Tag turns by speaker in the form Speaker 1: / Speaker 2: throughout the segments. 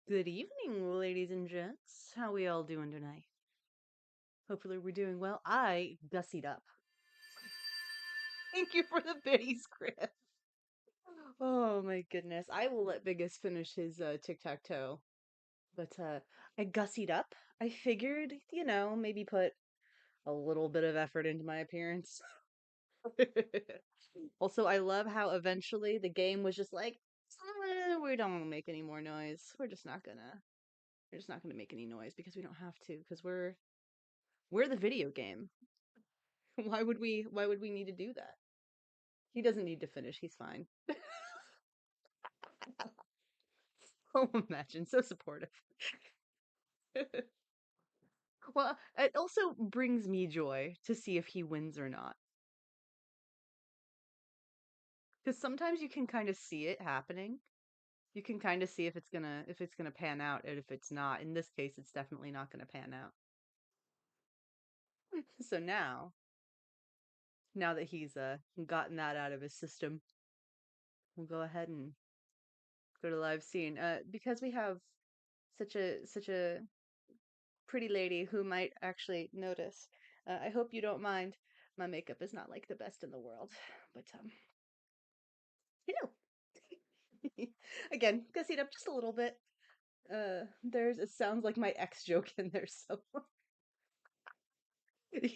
Speaker 1: Good evening, ladies and gents. How we all doing tonight? Hopefully we're doing well. I gussied up. Thank you for the bitty script. Oh my goodness. I will let Biggest finish his tic-tac-toe. But I gussied up. I figured, maybe put a little bit of effort into my appearance. Also, I love how eventually the game was just like, we don't want to make any more noise. We're just not gonna make any noise because we don't have to, because we're the video game. Why would we need to do that? He doesn't need to finish. He's fine. Oh, imagine, so supportive. Well, it also brings me joy to see if he wins or not. Because sometimes you can kind of see it happening. You can kind of see if it's gonna pan out, and if it's not. In this case, it's definitely not gonna pan out. So now that he's gotten that out of his system, we'll go ahead and go to live scene. Because we have such a pretty lady who might actually notice. I hope you don't mind. My makeup is not like the best in the world, but you know, again, gussied up just a little bit. There's it sounds like my ex joke in there, so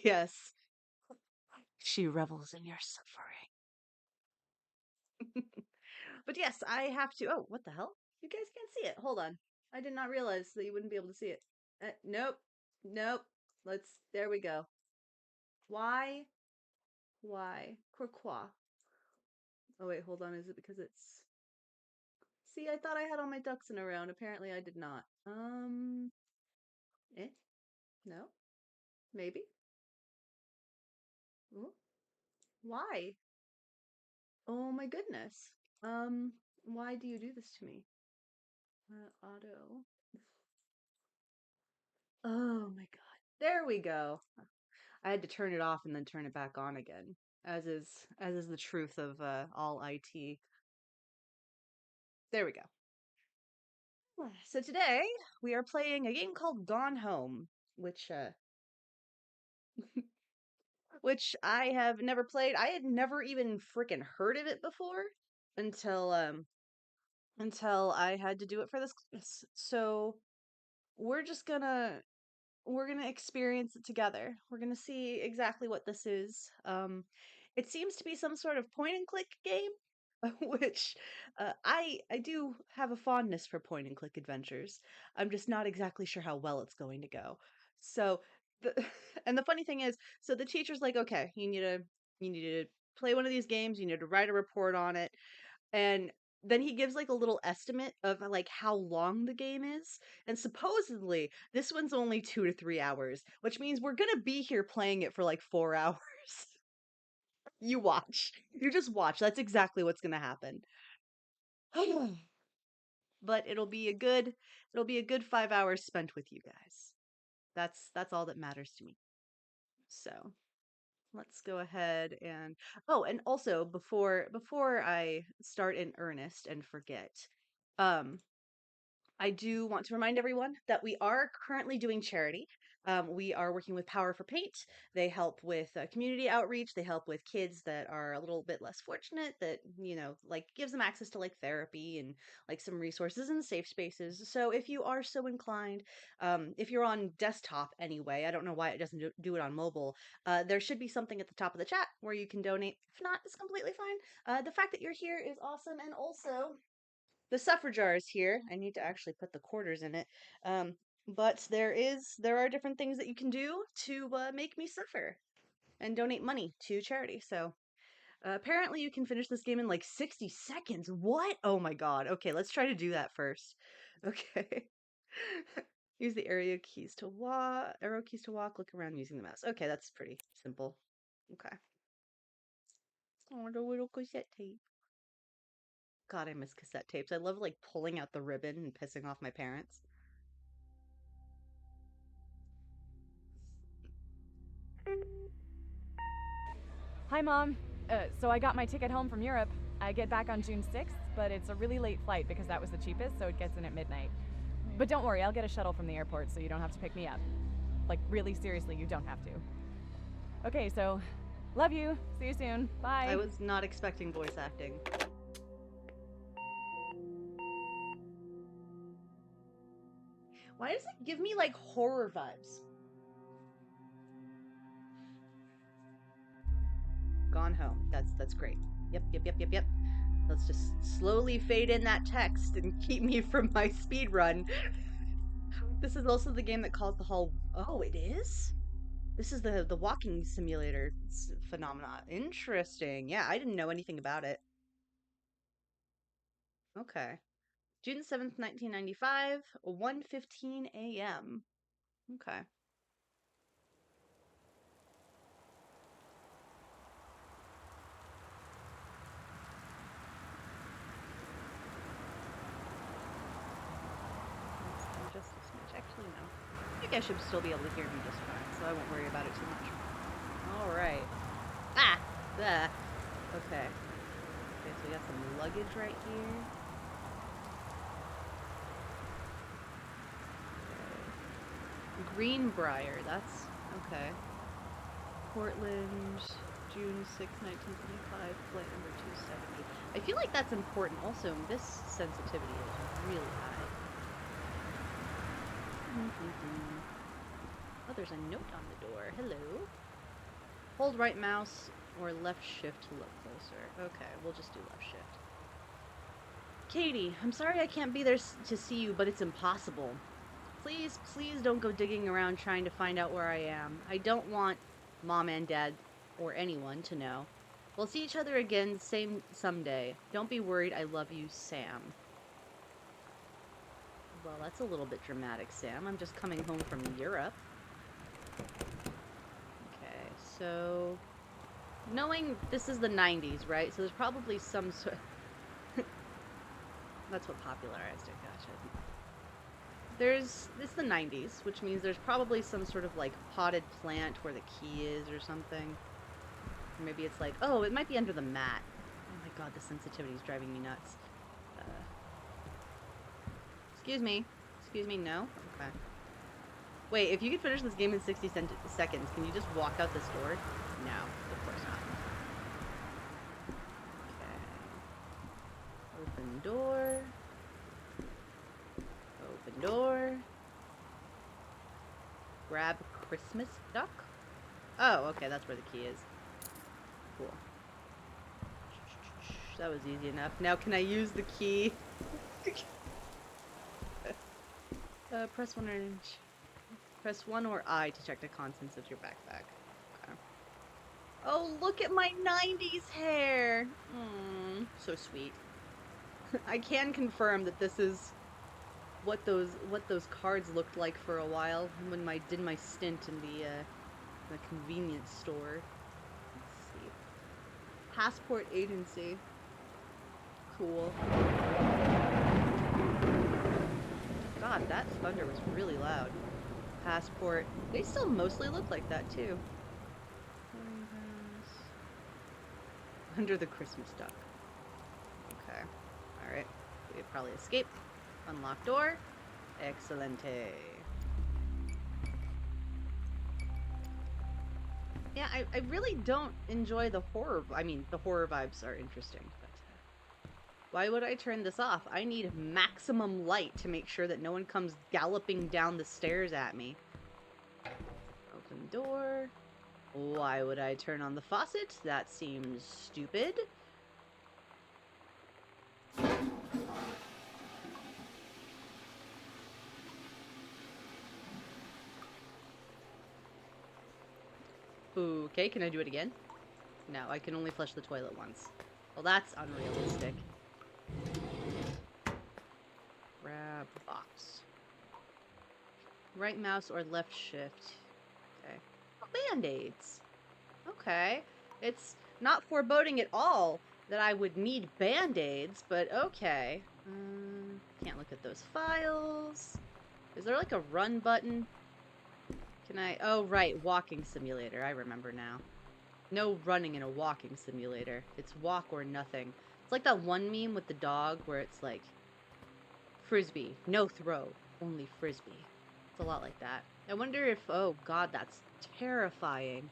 Speaker 1: yes, she revels in your suffering. But yes, I have to. Oh, what the hell? You guys can't see it. Hold on. I did not realize that you wouldn't be able to see it. Nope, nope. Let's. There we go. Why? Why? Pourquoi? Oh wait, hold on. Is it because it's See, I thought I had all my ducks in a row, and apparently I did not. Eh? No? Maybe? Ooh, why? Oh my goodness. Um, why do you do this to me? Auto. Oh my god. There we go. I had to turn it off and then turn it back on again, as is the truth of all IT. There we go. So today we are playing a game called Gone Home, which I have never played. I had never even freaking heard of it before until until I had to do it for this class. So we're just gonna experience it together. We're gonna see exactly what this is. It seems to be some sort of point and click game, which I do have a fondness for point and click adventures. I'm just not exactly sure how well it's going to go. So the and the funny thing is, so the teacher's like, okay, you need to play one of these games. You need to write a report on it, and then he gives like a little estimate of like how long the game is. And supposedly this one's only 2 to 3 hours, which means we're gonna be here playing it for like 4 hours. You watch. You just watch. That's exactly what's gonna happen. But it'll be a good 5 hours spent with you guys. That's all that matters to me. So let's go ahead and and also before I start in earnest and forget, um I do want to remind everyone that we are currently doing charity. We are working with Power for Paint. They help with community outreach. They help with kids that are a little bit less fortunate, that, like gives them access to like therapy and like some resources and safe spaces. So if you are so inclined, if you're on desktop anyway, I don't know why it doesn't do it on mobile. There should be something at the top of the chat where you can donate. If not, it's completely fine. The fact that you're here is awesome. And also, the suffer jar is here. I need to actually put the quarters in it. But there are different things that you can do to make me suffer and donate money to charity. So apparently you can finish this game in like 60 seconds. What? Oh my god. Okay, let's try to do that first. Okay. Use the arrow keys to walk, look around using the mouse. Okay, that's pretty simple. Okay. Oh, the little cassette tape. God, I miss cassette tapes. I love like pulling out the ribbon and pissing off my parents.
Speaker 2: Hi, Mom. So I got my ticket home from Europe. I get back on June 6th, but it's a really late flight because that was the cheapest, so it gets in at midnight. But don't worry, I'll get a shuttle from the airport so you don't have to pick me up. Like, really, seriously, you don't have to. Okay, so, love you. See you soon. Bye.
Speaker 1: I was not expecting voice acting. Why does it give me, like, horror vibes? Gone home. That's great. Yep. Let's just slowly fade in that text and keep me from my speed run. This is also the game that calls the hall. Oh, it is? This is the walking simulator phenomena. Interesting. Yeah, I didn't know anything about it. Okay. June 7th, 1995, 1:15 a.m. Okay. Just a smidge. Actually, no. I think I should still be able to hear me just fine, so I won't worry about it too much. All right. Ah! Okay. Okay, so we got some luggage right here. Okay. Greenbrier, that's okay. Portland, June 6, 1975, flight number 270. I feel like that's important. Also, this sensitivity is really high. Oh, there's a note on the door. Hello. Hold right mouse or left shift to look closer. Okay, we'll just do left shift. Katie, I'm sorry I can't be there to see you, but it's impossible. Please don't go digging around trying to find out where I am. I don't want Mom and Dad or anyone to know. We'll see each other again someday. Don't be worried. I love you, Sam. Well, that's a little bit dramatic, Sam. I'm just coming home from Europe. Okay, so knowing this is the 90s, right? So there's probably some sort. That's what popularized it. Gotcha. It's the 90s, which means there's probably some sort of like potted plant where the key is or something. Or maybe it's like, oh, it might be under the mat. Oh my god, the sensitivity is driving me nuts. Excuse me, no? Okay. Wait, if you could finish this game in 60 seconds, can you just walk out this door? No, of course not. Okay. Open door. Open door. Grab Christmas duck? Oh, okay, that's where the key is. Cool. That was easy enough. Now can I use the key? Press 1 or press 1 or I to check the contents of your backpack. Okay. Oh, look at my 90s hair! So sweet. I can confirm that this is what those cards looked like for a while when I did my stint in the convenience store. Let's see. Passport agency. Cool. God, that thunder was really loud. Passport. They still mostly look like that too. Under the Christmas duck. Okay. Alright. We could probably escape. Unlock door. Excelente. Yeah, I really don't enjoy the horror. I mean, the horror vibes are interesting, but why would I turn this off? I need maximum light to make sure that no one comes galloping down the stairs at me. Open door. Why would I turn on the faucet? That seems stupid. Okay, can I do it again? No, I can only flush the toilet once. Well, that's unrealistic. Grab box. Right mouse or left shift. Okay. Band-aids. Okay. It's not foreboding at all that I would need band-aids, but okay. Can't look at those files. Is there like a run button? Can I? Oh, right. Walking simulator. I remember now. No running in a walking simulator. It's walk or nothing. It's like that one meme with the dog where it's like, Frisbee, no throw. only Frisbee. It's a lot like that. I wonder if, oh god, that's terrifying.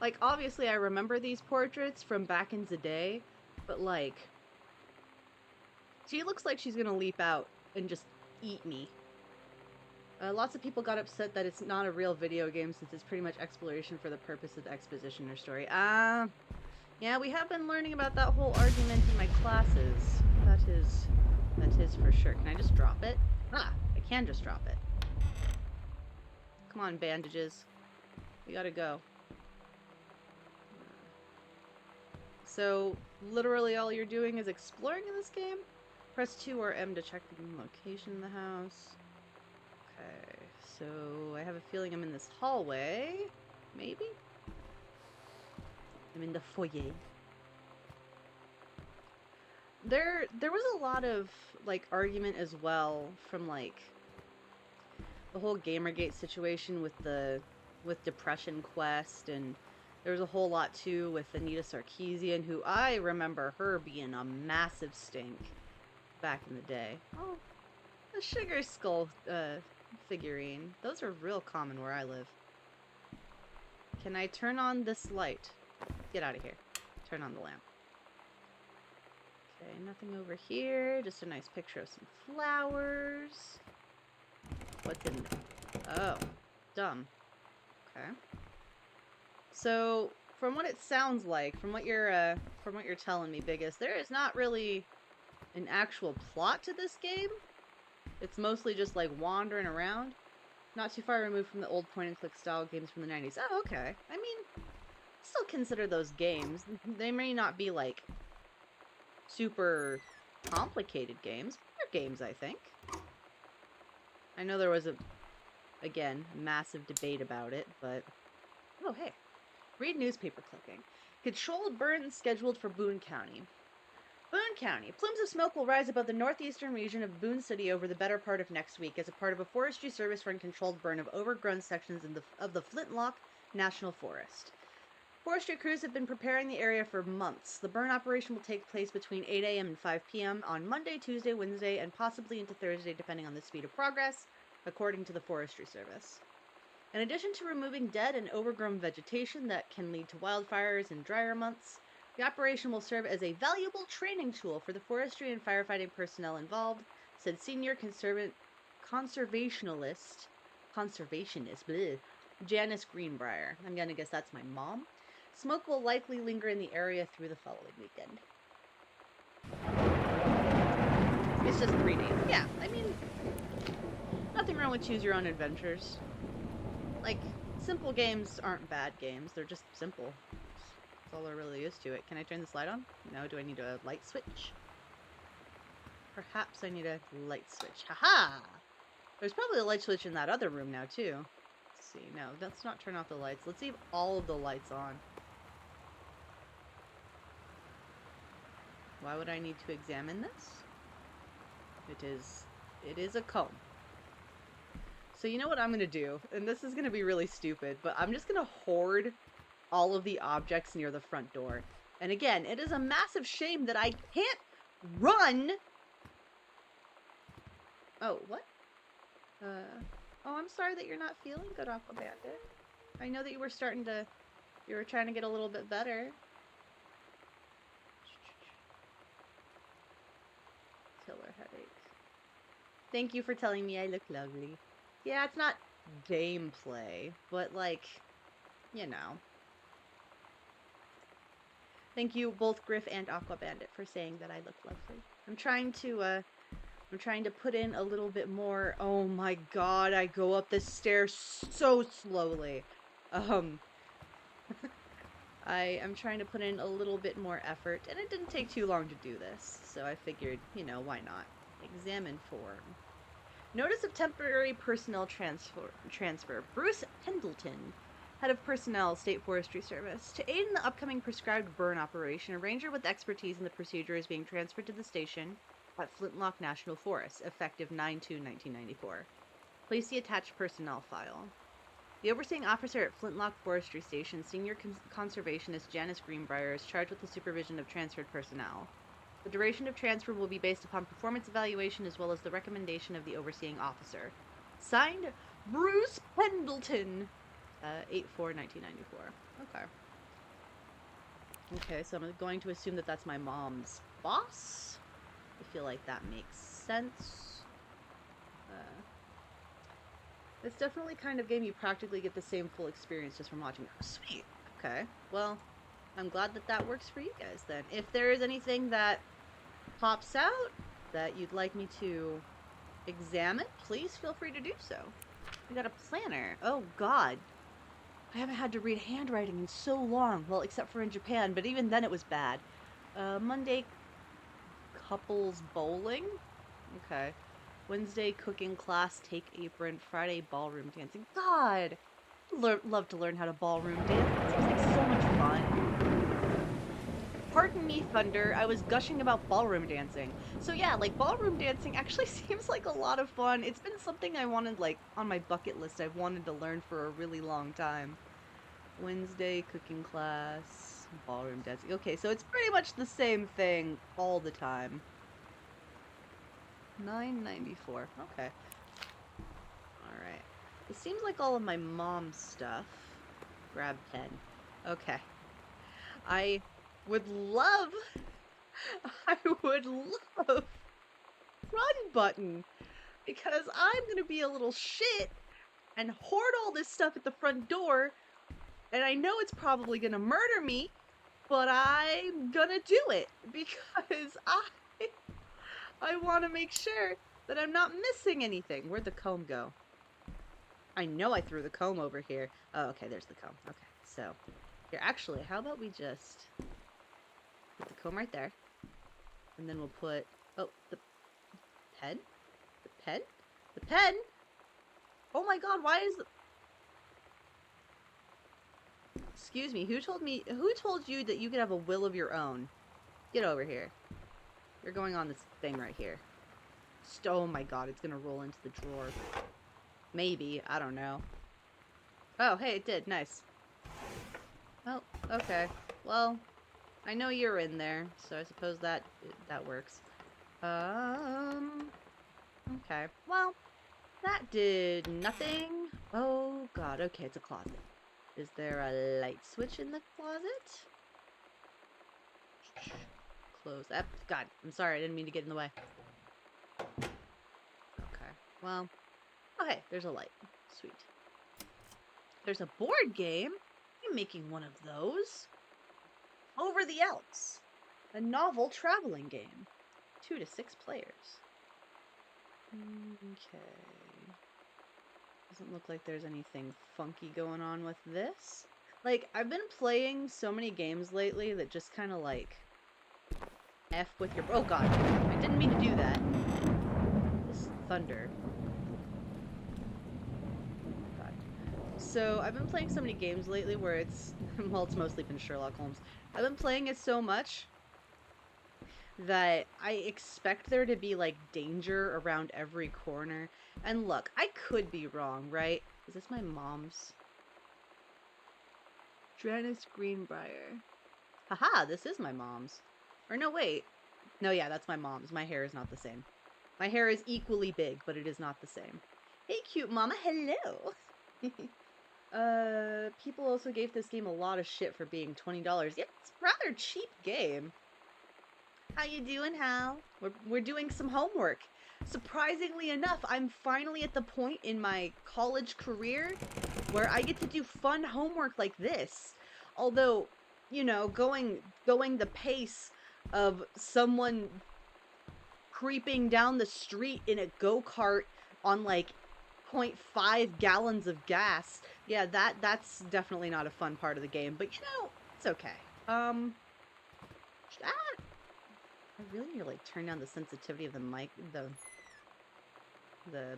Speaker 1: Like, obviously I remember these portraits from back in the day, but like, she looks like she's gonna leap out and just eat me. Lots of people got upset that it's not a real video game since it's pretty much exploration for the purpose of exposition or story. Yeah, we have been learning about that whole argument in my classes. That is for sure. Can I just drop it? Ah, I can just drop it. Come on, bandages. We gotta go. So, literally all you're doing is exploring in this game? Press 2 or M to check the location in the house. Okay, so I have a feeling I'm in this hallway. Maybe? I'm in the foyer. There was a lot of, like, argument as well from, like, the whole Gamergate situation with Depression Quest, and there was a whole lot too with Anita Sarkeesian, who I remember her being a massive stink back in the day. Oh, the Sugar Skull figurine. Those are real common where I live. Can I turn on this light? Get out of here. Turn on the lamp. Okay, nothing over here. Just a nice picture of some flowers. What's in there? Oh, dumb. Okay. So, from what it sounds like, from what you're telling me, Biggest, there is not really an actual plot to this game. It's mostly just like wandering around. Not too far removed from the old point-and-click style games from the 90s. Oh, okay. I mean, still consider those games. They may not be like super complicated games, but they're games, I think. I know there was again, massive debate about it, but oh, hey. Read newspaper clipping. Controlled burn scheduled for Boone County. Boone County. Plumes of smoke will rise above the northeastern region of Boone City over the better part of next week as a part of a Forestry Service-run controlled burn of overgrown sections of the Flintlock National Forest. Forestry crews have been preparing the area for months. The burn operation will take place between 8 a.m. and 5 p.m. on Monday, Tuesday, Wednesday, and possibly into Thursday, depending on the speed of progress, according to the Forestry Service. In addition to removing dead and overgrown vegetation that can lead to wildfires in drier months, the operation will serve as a valuable training tool for the forestry and firefighting personnel involved, said senior conservationist, bleh, Janice Greenbrier. I'm gonna guess that's my mom. Smoke will likely linger in the area through the following weekend. It's just 3 days. Yeah, I mean, nothing wrong with choose your own adventures. Like, simple games aren't bad games. They're just simple. That's all there really is to it. Can I turn this light on? No. Do I need a light switch? Perhaps I need a light switch. Haha! There's probably a light switch in that other room now, too. Let's see. No, let's not turn off the lights. Let's leave all of the lights on. Why would I need to examine this? It is a comb. So you know what I'm going to do? And this is going to be really stupid, but I'm just going to hoard all of the objects near the front door. And again, it is a massive shame that I can't run. Oh, what? Oh, I'm sorry that you're not feeling good, Aqua Bandit. I know that you were trying to get a little bit better. Killer headache. Thank you for telling me I look lovely. Yeah, it's not gameplay, but like, you know. Thank you, both Griff and Aqua Bandit, for saying that I look lovely. I'm trying to put in a little bit more. Oh my god, I go up this stairs so slowly. I am trying to put in a little bit more effort, and it didn't take too long to do this, so I figured, you know, why not? Examine form. Notice of temporary personnel transfer. Bruce Pendleton, head of personnel, State Forestry Service. To aid in the upcoming prescribed burn operation, a ranger with expertise in the procedure is being transferred to the station at Flintlock National Forest, effective 9/2/1994. Place the attached personnel file. The overseeing officer at Flintlock Forestry Station, senior conservationist Janice Greenbrier, is charged with the supervision of transferred personnel. The duration of transfer will be based upon performance evaluation as well as the recommendation of the overseeing officer. Signed, Bruce Pendleton. 8/4/1994. Okay. Okay, so I'm going to assume that that's my mom's boss. I feel like that makes sense. This definitely kind of game you practically get the same full experience just from watching. Oh, sweet. Okay. Well, I'm glad that that works for you guys then. If there is anything that pops out that you'd like me to examine, please feel free to do so. We got a planner. Oh, God. I haven't had to read handwriting in so long. Well, except for in Japan, but even then it was bad. Monday, couples bowling. Okay. Wednesday, cooking class, take apron. Friday, ballroom dancing. God! Love to learn how to ballroom dance. It seems like so much fun. Pardon me, Thunder. I was gushing about ballroom dancing. So yeah, like, ballroom dancing actually seems like a lot of fun. It's been something I wanted, like, on my bucket list I've wanted to learn for a really long time. Wednesday, cooking class, ballroom dancing. Okay, so it's pretty much the same thing all the time. 994. Okay. Alright. It seems like all of my mom's stuff. Grab pen. Okay. I would love... I would love... Run button! Because I'm gonna be a little shit and hoard all this stuff at the front door, and I know it's probably gonna murder me, but I'm gonna do it because I want to make sure that I'm not missing anything. Where'd the comb go? I know I threw the comb over here. Oh, okay, there's the comb. Okay, so here, actually, how about we just put the comb right there, and then we'll put, oh, the pen? The pen? The pen? Oh my god, why is the... Excuse me, who told you that you could have a will of your own? Get over here. You're going on this thing right here. Oh my god, it's gonna roll into the drawer. Maybe, I don't know. Oh, hey, it did. Nice. Oh, okay. Well, I know you're in there, so I suppose that works. Okay. Well, that did nothing. Oh god, okay, it's a closet. Is there a light switch in the closet? Close. God, I'm sorry, I didn't mean to get in the way. Okay. Well, okay, there's a light. Sweet. There's a board game. I'm making one of those. Over the Alps. A novel traveling game. 2 to 6 players. Okay. Doesn't look like there's anything funky going on with this. Like, I've been playing so many games lately that just kind of like F with your... Oh god, I didn't mean to do that. This thunder. God. So, I've been playing so many games lately where it's... Well, it's mostly been Sherlock Holmes. I've been playing it so much that I expect there to be, like, danger around every corner. And look, I could be wrong, right? Is this my mom's? Janice Greenbrier. Haha, this is my mom's. Or no, wait. No, yeah, that's my mom's. My hair is not the same. My hair is equally big, but it is not the same. Hey, cute mama, hello! People also gave this game a lot of shit for being $20. Yeah, it's a rather cheap game. How you doing, Hal? We're doing some homework. Surprisingly enough, I'm finally at the point in my college career where I get to do fun homework like this. Although, you know, going the pace of someone creeping down the street in a go-kart on like 0.5 gallons of gas. Yeah, that's definitely not a fun part of the game, but you know, it's okay. I really need to like turn down the sensitivity of the mic, the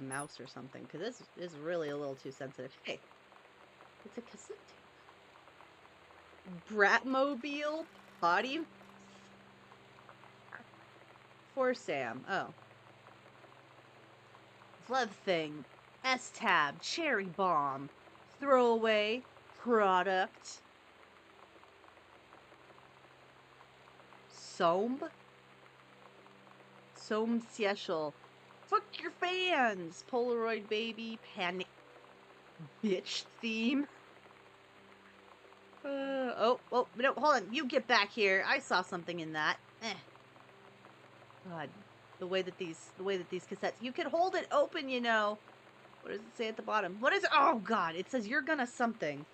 Speaker 1: mouse or something, because this is really a little too sensitive. Hey, it's a cassette tape. Bratmobile potty for Sam. Oh, Flood thing. S-tab. Cherry bomb. Throwaway. Product. Somb. So special. Fuck your fans! Polaroid baby, panic bitch theme. Oh, no, hold on. You get back here. I saw something in that. God, the way that these cassettes, you can hold it open, you know. What does it say at the bottom? What is it? Oh, God, it says you're gonna something.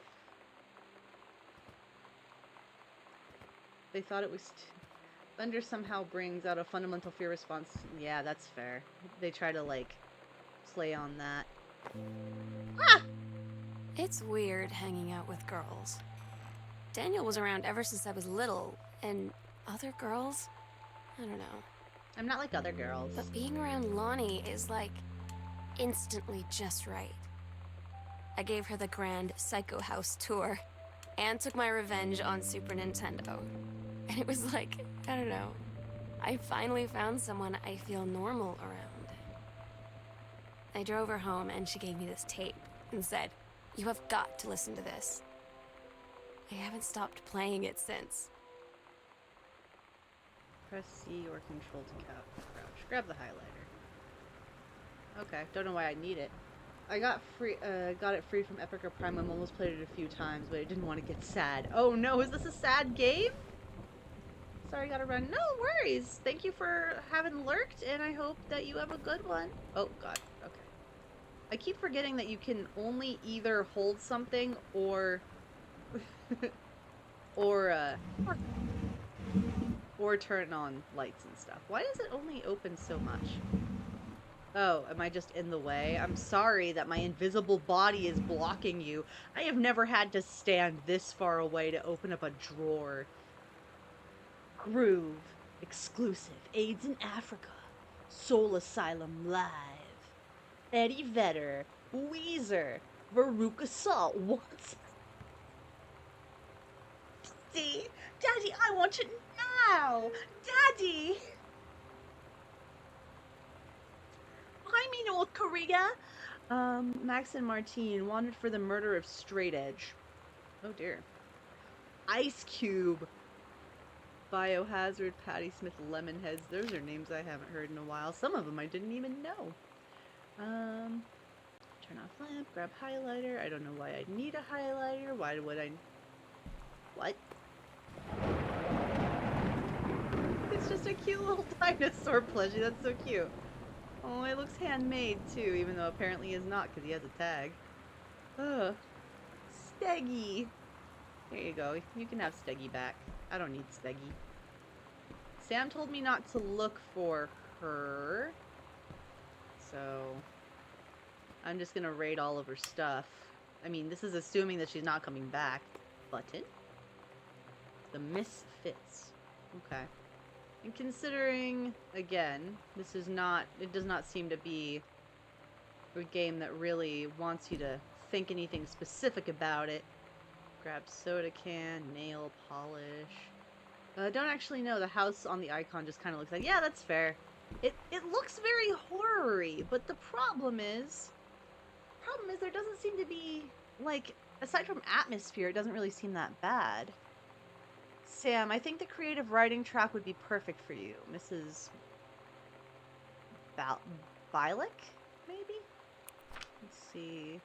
Speaker 1: They thought it was... Thunder somehow brings out a fundamental fear response. Yeah, that's fair. They try to, like, play on that. Ah!
Speaker 3: It's weird hanging out with girls. Daniel was around ever since I was little, and other girls? I don't know.
Speaker 1: I'm not like other girls.
Speaker 3: But being around Lonnie is like instantly just right. I gave her the grand Psycho House tour and took my revenge on Super Nintendo. And it was like, I don't know, I finally found someone I feel normal around. I drove her home and she gave me this tape and said, "You have got to listen to this." I haven't stopped playing it since.
Speaker 1: Press C or Control to crouch. Grab the highlighter. Okay, don't know why I need it. I got it free from Epic or Prime. I've almost played it a few times, but I didn't want to get sad. Oh no, is this a sad game? Sorry, gotta run. No worries. Thank you for having lurked, and I hope that you have a good one. Oh god, okay. I keep forgetting that you can only either hold something or or turn on lights and stuff. Why does it only open so much? Oh, am I just in the way? I'm sorry that my invisible body is blocking you. I have never had to stand this far away to open up a drawer. Groove. Exclusive. AIDS in Africa. Soul Asylum Live. Eddie Vedder. Weezer. Veruca Salt. What? Daddy! Daddy, I want it now! Daddy! I'm in North Korea. Max and Martine wanted for the murder of Straight Edge. Oh dear. Ice Cube. Biohazard, Patti Smith, Lemonheads. Those are names I haven't heard in a while. Some of them I didn't even know. Turn off lamp, grab highlighter. I don't know why I need a highlighter. Why would I... What? It's just a cute little dinosaur plushie. That's so cute. Oh, it looks handmade too, even though apparently he is not because he has a tag. Ugh. Steggy. There you go. You can have Steggy back. I don't need Steggy. Sam told me not to look for her. So I'm just gonna raid all of her stuff. I mean, this is assuming that she's not coming back. Button? The Misfits. Okay. And considering, again, this is not, it does not seem to be a game that really wants you to think anything specific about it. Grab soda can, nail polish. Don't actually know. The house on the icon just kind of looks like, yeah, that's fair. It looks very horror-y, but the problem is there doesn't seem to be, like, aside from atmosphere, it doesn't really seem that bad. Sam, I think the creative writing track would be perfect for you. Mrs. Bialik, maybe? Let's see.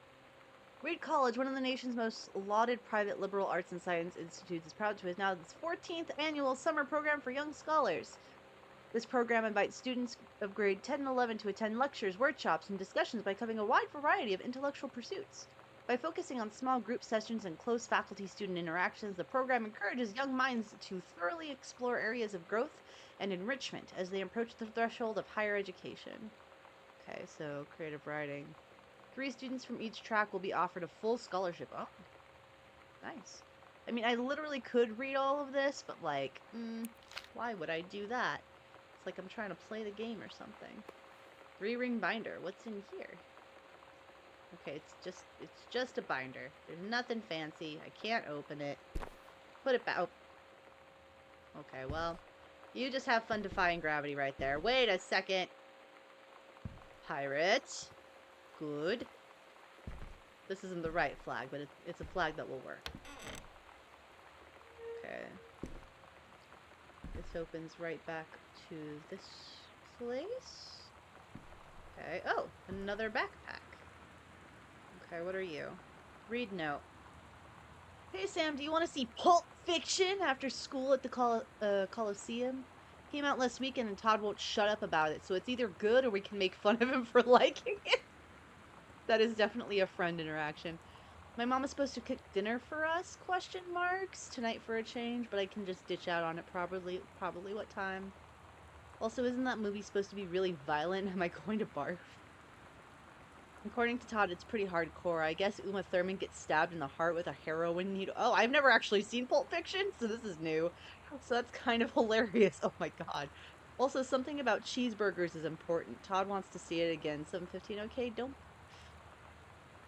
Speaker 1: Reed College, one of the nation's most lauded private liberal arts and science institutes, is proud to have now its 14th annual summer program for young scholars. This program invites students of grade 10 and 11 to attend lectures, workshops, and discussions by covering a wide variety of intellectual pursuits. By focusing on small group sessions and close faculty-student interactions, the program encourages young minds to thoroughly explore areas of growth and enrichment as they approach the threshold of higher education. Okay, so creative writing. 3 students from each track will be offered a full scholarship. Oh, nice. I mean, I literally could read all of this, but like, why would I do that? It's like I'm trying to play the game or something. 3-ring binder. What's in here? Okay, it's just a binder. There's nothing fancy. I can't open it. Put it back. Oh. Okay, well, you just have fun defying gravity right there. Wait a second. Pirate. Good. This isn't the right flag, but it's a flag that will work. Okay. This opens right back to this place. Okay. Oh, another backpack. Okay, what are you? Read note. Hey Sam, do you want to see Pulp Fiction after school at the Coliseum? Came out last weekend and Todd won't shut up about it, so it's either good or we can make fun of him for liking it. That is definitely a friend interaction. My mom is supposed to cook dinner for us? Question marks tonight for a change, but I can just ditch out on it probably what time? Also, isn't that movie supposed to be really violent? Am I going to barf? According to Todd, it's pretty hardcore. I guess Uma Thurman gets stabbed in the heart with a heroin needle. Oh, I've never actually seen Pulp Fiction, so this is new. So that's kind of hilarious. Oh my god. Also, something about cheeseburgers is important. Todd wants to see it again. 7:15. Okay, don't.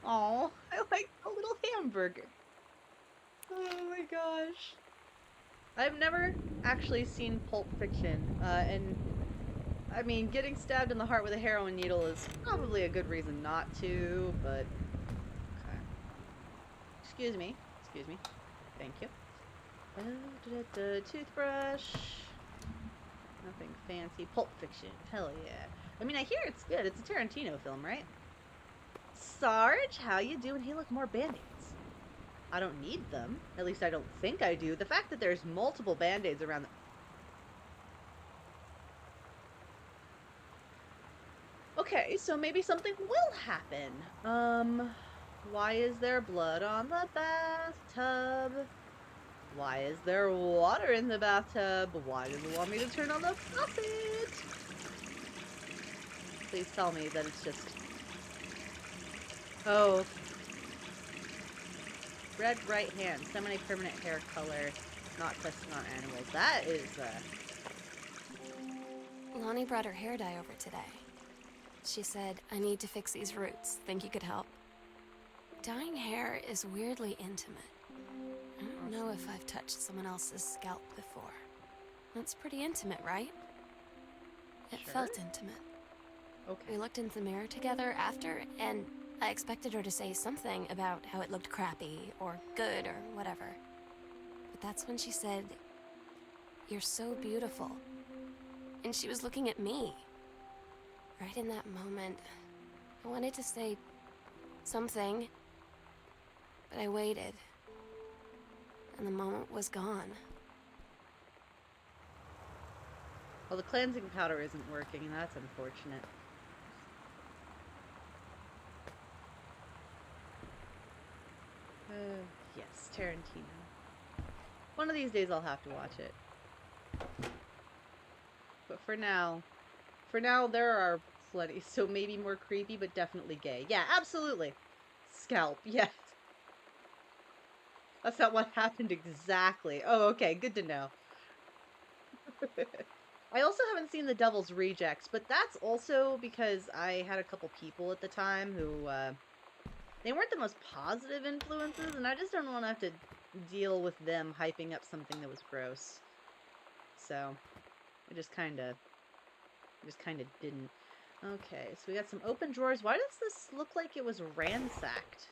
Speaker 1: Oh, I like a little hamburger. Oh my gosh. I've never actually seen Pulp Fiction, and I mean, getting stabbed in the heart with a heroin needle is probably a good reason not to, but okay. Excuse me. Excuse me. Thank you. Toothbrush. Nothing fancy. Pulp Fiction. Hell yeah. I mean, I hear it's good. It's a Tarantino film, right? Sarge, how you doing? Hey, look, more band-aids. I don't need them. At least I don't think I do. The fact that there's multiple band-aids around the... Okay, so maybe something will happen. Why is there blood on the bathtub? Why is there water in the bathtub? Why does it want me to turn on the faucet? Please tell me that it's just... Oh. Red right hand, semi-permanent hair color, not testing on animals. That is,
Speaker 3: Lonnie brought her hair dye over today. She said, I need to fix these roots. Think you could help? Dyeing hair is weirdly intimate. I don't know if I've touched someone else's scalp before. That's pretty intimate, right? It
Speaker 1: Sure.
Speaker 3: felt intimate.
Speaker 1: Okay.
Speaker 3: We looked in the mirror together after, and I expected her to say something about how it looked crappy or good or whatever. But that's when she said, "You're so beautiful." And she was looking at me. Right in that moment, I wanted to say something, but I waited. And the moment was gone.
Speaker 1: Well, the cleansing powder isn't working, and that's unfortunate. Yes, Tarantino. One of these days I'll have to watch it. But for now there are plenty, so maybe more creepy, but definitely gay. Yeah, absolutely. Scalp, yes. That's not what happened exactly. Oh, okay, good to know. I also haven't seen The Devil's Rejects, but that's also because I had a couple people at the time who, they weren't the most positive influences, and I just don't want to have to deal with them hyping up something that was gross. So, I just kind of didn't. Okay, so we got some open drawers. Why does this look like it was ransacked?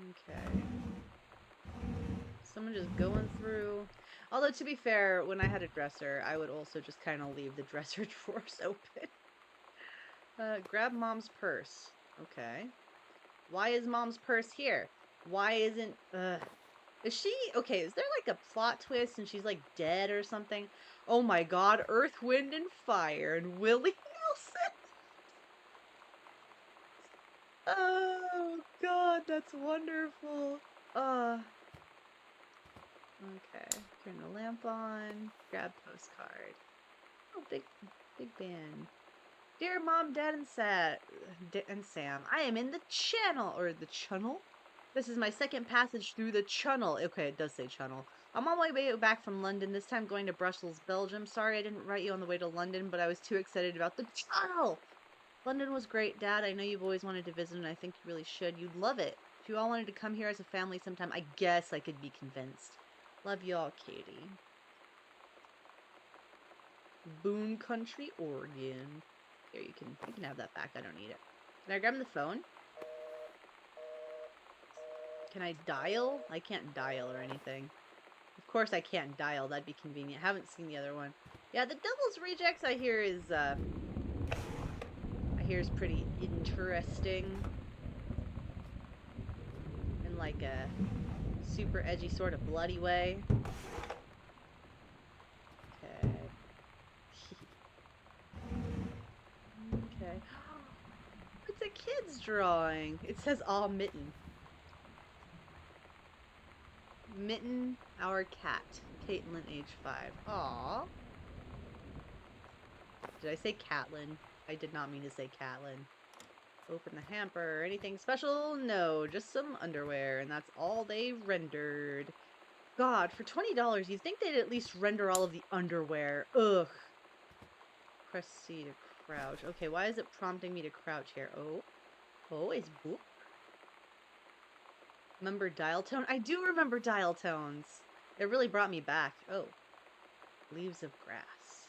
Speaker 1: Okay. Someone just going through. Although, to be fair, when I had a dresser, I would also just kind of leave the dresser drawers open. Grab mom's purse. Okay. Why is mom's purse here? Why isn't... Is she... Okay, is there like a plot twist and she's like dead or something? Oh my god, Earth, Wind, and Fire and Willie Nelson! Oh god, that's wonderful. Okay. Turn the lamp on. Grab postcard. Oh, big band. Dear Mom, Dad, and Sam, I am in the channel, or the channel? This is my second passage through the channel. Okay, it does say channel. I'm on my way back from London, this time going to Brussels, Belgium. Sorry I didn't write you on the way to London, but I was too excited about the channel. London was great, Dad. I know you've always wanted to visit, and I think you really should. You'd love it. If you all wanted to come here as a family sometime, I guess I could be convinced. Love y'all, Katie. Boone Country, Oregon. Here, you can have that back. I don't need it. Can I grab the phone? Can I dial? I can't dial or anything. Of course I can't dial, that'd be convenient. Haven't seen the other one. Yeah, the Devil's Rejects I hear is pretty interesting. In like a super edgy sort of bloody way. Okay. Okay. It's a kid's drawing. It says "Aw, Mitten." Mitten, our cat. Caitlin, age 5. Aw. Did I say Catlin? I did not mean to say Catlin. Open the hamper. Anything special? No, just some underwear, and that's all they rendered. God, for $20, you'd think they'd at least render all of the underwear. Ugh. Press C to crouch. Okay, why is it prompting me to crouch here? Oh, it's boop. Remember dial tone? I do remember dial tones. It really brought me back. Oh. Leaves of Grass.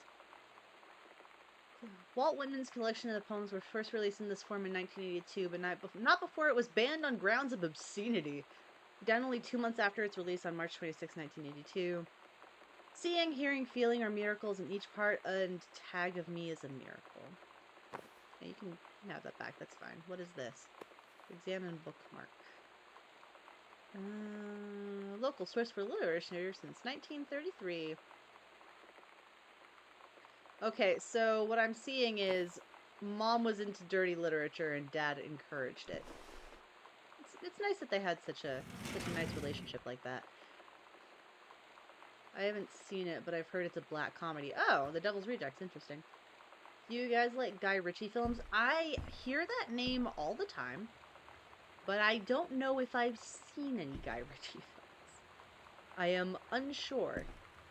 Speaker 1: Walt Whitman's collection of the poems were first released in this form in 1982, but not before it was banned on grounds of obscenity. Done only 2 months after its release on March 26, 1982. Seeing, hearing, feeling are miracles, and each part and tag of me is a miracle. Yeah, you can have that back, that's fine. What is this? Examine bookmark. Local source for literature since 1933. Okay, so what I'm seeing is Mom was into dirty literature and Dad encouraged it. It's nice that they had such a nice relationship like that. I haven't seen it, but I've heard it's a black comedy. Oh, The Devil's Rejects, interesting. Do you guys like Guy Ritchie films? I hear that name all the time, but I don't know if I've seen any Guy Ritchie films. I am unsure.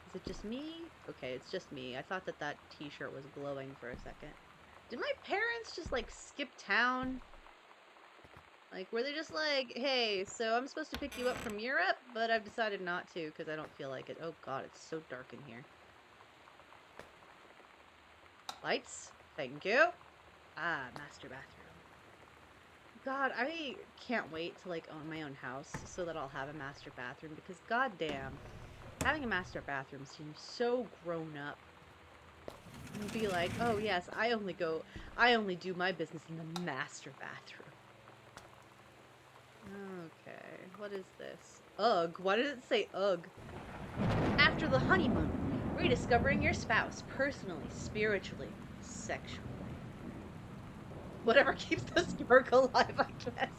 Speaker 1: Is it just me? Okay, it's just me. I thought that t-shirt was glowing for a second. Did my parents just, like, skip town? Like, were they just like, hey, so I'm supposed to pick you up from Europe, but I've decided not to because I don't feel like it. Oh god, it's so dark in here. Lights? Thank you. Ah, master bathroom. God, I can't wait to, like, own my own house so that I'll have a master bathroom because goddamn, having a master bathroom seems so grown up. And be like, oh yes, I only do my business in the master bathroom. Okay, what is this? Ugh, why did it say ugh? After the honeymoon, rediscovering your spouse, personally, spiritually, sexually. Whatever keeps the spark alive, I guess.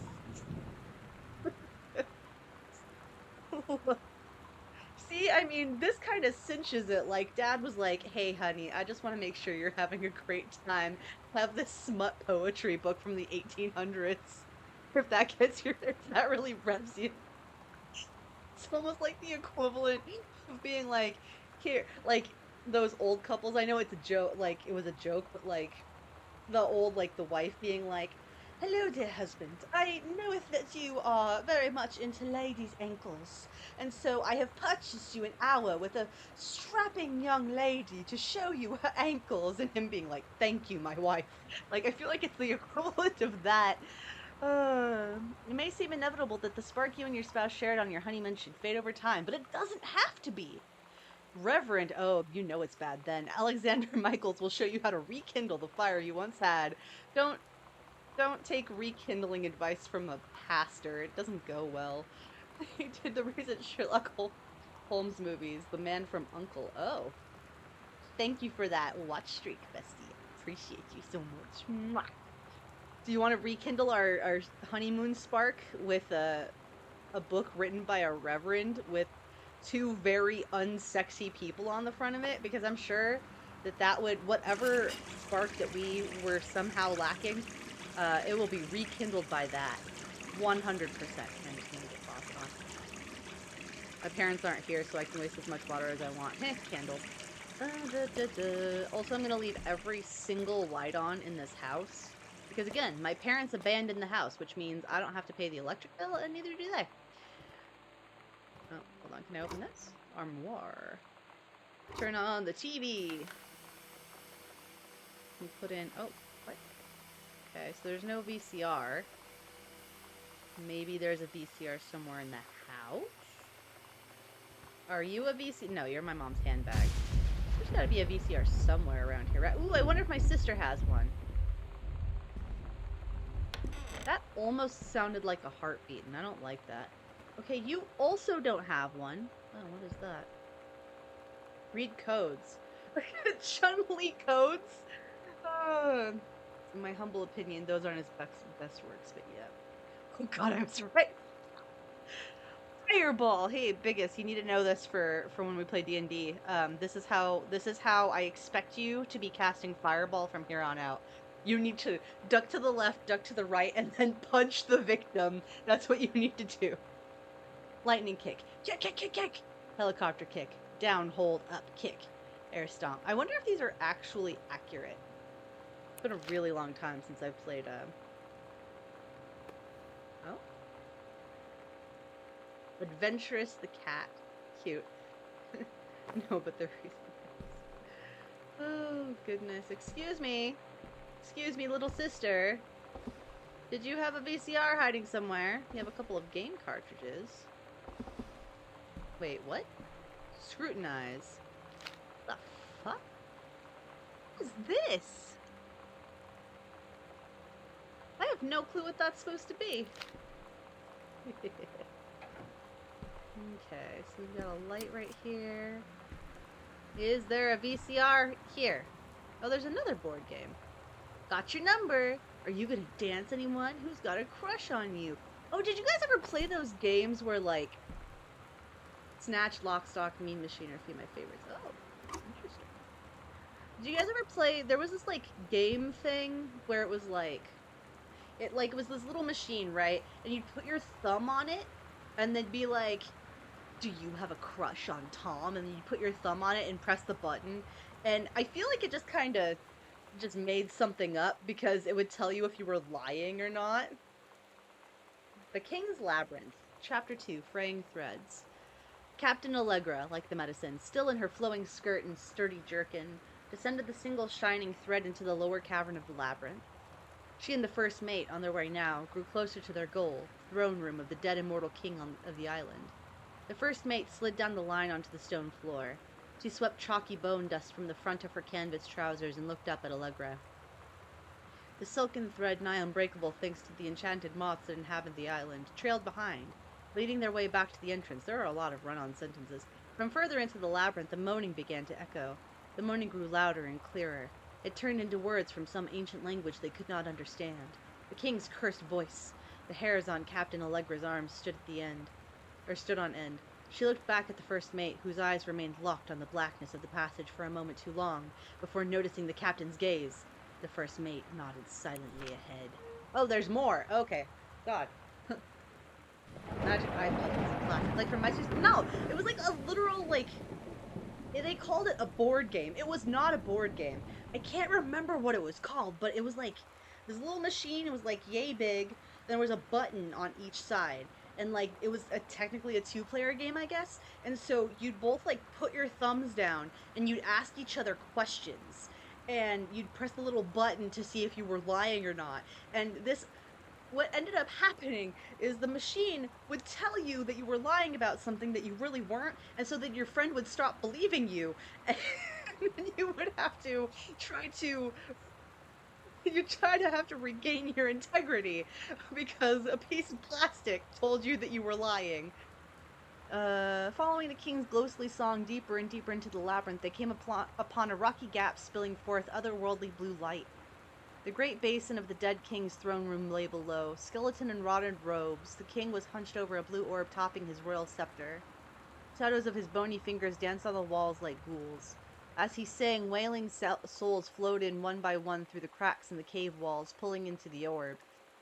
Speaker 1: See, I mean, this kind of cinches it. Like, Dad was like, hey, honey, I just want to make sure you're having a great time. Have this smut poetry book from the 1800s. If that gets you there, if that really revs you. It's almost like the equivalent of being like, here, like, those old couples. I know it's a joke, like, it was a joke, but, like, the wife being like, hello, dear husband. I knoweth that you are very much into ladies' ankles, and so I have purchased you an hour with a strapping young lady to show you her ankles, and him being like, thank you, my wife. Like, I feel like it's the equivalent of that. It may seem inevitable that the spark you and your spouse shared on your honeymoon should fade over time, but it doesn't have to be. Reverend, oh, you know it's bad then. Alexander Michaels will show you how to rekindle the fire you once had. Don't take rekindling advice from a pastor. It doesn't go well. He did the recent Sherlock Holmes movies, The Man from U.N.C.L.E. Oh. Thank you for that watch streak, bestie. Appreciate you so much. Mwah. Do you want to rekindle our honeymoon spark with a book written by a reverend with two very unsexy people on the front of it? Because I'm sure that would, whatever spark that we were somehow lacking, it will be rekindled by that. 100%. I'm just gonna get faucet on. My parents aren't here, so I can waste as much water as I want. Heh, candle. Also, I'm gonna leave every single light on in this house. Because again, my parents abandoned the house, which means I don't have to pay the electric bill, and neither do they. Oh, hold on. Can I open this? Armoire. Turn on the TV. We put in... Oh, what? Okay, so there's no VCR. Maybe there's a VCR somewhere in the house? Are you a VC? No, you're my mom's handbag. There's gotta be a VCR somewhere around here, right? Ooh, I wonder if my sister has one. That almost sounded like a heartbeat, and I don't like that. Okay, you also don't have one. Oh, what is that? Read codes. Chun-Li codes? In my humble opinion, those aren't his best works, but yeah. Oh god, I was right. Fireball. Hey, Biggest, you need to know this for when we play D&D. This is how I expect you to be casting Fireball from here on out. You need to duck to the left, duck to the right, and then punch the victim. That's what you need to do. Lightning kick. Kick, kick, kick, kick. Helicopter kick. Down, hold, up, kick. Air stomp. I wonder if these are actually accurate. It's been a really long time since I've played, Oh? Adventurous the cat. Cute. No, but they're really nice. Oh, goodness. Excuse me. Excuse me, little sister. Did you have a VCR hiding somewhere? You have a couple of game cartridges. Wait, what? Scrutinize. The fuck? What is this? I have no clue what that's supposed to be. Okay, so we've got a light right here. Is there a VCR here? Oh, there's another board game. Got your number. Are you gonna dance anyone? Who's got a crush on you? Oh, did you guys ever play those games where, like, Snatch, Lock, Stock, Mean Machine are a few of my favorites? Oh, interesting. Did you guys ever play, there was this, like, game thing where it was, like, it was this little machine, right? And you'd put your thumb on it, and they'd be like, do you have a crush on Tom? And then you put your thumb on it and press the button. And I feel like it just kind of just made something up because it would tell you if you were lying or not. The King's Labyrinth, Chapter 2, Fraying Threads. Captain Allegra, like the medicine, still in her flowing skirt and sturdy jerkin, descended the single shining thread into the lower cavern of the labyrinth. She and the first mate, on their way now, grew closer to their goal, the throne room of the dead immortal king of the island. The first mate slid down the line onto the stone floor. She swept chalky bone dust from the front of her canvas trousers and looked up at Allegra. The silken thread, nigh unbreakable thanks to the enchanted moths that inhabit the island, trailed behind, leading their way back to the entrance. There are a lot of run-on sentences. From further into the labyrinth, the moaning began to echo. The moaning grew louder and clearer. It turned into words from some ancient language they could not understand. The king's cursed voice. The hairs on Captain Allegra's arms stood on end. She looked back at the first mate, whose eyes remained locked on the blackness of the passage for a moment too long, before noticing the captain's gaze. The first mate nodded silently ahead. Oh, there's more! Okay. God. Magic eyeball was a classic. Like from my sister. No! It was like a literal, like... They called it a board game. It was not a board game. I can't remember what it was called, but it was like... This little machine, it was like yay big. There was a button on each side. And, like, it was technically a two-player game, I guess. And so you'd both, like, put your thumbs down, and you'd ask each other questions. And you'd press the little button to see if you were lying or not. And what ended up happening is the machine would tell you that you were lying about something that you really weren't. And so that your friend would stop believing you. And then you would have to try to... You have to regain your integrity because a piece of plastic told you that you were lying. Following the king's ghostly song deeper and deeper into the labyrinth, they came upon a rocky gap spilling forth otherworldly blue light. The great basin of the dead king's throne room lay below. Skeleton in rotted robes, the king was hunched over a blue orb topping his royal scepter. Shadows of his bony fingers danced on the walls like ghouls. As he sang, wailing souls flowed in one by one through the cracks in the cave walls, pulling into the orb,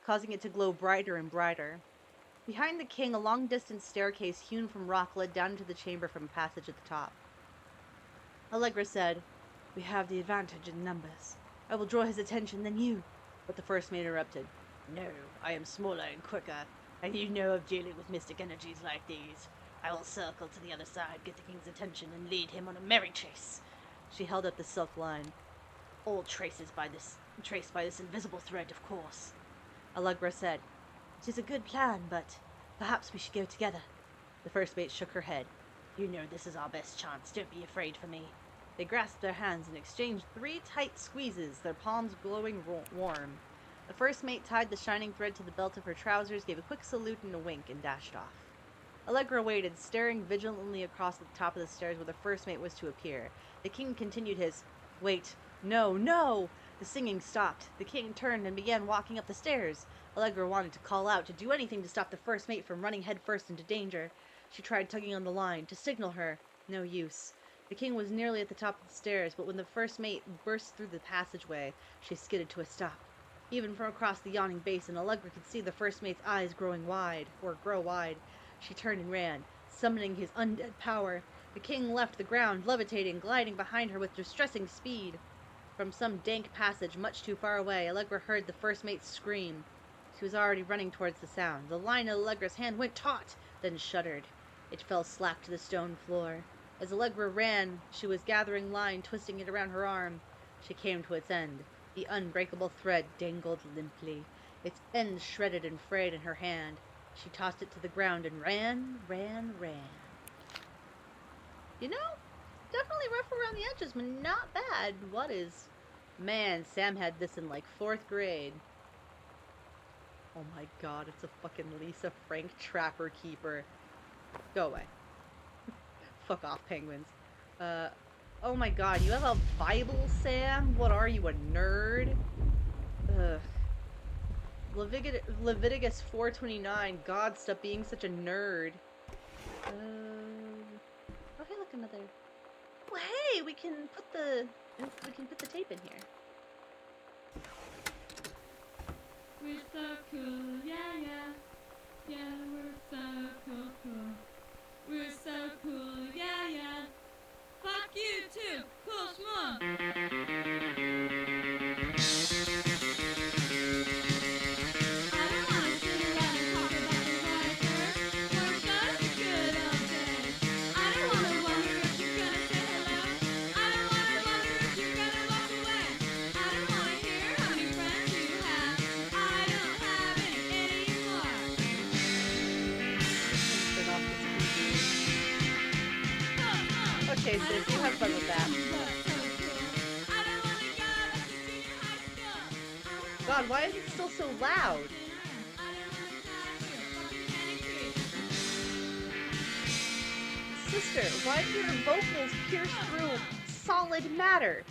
Speaker 1: causing it to glow brighter and brighter. Behind the king, a long-distance staircase hewn from rock led down into the chamber from a passage at the top. Allegra said, "We have the advantage in numbers. I will draw his attention, then you." But the first mate interrupted. "No, I am smaller and quicker, and you know of dealing with mystic energies like these. I will circle to the other side, get the king's attention, and lead him on a merry chase." She held up the silk line. "All traced by this invisible thread, of course." Allegra said, "It is a good plan, but perhaps we should go together." The first mate shook her head. You know this is our best chance. Don't be afraid for me. They grasped their hands and exchanged 3 tight squeezes, their palms glowing warm. The first mate tied the shining thread to the belt of her trousers, gave a quick salute and a wink, and dashed off. Allegra waited, staring vigilantly across the top of the stairs where the first mate was to appear. The king continued his, "Wait, no, no!" The singing stopped. The king turned and began walking up the stairs. Allegra wanted to call out, to do anything to stop the first mate from running headfirst into danger. She tried tugging on the line, to signal her. No use. The king was nearly at the top of the stairs, but when the first mate burst through the passageway, she skidded to a stop. Even from across the yawning basin, Allegra could see the first mate's eyes grow wide. She turned and ran, summoning his undead power. The king left the ground, levitating, gliding behind her with distressing speed. From some dank passage much too far away, Allegra heard the first mate scream. She was already running towards the sound. The line in Allegra's hand went taut, then shuddered. It fell slack to the stone floor. As Allegra ran, she was gathering line, twisting it around her arm. She came to its end. The unbreakable thread dangled limply, its end shredded and frayed in her hand. She tossed it to the ground and ran. You know, definitely rough around the edges, but not bad. What is... Man, Sam had this in like 4th grade. Oh my god, it's a fucking Lisa Frank Trapper Keeper. Go away. Fuck off, penguins. Oh my god, you have a Bible, Sam? What are you, a nerd? Ugh. Leviticus 4:29. God, stop being such a nerd. Oh, hey, look, another. Oh, hey, we can put the tape in here.
Speaker 4: We're so cool, yeah. Yeah, we're so cool. We're so cool, yeah. Fuck you too, cool schmuck.
Speaker 1: Okay, sis, you have fun with that. God, why is it still so loud? Sister, why do your vocals pierce through solid matter?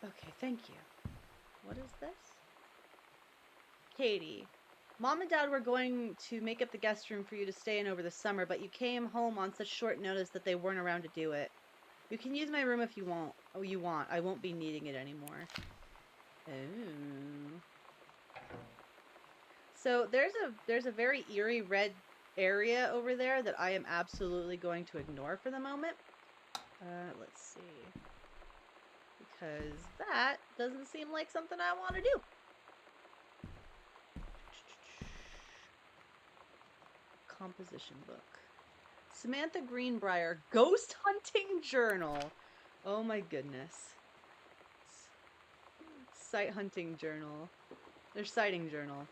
Speaker 1: Okay, thank you. What is this? Katie, Mom and Dad were going to make up the guest room for you to stay in over the summer, but you came home on such short notice that they weren't around to do it. You can use my room if you want. Oh, you want. I won't be needing it anymore. Oh. So there's a very eerie red area over there that I am absolutely going to ignore for the moment. Let's see. Because that doesn't seem like something I want to do. Composition book. Samantha Greenbrier, Ghost Hunting Journal. Oh my goodness. Sight Hunting Journal. Their sighting journal.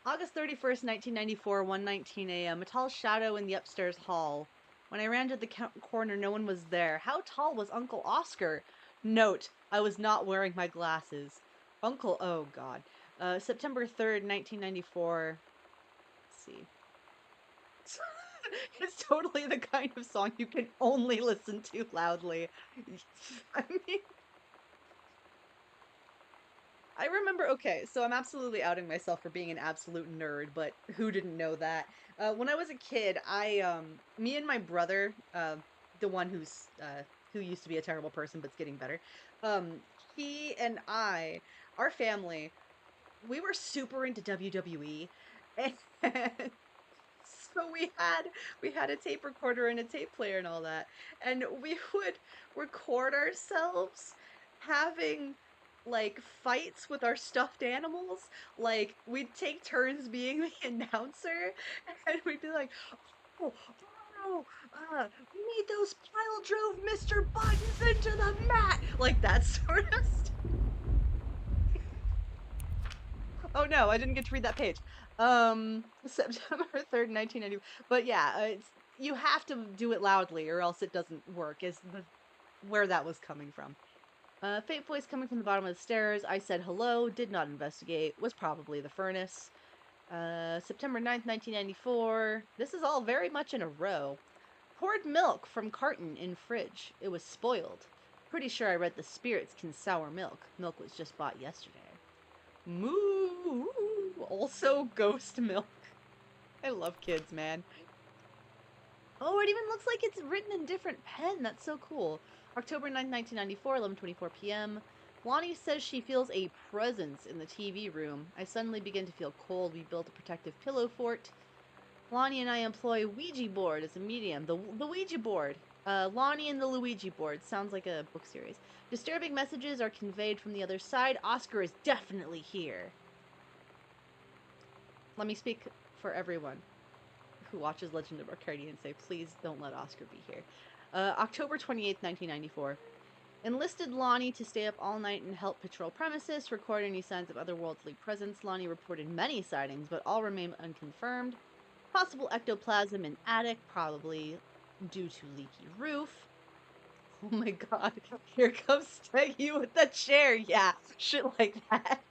Speaker 1: August 31st, 1994, 1:19 a.m. A tall shadow in the upstairs hall. When I ran to the corner, no one was there. How tall was Uncle Oscar? Note, I was not wearing my glasses. Uncle, oh god. September 3rd, 1994. Let's see. It's totally the kind of song you can only listen to loudly. I mean, I remember, okay, so I'm absolutely outing myself for being an absolute nerd, but who didn't know that? When I was a kid, me and my brother, the one who used to be a terrible person but's getting better, he and our family, we were super into WWE, and so we had a tape recorder and a tape player and all that, and we would record ourselves having like fights with our stuffed animals. Like we'd take turns being the announcer, and we'd be like, "Oh, no, we need those pile drove Mr. Buttons into the mat," like that sort of stuff. Oh no, I didn't get to read that page. September 3rd, 1990. But yeah, you have to do it loudly or else it doesn't work, is where that was coming from. Faint voice coming from the bottom of the stairs. I said hello, did not investigate, was probably the furnace. September 9th, 1994. This is all very much in a row. Poured milk from carton in fridge. It was spoiled. Pretty sure I read the spirits can sour milk. Milk was just bought yesterday. Moo! Also ghost milk. I love kids, man. Oh, it even looks like it's written in different pen. That's so cool. October 9th, 1994, 11:24 p.m. Lonnie says she feels a presence in the TV room. I suddenly begin to feel cold. We built a protective pillow fort. Lonnie and I employ Ouija board as a medium. The Ouija board. Lonnie and the Luigi board. Sounds like a book series. Disturbing messages are conveyed from the other side. Oscar is definitely here. Let me speak for everyone who watches Legend of Arcadia and say, please don't let Oscar be here. October 28th, 1994. Enlisted Lonnie to stay up all night and help patrol premises, record any signs of otherworldly presence. Lonnie reported many sightings, but all remain unconfirmed. Possible ectoplasm in attic, probably due to leaky roof. Oh my god, here comes Steggy with the chair. Yeah, shit like that.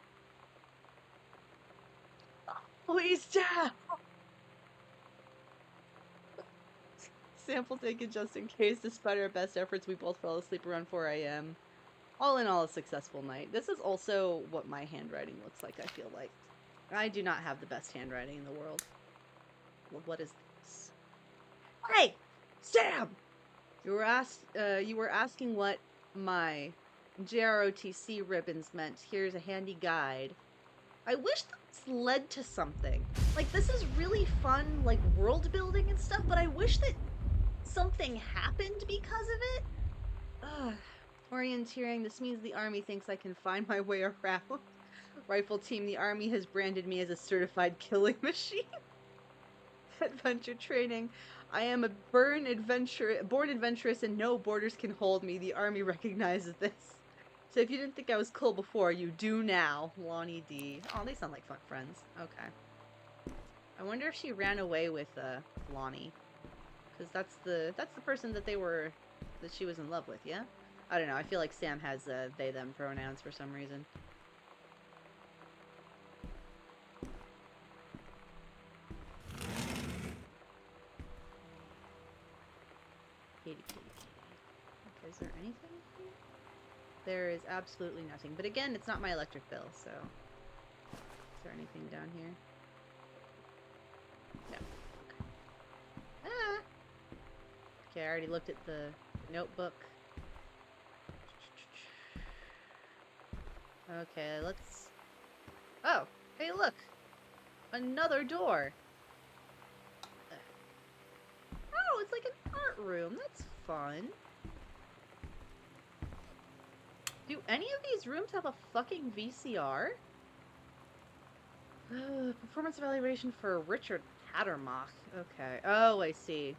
Speaker 1: Please, Dad. Sample taken just in case. Despite our best efforts, we both fell asleep around 4 a.m. All in all, a successful night. This is also what my handwriting looks like, I feel like. I do not have the best handwriting in the world. Well, what is this? Hey! Sam! You were asking what my JROTC ribbons meant. Here's a handy guide. I wish this led to something. Like, this is really fun, like, world building and stuff, but I wish that something happened because of it. Ugh. Orienteering, this means the army thinks I can find my way around. Rifle team, the army has branded me as a certified killing machine. Adventure training, I am a born adventurous and no borders can hold me. The army recognizes this. So if you didn't think I was cool before, you do now. Lonnie D. Oh, they sound like fun friends. Okay. I wonder if she ran away with Lonnie. Because that's the person that she was in love with, yeah? I don't know, I feel like Sam has they, them pronouns for some reason. Katie. Okay, is there anything here? There is absolutely nothing. But again, it's not my electric bill, so... Is there anything down here? No. Okay. Ah! Okay, I already looked at the notebook. Okay, let's... Oh! Hey, look! Another door! Oh, it's like an art room. That's fun. Do any of these rooms have a fucking VCR? Performance evaluation for Richard Hattermach. Okay. Oh, I see.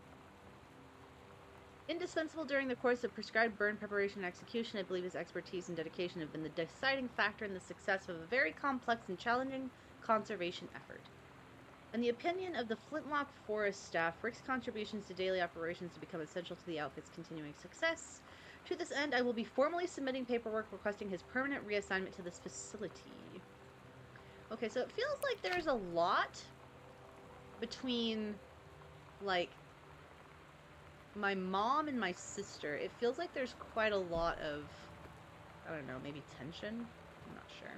Speaker 1: Indispensable during the course of prescribed burn preparation and execution, I believe his expertise and dedication have been the deciding factor in the success of a very complex and challenging conservation effort. In the opinion of the Flintlock Forest staff, Rick's contributions to daily operations have become essential to the outfit's continuing success. To this end, I will be formally submitting paperwork requesting his permanent reassignment to this facility. Okay, so it feels like there's a lot between, like, my mom and my sister. It feels like there's quite a lot of, I don't know, maybe tension? I'm not sure.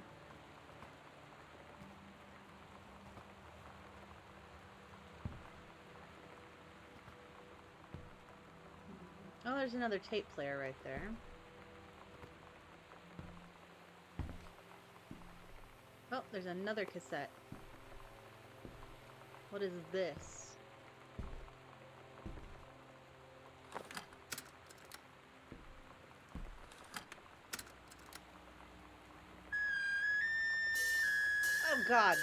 Speaker 1: Oh, there's another tape player right there. Oh, there's another cassette. What is this? Oh, God.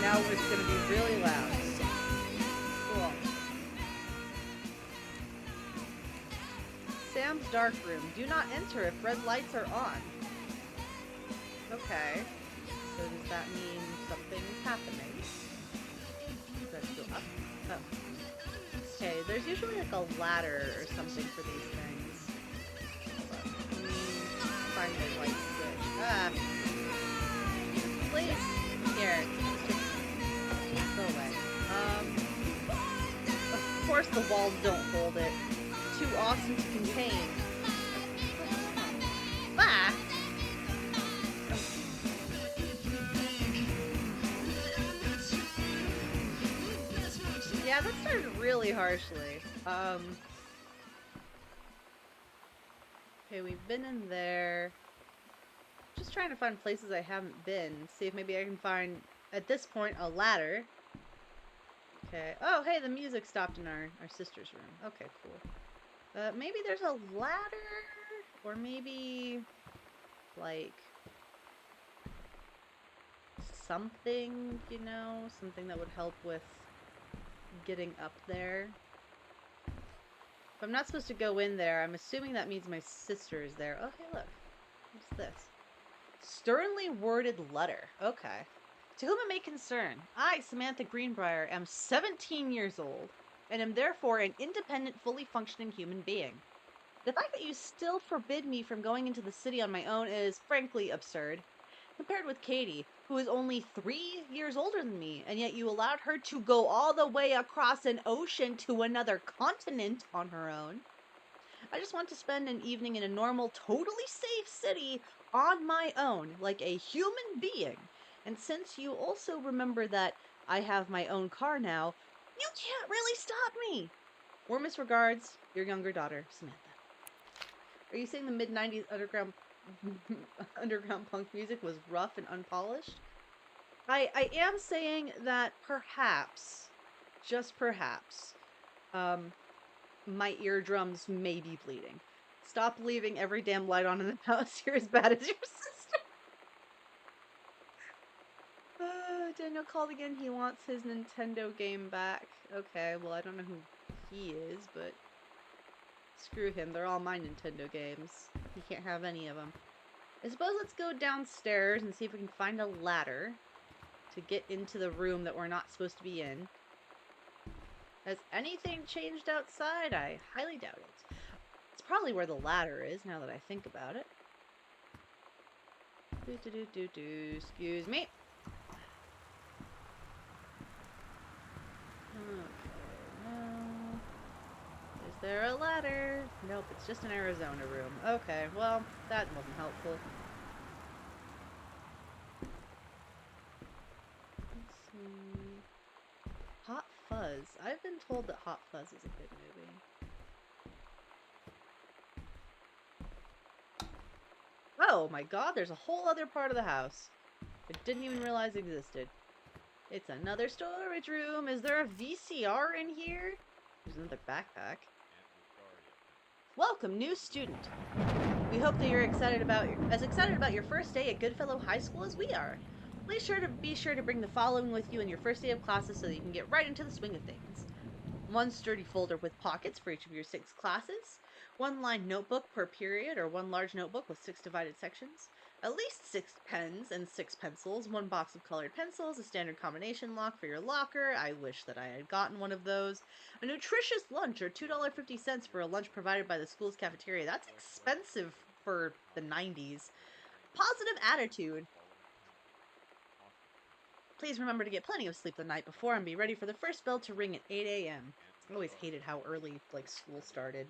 Speaker 1: Now it's going to be really loud. Cool. Sam Sam's dark room. Do not enter if red lights are on. Okay. So does that mean something's happening? Let's go up. Oh. Okay, there's usually like a ladder or something for these things. Hold on. Let me find the light switch. Ah! Please! Here. Just go away. Of course the walls don't hold it. Too awesome to contain. Ah! Yeah, that started really harshly. Okay, we've been in there. Just trying to find places I haven't been. See if maybe I can find, at this point, a ladder. Okay. Oh, hey, the music stopped in our sister's room. Okay, cool. Maybe there's a ladder? Or maybe, like, something, you know? Something that would help with getting up there. If I'm not supposed to go in there, I'm assuming that means my sister is there. Oh, hey, look. What's this? Sternly worded letter. Okay. To whom it may concern, I, Samantha Greenbrier, am 17 years old, and am therefore an independent, fully functioning human being. The fact that you still forbid me from going into the city on my own is frankly absurd. Compared with Katie, who is only 3 years older than me, and yet you allowed her to go all the way across an ocean to another continent on her own. I just want to spend an evening in a normal, totally safe city on my own, like a human being. And since you also remember that I have my own car now, you can't really stop me. Warmest regards, your younger daughter, Samantha. Are you saying the mid-90s underground punk music was rough and unpolished? I am saying that perhaps, just perhaps, my eardrums may be bleeding. Stop leaving every damn light on in the house. You're as bad as your sister. Daniel called again. He wants his Nintendo game back. Okay, well, I don't know who he is, but screw him. They're all my Nintendo games. He can't have any of them. I suppose let's go downstairs and see if we can find a ladder to get into the room that we're not supposed to be in. Has anything changed outside? I highly doubt it. It's probably where the ladder is, now that I think about it. Excuse me. Okay, no. Is there a ladder? Nope, it's just an Arizona room. Okay, well, that wasn't helpful. Let's see. Hot Fuzz. I've been told that Hot Fuzz is a good movie. Oh my god, there's a whole other part of the house I didn't even realize existed. It's another storage room. Is there a VCR in here? There's another backpack. Welcome, new student. We hope that you're excited about your first day at Goodfellow High School as we are. Be sure to bring the following with you on your first day of classes so that you can get right into the swing of things. One sturdy folder with pockets for each of your 6 classes, 1 lined notebook per period or 1 large notebook with 6 divided sections, at least 6 pens and 6 pencils, 1 box of colored pencils, a standard combination lock for your locker. I wish that I had gotten one of those. A nutritious lunch, or $2.50 for a lunch provided by the school's cafeteria. That's expensive for the 90s. Positive attitude. Please remember to get plenty of sleep the night before and be ready for the first bell to ring at 8 a.m. I always hated how early, school started.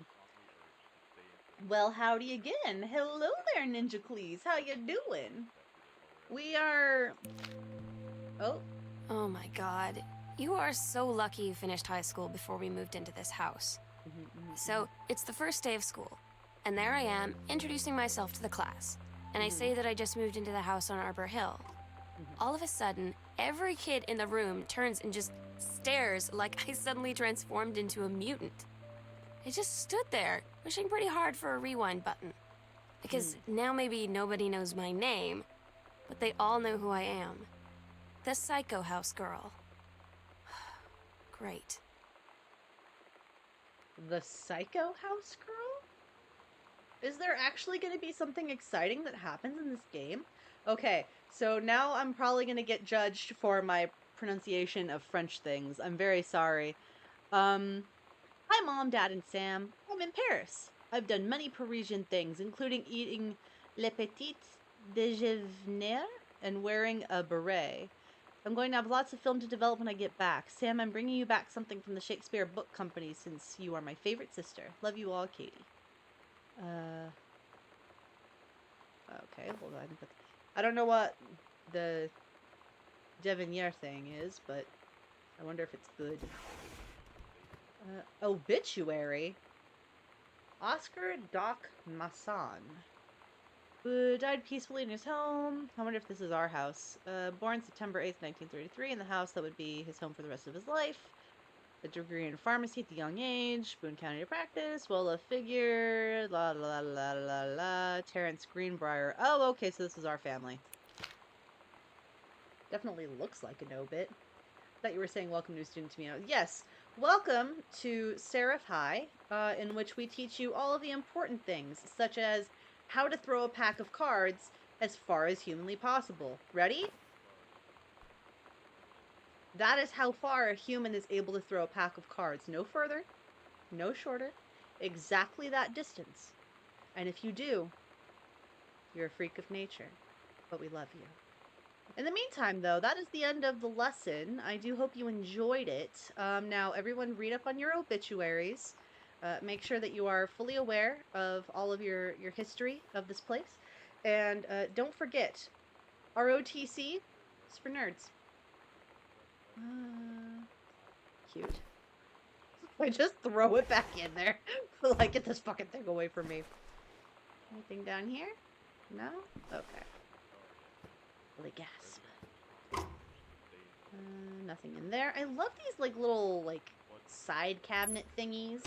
Speaker 1: Well, howdy again. Hello there, Ninjacles. How you doing? We are... Oh.
Speaker 3: Oh my god. You are so lucky you finished high school before we moved into this house. So, it's the first day of school. And there I am, introducing myself to the class. And I say that I just moved into the house on Arbor Hill. All of a sudden, every kid in the room turns and just stares like I suddenly transformed into a mutant. I just stood there, wishing pretty hard for a rewind button. Because now maybe nobody knows my name, but they all know who I am. The Psycho House Girl. Great.
Speaker 1: The Psycho House Girl? Is there actually going to be something exciting that happens in this game? Okay, so now I'm probably going to get judged for my pronunciation of French things. I'm very sorry. Hi, Mom, Dad, and Sam. I'm in Paris. I've done many Parisian things, including eating le petit déjeuner and wearing a beret. I'm going to have lots of film to develop when I get back. Sam, I'm bringing you back something from the Shakespeare Book Company since you are my favorite sister. Love you all, Katie. Okay, hold on. I don't know what the Devonier thing is, but I wonder if it's good. Obituary? Oscar Doc Masson. Who died peacefully in his home. I wonder if this is our house. Born September 8th, 1933, in the house that would be his home for the rest of his life. A degree in pharmacy at the young age. Boone County to practice. Well-loved figure. La la la la la. Terrence Greenbrier. Oh, okay, so this is our family. Definitely looks like an obit. I thought you were saying welcome new student to me. Yes, welcome to Seraph High, in which we teach you all of the important things, such as how to throw a pack of cards as far as humanly possible. Ready? That is how far a human is able to throw a pack of cards. No further, no shorter, exactly that distance. And if you do, you're a freak of nature, but we love you. In the meantime, though, that is the end of the lesson. I do hope you enjoyed it. Now, everyone read up on your obituaries. Make sure that you are fully aware of all of your history of this place. And don't forget, ROTC is for nerds. Cute. I just throw it back in there. Like, get this fucking thing away from me. Anything down here? No? Okay. Holy gasp. Nothing in there. I love these, like, little, like, side cabinet thingies.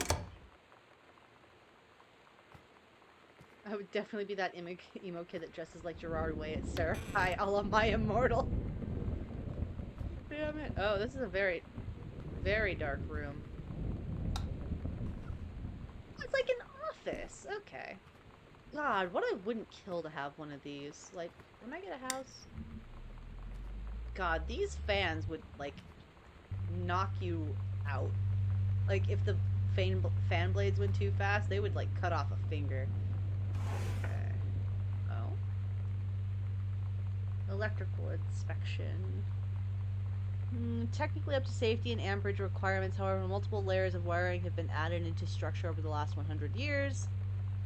Speaker 1: I would definitely be that emo kid that dresses like Gerard Way at Sarah High, a la My Immortal. Damn it. Oh, this is a very, very dark room. It's like an office. Okay. God, what I wouldn't kill to have one of these. Like, when I get a house... God, these fans would, like, knock you out. Like, if the fan blades went too fast, they would, like, cut off a finger. Okay. Oh. Electrical inspection. Technically up to safety and amperage requirements, however, multiple layers of wiring have been added into structure over the last 100 years.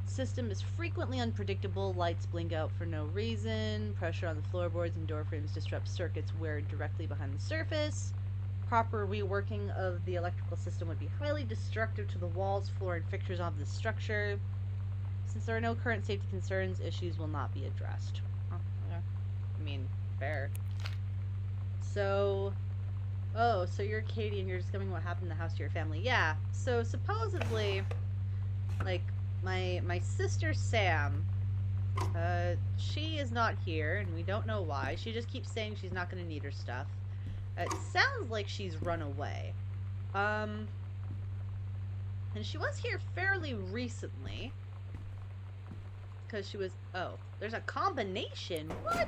Speaker 1: System is frequently unpredictable. Lights blink out for no reason. Pressure on the floorboards and door frames disrupts circuits wired directly behind the surface. Proper reworking of the electrical system would be highly destructive to the walls, floor, and fixtures of the structure. Since there are no current safety concerns, issues will not be addressed. Oh, yeah. I mean, fair. So... Oh, so you're Katie and you're discovering what happened in the house to your family. Yeah, so supposedly, like, my sister Sam, she is not here, and we don't know why. She just keeps saying she's not going to need her stuff. It sounds like she's run away. And she was here fairly recently. Because she was... Oh, there's a combination? What?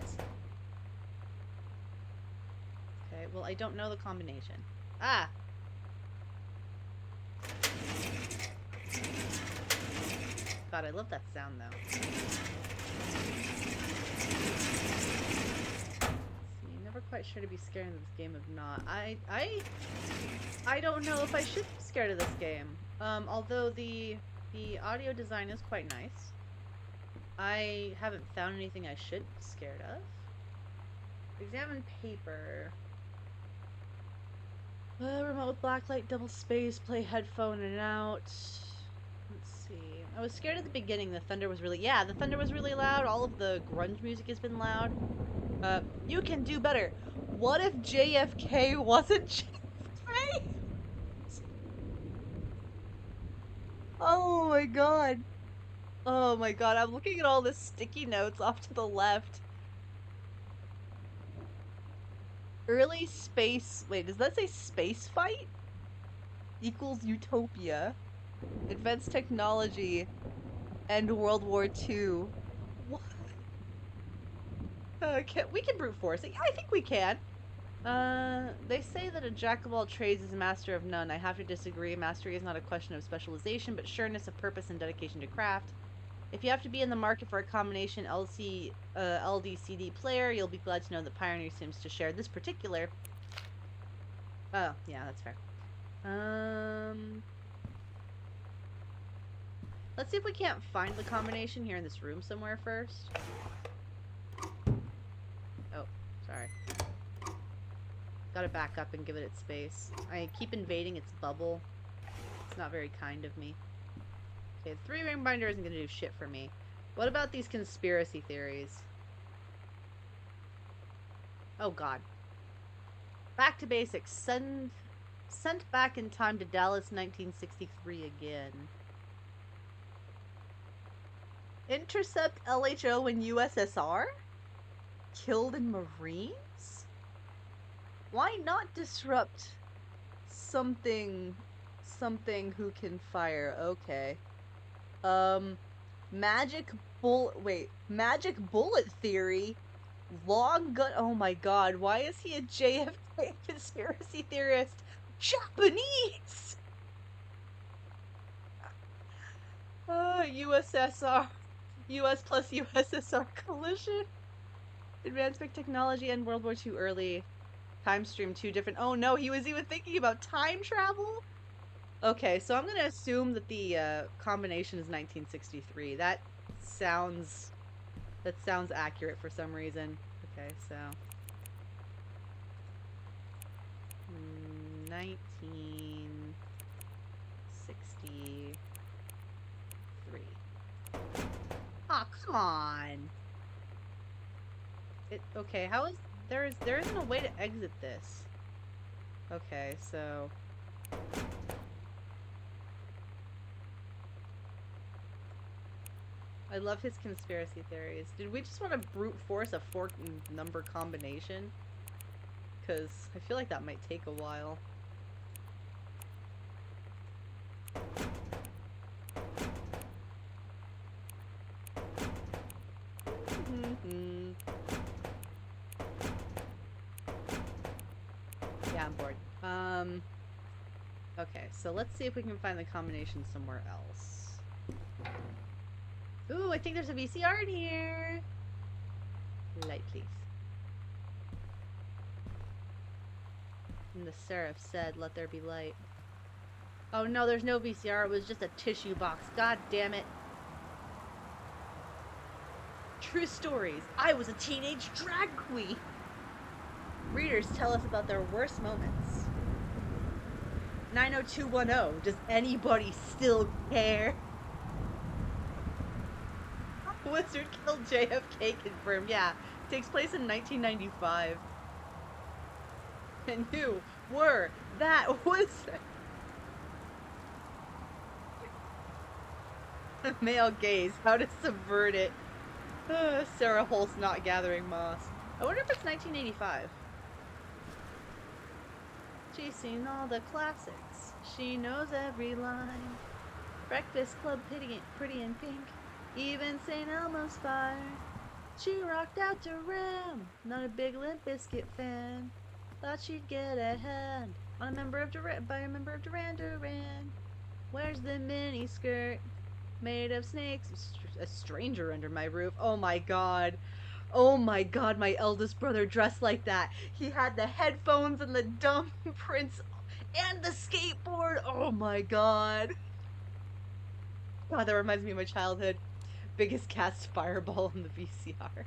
Speaker 1: Okay, well, I don't know the combination. Ah! God, I love that sound, though. I'm never quite sure to be scared of this game if not. I don't know if I should be scared of this game. Although the audio design is quite nice. I haven't found anything I should be scared of. Examine paper. Remote with blacklight, double space, play headphone in and out. Let's see. I was scared at the beginning. The thunder was really... Yeah, the thunder was really loud. All of the grunge music has been loud. You can do better. What if JFK wasn't JFK? Oh my god. Oh my god, I'm looking at all the sticky notes off to the left. Early space... Wait, does that say space fight? Equals utopia. Advanced technology End World War II. What? We can brute force it. Yeah, I think we can. They say that a jack of all trades is a master of none. I have to disagree. Mastery is not a question of specialization, but sureness of purpose and dedication to craft. If you have to be in the market for a combination LDCD player, you'll be glad to know that Pioneer seems to share this particular. Oh, yeah, that's fair. Let's see if we can't find the combination here in this room somewhere first. Oh, sorry. Gotta back up and give it its space. I keep invading its bubble. It's not very kind of me. Okay, the 3-ring binder isn't gonna do shit for me. What about these conspiracy theories? Oh god. Back to basics. Sent back in time to Dallas 1963 again. Intercept LHO in USSR? Killed in Marines? Why not disrupt something who can fire? Okay. Magic bullet theory? Long gun. Oh my god, why is he a JFK conspiracy theorist? Japanese! USSR. US plus USSR collision. Advancement technology and World War II early. Time stream 2 different. Oh no, he was even thinking about time travel? Okay, so I'm gonna assume that the combination is 1963. That sounds accurate for some reason. Okay, so 1963. Ah, come on. Okay, how is there isn't a way to exit this. Okay, so I love his conspiracy theories. Did we just want to brute force a 4-number combination? Because I feel like that might take a while. Yeah, I'm bored. Okay, so let's see if we can find the combination somewhere else. Ooh, I think there's a VCR in here! Light, please. And the seraph said, "Let there be light." Oh no, there's no VCR, it was just a tissue box. God damn it. True stories. I was a teenage drag queen. Readers tell us about their worst moments. 90210. Does anybody still care? Wizard killed JFK confirmed. Yeah, takes place in 1995. And who were that wizard? Male gaze. How to subvert it. Sarah Holt's not gathering moss. I wonder if it's 1985. She's seen all the classics. She knows every line. Breakfast Club, Pretty in Pink. Even St. Elmo's Fire. She rocked out to Ram. Not a big Limp Bizkit fan. Thought she'd get ahead by a member of Duran Duran. Where's the mini skirt? Made of snakes. A stranger under my roof. Oh my god. Oh my god, my eldest brother dressed like that. He had the headphones and the dumb prints and the skateboard. Oh my god. God, that reminds me of my childhood. Biggest cast fireball in the VCR.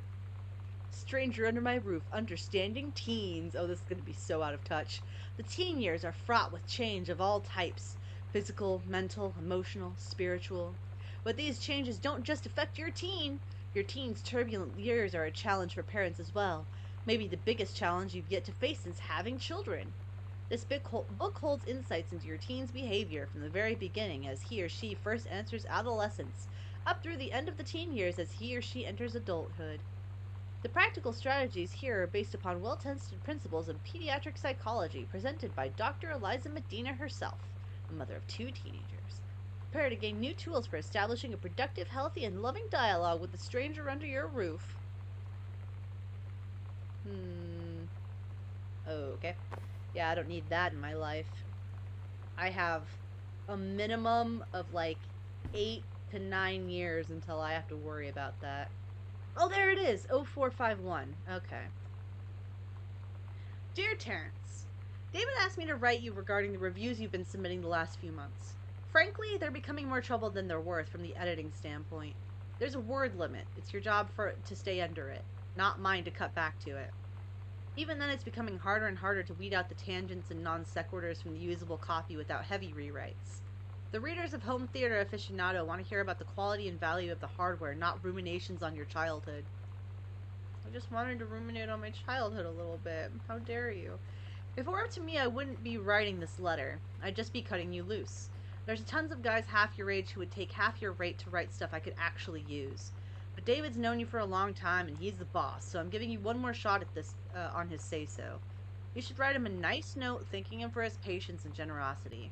Speaker 1: Stranger under my roof, understanding teens. Oh, this is going to be so out of touch. The teen years are fraught with change of all types. Physical, mental, emotional, spiritual. But these changes don't just affect your teen. Your teen's turbulent years are a challenge for parents as well. Maybe the biggest challenge you've yet to face since having children. This book holds insights into your teen's behavior from the very beginning as he or she first enters adolescence, up through the end of the teen years as he or she enters adulthood. The practical strategies here are based upon well-tested principles of pediatric psychology presented by Dr. Eliza Medina herself, a mother of 2 teenagers. Prepare to gain new tools for establishing a productive, healthy, and loving dialogue with the stranger under your roof. Okay. Yeah, I don't need that in my life. I have a minimum of like 8 to 9 years until I have to worry about that. Oh, there it is. 0451. Okay. Dear Terrence, David asked me to write you regarding the reviews you've been submitting the last few months. Frankly, they're becoming more trouble than they're worth from the editing standpoint. There's a word limit. It's your job to stay under it, not mine to cut back to it. Even then, it's becoming harder and harder to weed out the tangents and non sequiturs from the usable copy without heavy rewrites. The readers of Home Theater Aficionado want to hear about the quality and value of the hardware, not ruminations on your childhood. I just wanted to ruminate on my childhood a little bit. How dare you? If it were up to me, I wouldn't be writing this letter. I'd just be cutting you loose. There's tons of guys half your age who would take half your rate to write stuff I could actually use. But David's known you for a long time, and he's the boss, so I'm giving you one more shot at this on his say-so. You should write him a nice note thanking him for his patience and generosity.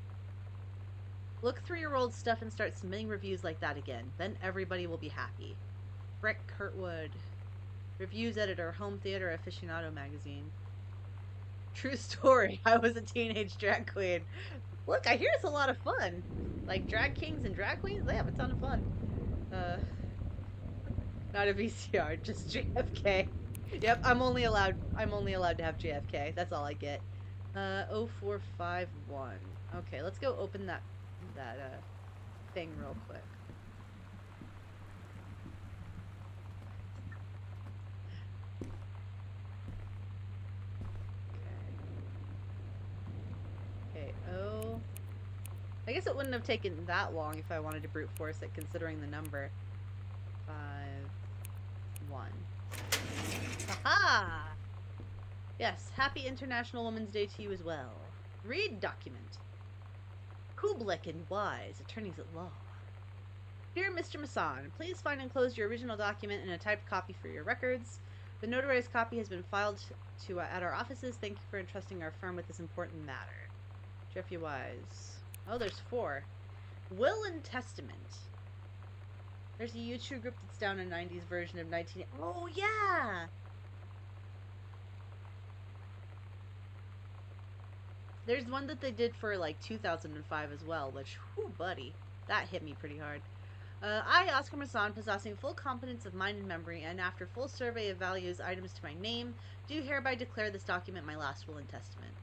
Speaker 1: Look through your old stuff and start submitting reviews like that again. Then everybody will be happy. Brett Kurtwood, Reviews Editor, Home Theater Aficionado Magazine. True story. I was a teenage drag queen. Look, I hear it's a lot of fun. Like drag kings and drag queens, they have a ton of fun. Not a VCR, just JFK. Yep, I'm only allowed to have JFK. That's all I get. 0451. Okay, let's go open that thing real quick. Okay, I guess it wouldn't have taken that long if I wanted to brute force it, considering the number. 5-1. Haha! Yes, happy International Women's Day to you as well. Read document. Kublik and Wise, attorneys at law. Dear Mr. Masson, please find enclosed your original document and a typed copy for your records. The notarized copy has been filed at our offices. Thank you for entrusting our firm with this important matter. Jeffrey Wise. Oh, there's 4. Will and Testament. There's a YouTube group that's down a 90s version of 19... Oh, yeah! There's one that they did for, like, 2005 as well, which, whew, buddy, that hit me pretty hard. I, Oscar Masson, possessing full competence of mind and memory, and after full survey of values items to my name, do hereby declare this document my last will and testament.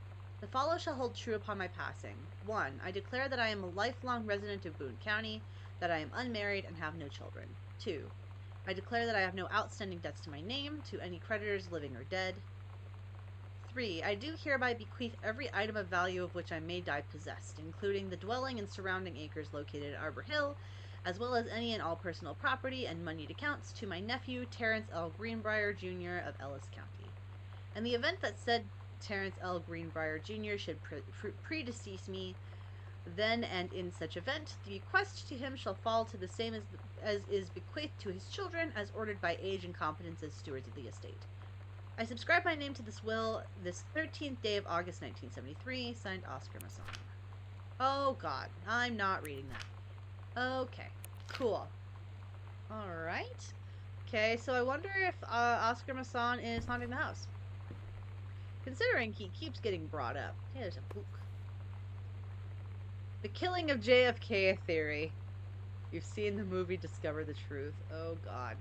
Speaker 1: The follow shall hold true upon my passing. 1. I declare that I am a lifelong resident of Boone County, that I am unmarried and have no children. 2. I declare that I have no outstanding debts to my name, to any creditors living or dead. 3. I do hereby bequeath every item of value of which I may die possessed, including the dwelling and surrounding acres located at Arbor Hill, as well as any and all personal property and moneyed accounts, to my nephew, Terrence L. Greenbrier, Jr. of Ellis County. In the event that said Terrence L. Greenbrier, Jr. should predecease me, then and in such event, the bequest to him shall fall to the same as is bequeathed to his children, as ordered by age and competence as stewards of the estate. I subscribe my name to this will this 13th day of August 1973, signed Oscar Masson. Oh god, I'm not reading that. Okay, cool. Alright. Okay, so I wonder if Oscar Masson is haunting the house. Considering he keeps getting brought up. Hey, there's a book. The killing of JFK theory. You've seen the movie Discover the Truth. Oh god.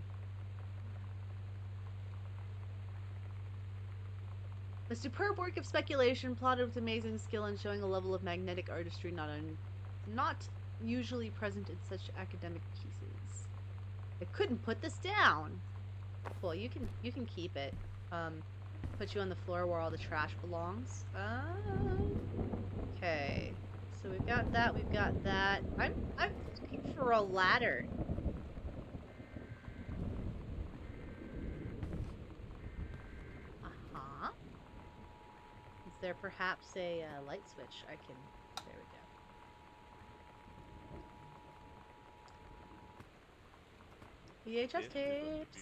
Speaker 1: A superb work of speculation, plotted with amazing skill and showing a level of magnetic artistry not usually present in such academic pieces. I couldn't put this down. Cool, you can keep it. Put you on the floor where all the trash belongs. Okay. So we've got that, we've got that. I'm looking for a ladder. Uh-huh. Is there perhaps a light switch I can... There we go. VHS tapes.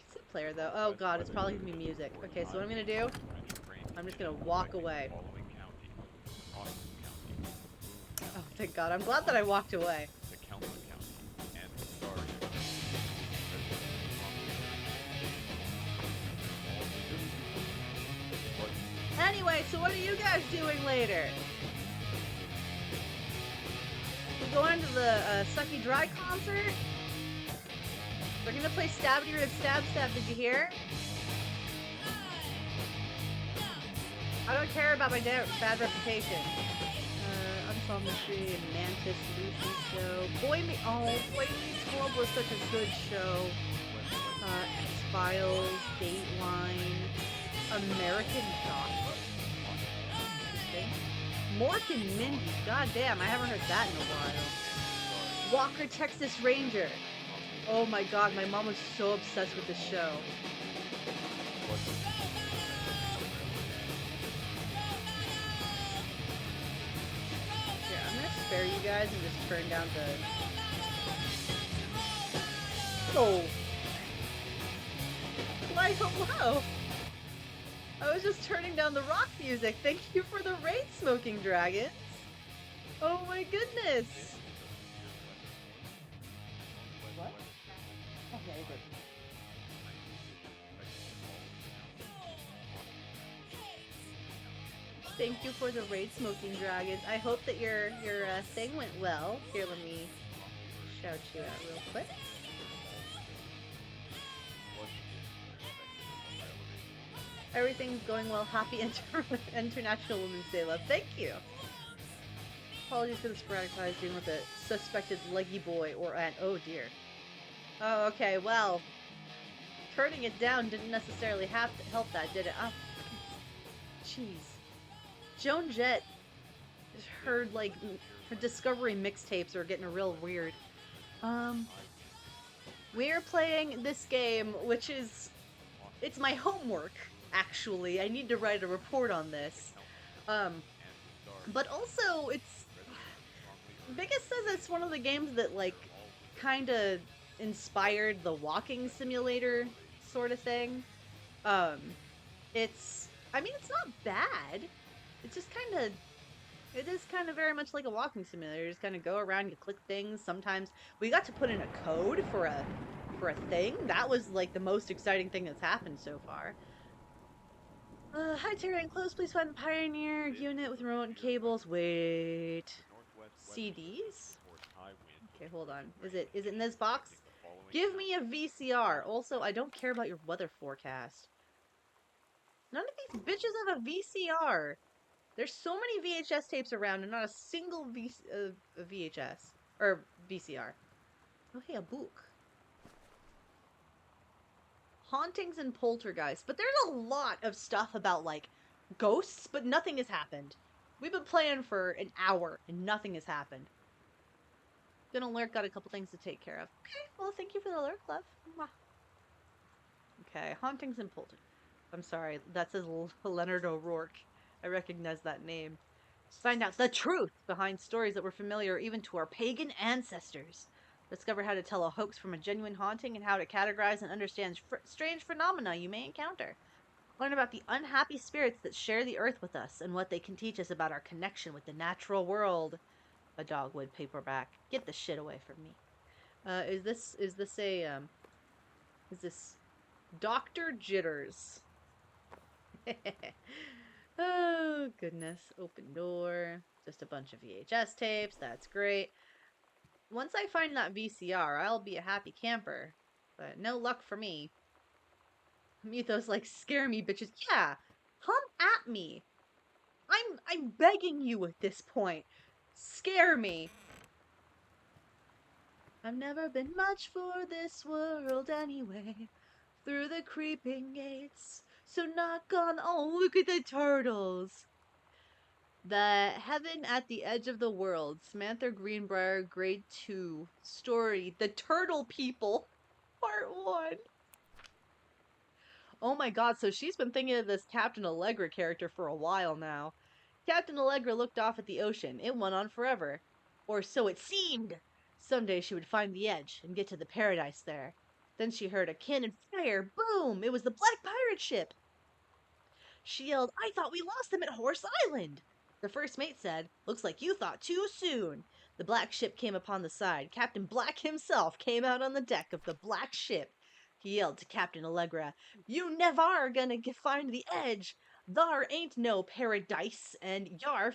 Speaker 1: Cassette player though. Oh god, it's probably gonna be music. Okay, so what I'm gonna do, I'm just gonna walk away. Oh, thank God. I'm glad that I walked away.
Speaker 5: The County and starring
Speaker 1: Anyway, so what are you guys doing later? We going to the Sucky Dry concert? We're gonna play Stabby Rib Stab Stab, did you hear? I don't care about my bad reputation. Unsolved and Mantis, Lucy Show. Boy Meets World was such a good show. X-Files, Dateline, American Gossip. Interesting. Mork and Mindy. God damn, I haven't heard that in a while. Walker, Texas Ranger. Oh my god, my mom was so obsessed with this show. Here, I'm gonna spare you guys and just turn down the... Oh! Why, hello! I was just turning down the rock music. Thank you for the raid, Smoking Dragons! Oh my goodness! What? Okay, good. Thank you for the raid, Smoking Dragons. I hope that your thing went well. Here, let me shout you out real quick. Everything's going well. Happy International Women's Day, love. Thank you. Apologies for the sporadic ties dealing with a suspected leggy boy or an... Oh dear. Oh, okay, well, turning it down didn't necessarily have to help that, did it? Oh, jeez. Joan Jett, her Discovery mixtapes are getting real weird. We're playing this game, which is... It's my homework, actually. I need to write a report on this. But also, it's... Biggest says it's one of the games that, kinda inspired the walking simulator sort of thing. It's not bad. It's just it is kind of very much like a walking simulator. You just kind of go around, you click things. Sometimes we got to put in a code for a thing. That was the most exciting thing that's happened so far. Hi Terry and Close, please find the Pioneer unit with remote and cables. Wait. CDs? Okay, hold on. Is it in this box? Give me a VCR. Also, I don't care about your weather forecast. None of these bitches have a VCR. There's so many VHS tapes around and not a single VHS. Or VCR. Oh, hey, a book. Hauntings and poltergeists. But there's a lot of stuff about, ghosts, but nothing has happened. We've been playing for an hour and nothing has happened. Good alert, got a couple things to take care of. Okay, well, thank you for the alert, love. Mwah. Okay, hauntings and poltergeists. I'm sorry, that says Leonard O'Rourke. I recognize that name. Find out the truth behind stories that were familiar even to our pagan ancestors. Discover how to tell a hoax from a genuine haunting and how to categorize and understand strange phenomena you may encounter. Learn about the unhappy spirits that share the earth with us and what they can teach us about our connection with the natural world. A dogwood paperback. Get the shit away from me. Is this Dr. Jitters? Oh, goodness. Open door. Just a bunch of VHS tapes. That's great. Once I find that VCR, I'll be a happy camper. But no luck for me. Mythos scare me, bitches. Yeah, come at me. I'm begging you at this point. Scare me. I've never been much for this world anyway. Through the creeping gates. So knock on. Oh, look at the turtles. The Heaven at the Edge of the World. Samantha Greenbrier, Grade 2. Story. The Turtle People. Part 1. Oh my god, so she's been thinking of this Captain Allegra character for a while now. Captain Allegra looked off at the ocean. It went on forever. Or so it seemed. Someday she would find the edge and get to the paradise there. Then she heard a cannon fire. Boom! It was the Black Pirate ship. She yelled, I thought we lost them at Horse Island. The first mate said, "Looks like you thought too soon." The black ship came upon the side. Captain Black himself came out on the deck of the black ship. He yelled to Captain Allegra, "You never are gonna find the edge. Thar ain't no paradise, and yar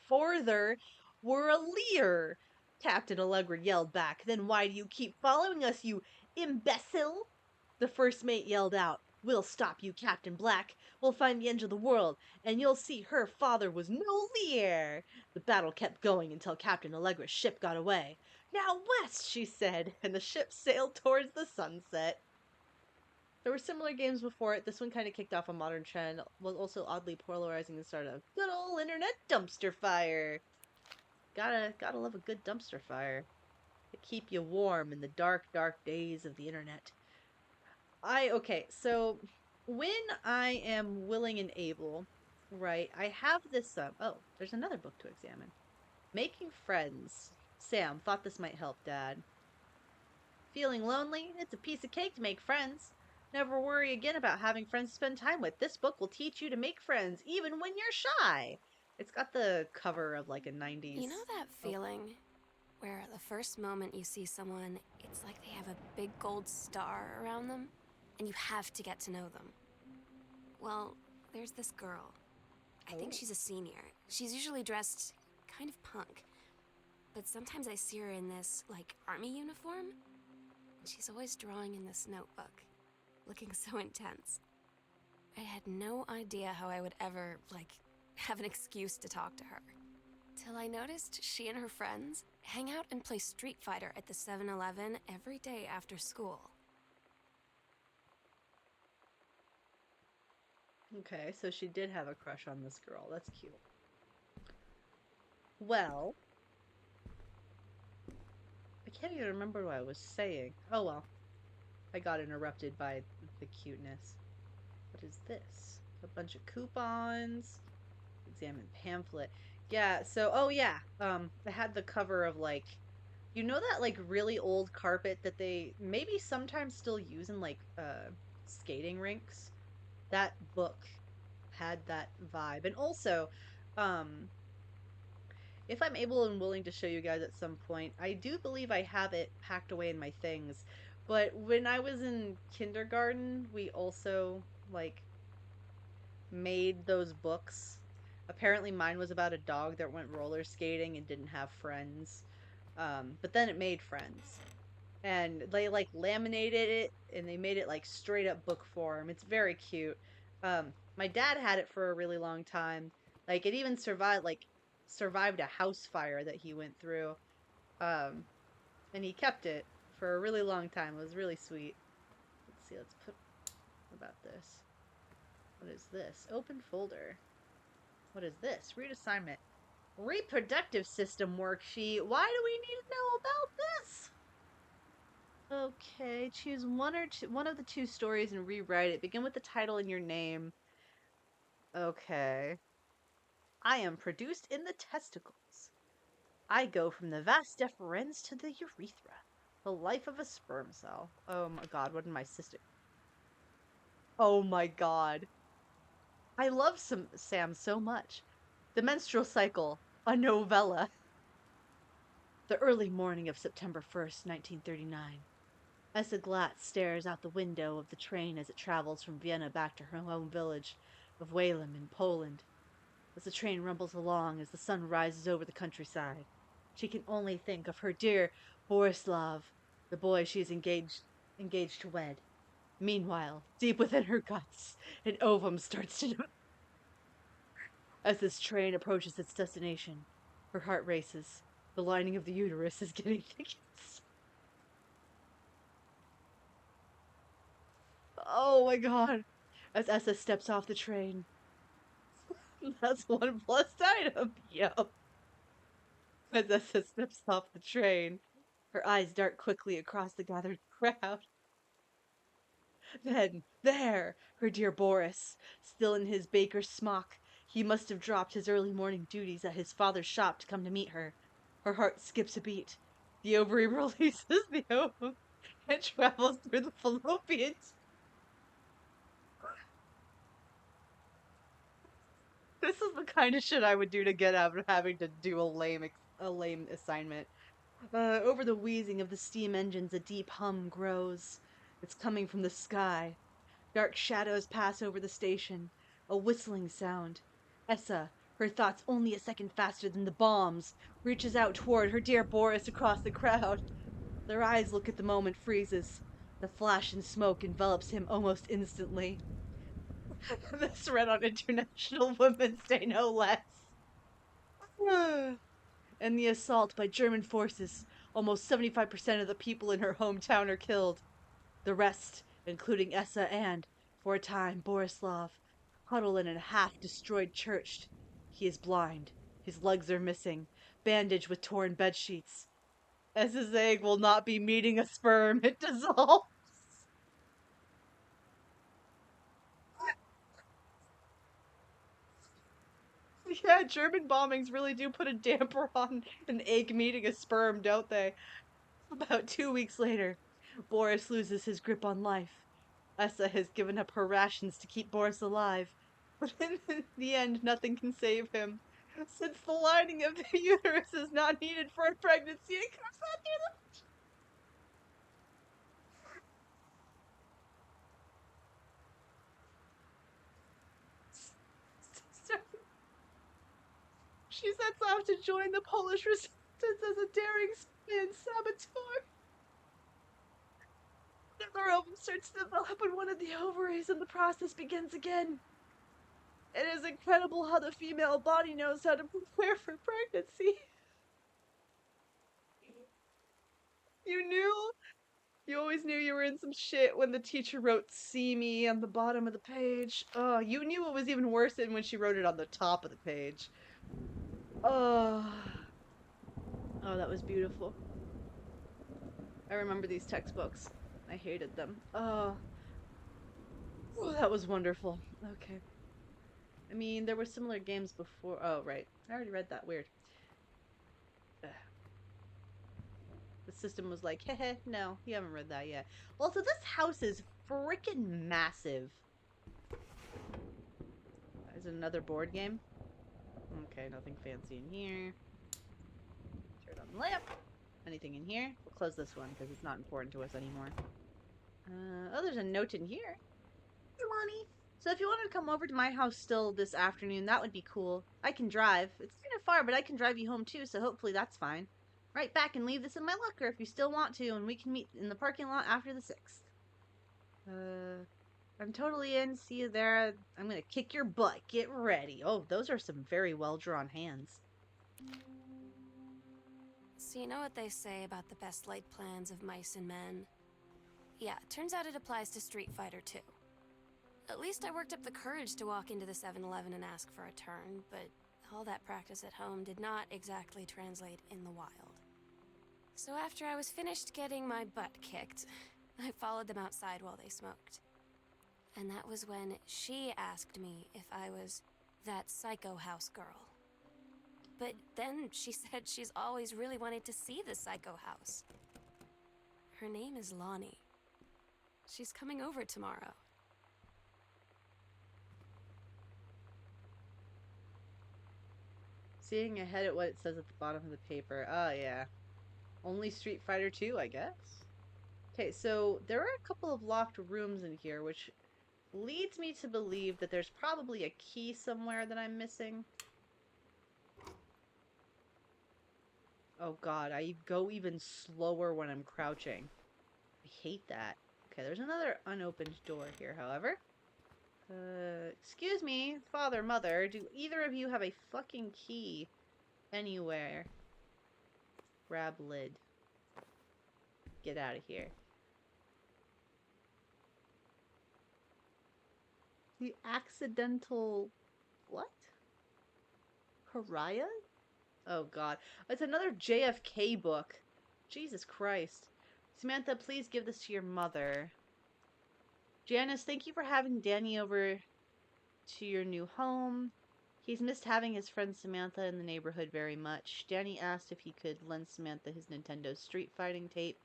Speaker 1: farther were a leer." Captain Allegra yelled back, "Then why do you keep following us, you imbecile?" The first mate yelled out, "We'll stop you, Captain Black. We'll find the end of the world, and you'll see her father was no leer." The battle kept going until Captain Allegra's ship got away. "Now west," she said, and the ship sailed towards the sunset. There were similar games before it. This one kind of kicked off a modern trend, was also oddly polarizing the start of good old internet dumpster fire. Gotta love a good dumpster fire. To keep you warm in the dark, dark days of the internet. Okay, so when I am willing and able, right, I have this oh, there's another book to examine. Making Friends. Sam thought this might help, Dad. Feeling lonely? It's a piece of cake to make friends. Never worry again about having friends to spend time with. This book will teach you to make friends even when you're shy. It's got the cover of like a 90s.
Speaker 3: You know that
Speaker 1: Oh,
Speaker 3: feeling where the first moment you see someone, it's like they have a big gold star around them, and you have to get to know them? Well, there's this girl. I think she's a senior. She's usually dressed kind of punk, but sometimes I see her in this, like, army uniform, and she's always drawing in this notebook, looking so intense. I had no idea how I would ever, like, have an excuse to talk to her. Till I noticed she and her friends hang out and play Street Fighter at the 7-Eleven every day after school.
Speaker 1: okay, so she did have a crush on this girl. That's cute. Well, I can't even remember what I was saying. Oh well. I got interrupted by the cuteness. What is this? A bunch of coupons. Examine pamphlet. Yeah, so oh yeah. I had the cover of like you know that like really old carpet that they maybe sometimes still use in like skating rinks? That book had that vibe. And also, um if I'm able and willing to show you guys at some point, I do believe I have it packed away in my things. But when I was in kindergarten, we also like made those books. Apparently mine was about a dog that went roller skating and didn't have friends. But then it made friends. And they like laminated it and they made it like straight up book form. It's very cute. My dad had it for a really long time. Like it even survived a house fire that he went through. Um, and he kept it for a really long time. It was really sweet. Let's see, let's put about this. What is this? Open folder. What is this? Read assignment. Reproductive system worksheet. Why do we need to know about this? Okay, choose one of the two stories and rewrite it. Begin with the title and your name. Okay. I am produced in the testicles. I go from the vas deferens to the urethra. The life of a sperm cell. Oh my god, what did my sister... Oh my god. I love Sam so much. The menstrual cycle. A novella. The early morning of September 1st, 1939. Essa Glatz stares out the window of the train as it travels from Vienna back to her home village of Walem in Poland. As the train rumbles along, as the sun rises over the countryside, she can only think of her dear Borislav, the boy she is engaged to wed. Meanwhile, deep within her guts, an ovum starts to... As this train approaches its destination, her heart races. The lining of the uterus is getting thick. Oh my god. As Essa steps off the train. That's one plus item. Yep. As Essa steps off the train, her eyes dart quickly across the gathered crowd. Then, there, her dear Boris, still in his baker's smock. He must have dropped his early morning duties at his father's shop to come to meet her. Her heart skips a beat. The ovary releases the ovum and travels through the fallopian This is the kind of shit I would do to get out of having to do a lame assignment. Over the wheezing of the steam engines, a deep hum grows. It's coming from the sky. Dark shadows pass over the station. A whistling sound. Essa, her thoughts only a second faster than the bombs, reaches out toward her dear Boris across the crowd. Their eyes look at the moment freezes. The flash and smoke envelops him almost instantly. This read on International Women's Day, no less. And the assault by German forces. Almost 75% of the people in her hometown are killed. The rest, including Essa and, for a time, Borislav, huddle in a half-destroyed church. He is blind. His legs are missing, bandaged with torn bedsheets. Essa's egg will not be meeting a sperm. It dissolves. Yeah, German bombings really do put a damper on an egg meeting a sperm, don't they? About 2 weeks later, Boris loses his grip on life. Essa has given up her rations to keep Boris alive, but in the end, nothing can save him. Since the lining of the uterus is not needed for a pregnancy, it comes out through the. She sets off to join the Polish resistance as a daring and saboteur. The ovum starts to develop in one of the ovaries, and the process begins again. It is incredible how the female body knows how to prepare for pregnancy. You knew? You always knew you were in some shit when the teacher wrote "see me" on the bottom of the page. Oh, you knew it was even worse than when she wrote it on the top of the page. Oh, oh, that was beautiful. I remember these textbooks. I hated them. Oh, that was wonderful. Okay. I mean, there were similar games before. Oh, right. I already read that. Weird. Ugh. The system was like, heh, no, you haven't read that yet. Also, this house is freaking massive. Is it another board game? Okay, nothing fancy in here. Turn on the lamp. Anything in here? We'll close this one because it's not important to us anymore. Oh, there's a note in here. Hey, Lonnie. So if you wanted to come over to my house still this afternoon, that would be cool. I can drive. It's kind of far, but I can drive you home too, so hopefully that's fine. Right back and leave this in my locker if you still want to, and we can meet in the parking lot after the 6th. I'm totally in. See you there. I'm gonna kick your butt. Get ready. Oh, those are some very well-drawn hands.
Speaker 3: So you know what they say about the best laid plans of mice and men? Yeah, turns out it applies to Street Fighter too. At least I worked up the courage to walk into the 7-Eleven and ask for a turn, but all that practice at home did not exactly translate in the wild. So after I was finished getting my butt kicked, I followed them outside while they smoked. And that was when she asked me if I was that psycho house girl. But then she said she's always really wanted to see the psycho house. Her name is Lonnie. She's coming over tomorrow.
Speaker 1: Seeing ahead at what it says at the bottom of the paper. Oh, yeah. Only Street Fighter 2, I guess? Okay, so there are a couple of locked rooms in here, which leads me to believe that there's probably a key somewhere that I'm missing. Oh god, I go even slower when I'm crouching. I hate that. Okay, there's another unopened door here, however. Excuse me, father, mother, do either of you have a fucking key anywhere? Grab lid. Get out of here. The accidental... what? Pariah? Oh god. It's another JFK book. Jesus Christ. Samantha, please give this to your mother. Janice, thank you for having Danny over to your new home. He's missed having his friend Samantha in the neighborhood very much. Danny asked if he could lend Samantha his Nintendo Street Fighting tape.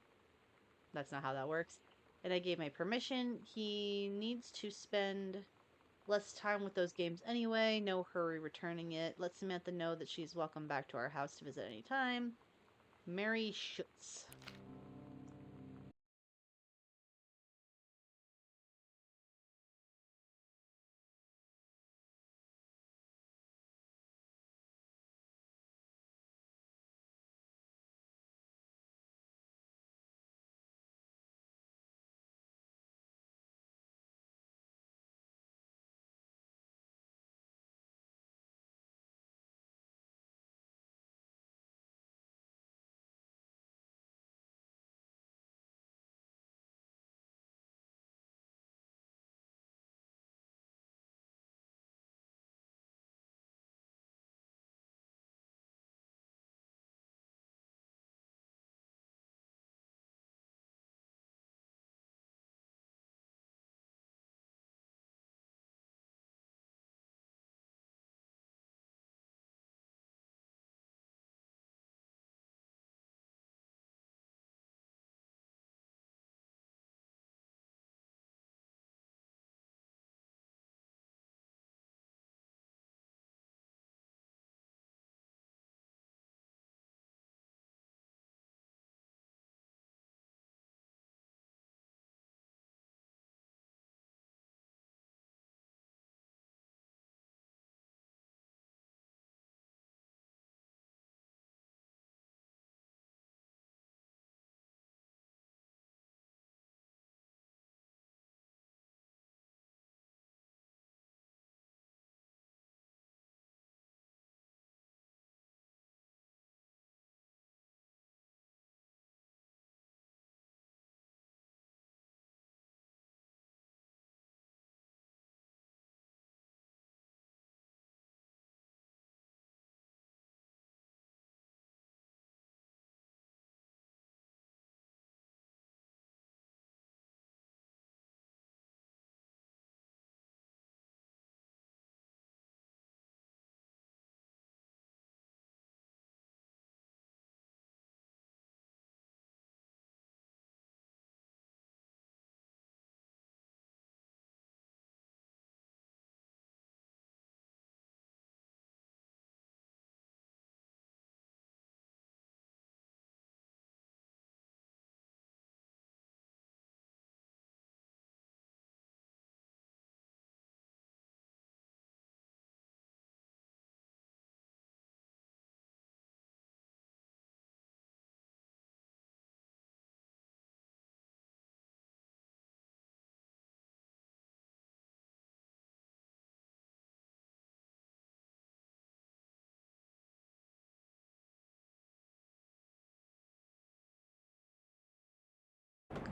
Speaker 1: That's not how that works. And I gave my permission. He needs to spend Less time with those games anyway. No hurry returning it. Let Samantha know that she's welcome back to our house to visit any time. Mary Schutz.